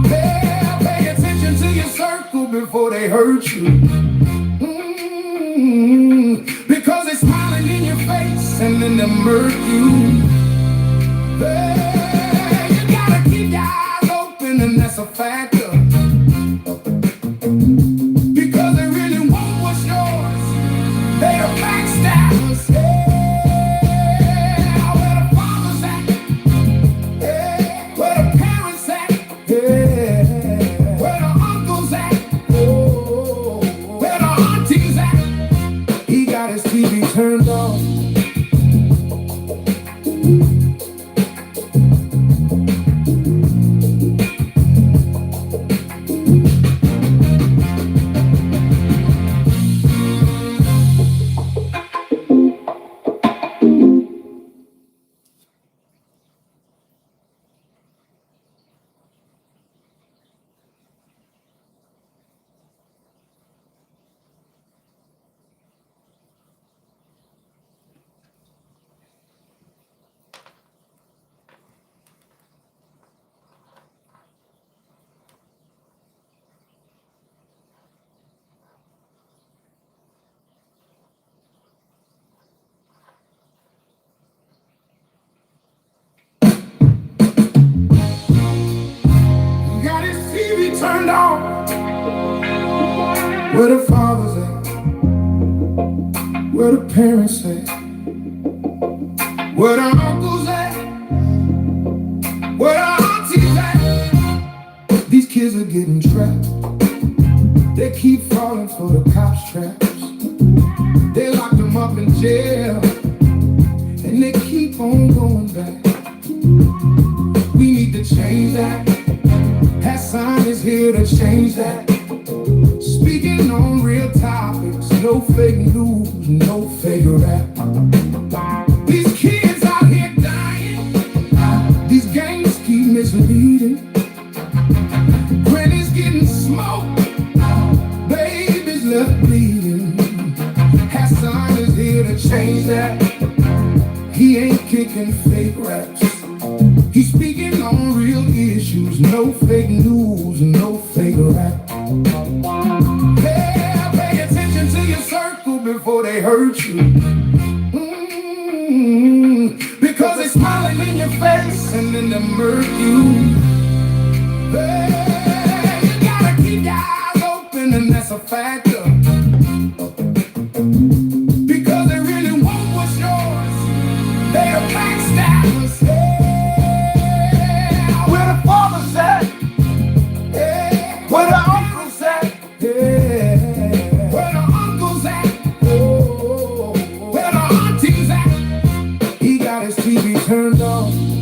[SPEAKER 15] Yeah, pay attention to your circle before they hurt you. Because they're smiling in your face and then they murk you. Yeah, you gotta keep your eyes open, and that's a factor. Because they really want what's yours. They are backstabbers. Turned off.
[SPEAKER 14] Where the fathers at? Where the parents at? Where the uncles at? Where the aunties at? These kids are getting trapped. They keep falling for the cops' traps. They locked them up in jail, and they keep on going back. We need to change that. HASSAN is here to change that. Speaking on real topics, no fake news, no fake rap. These kids out here dying. These gangs keep misleading. Granny's getting smoked. Babies left bleeding. HASSAN is here to change that. He ain't kicking fake raps. He's speaking on real issues. No fake news, no fake rap. Yeah, pay attention to your circle before they hurt you. Because they're smiling in your face and then they murk you. Hey, you gotta keep your eyes open, and that's a factor. Because they really want what's yours. They are backstabbers. Yeah. Where the fathers at? Yeah. Where the uncles at? Yeah. Where the uncles at? Oh. Where the aunties at? He got his TV turned on.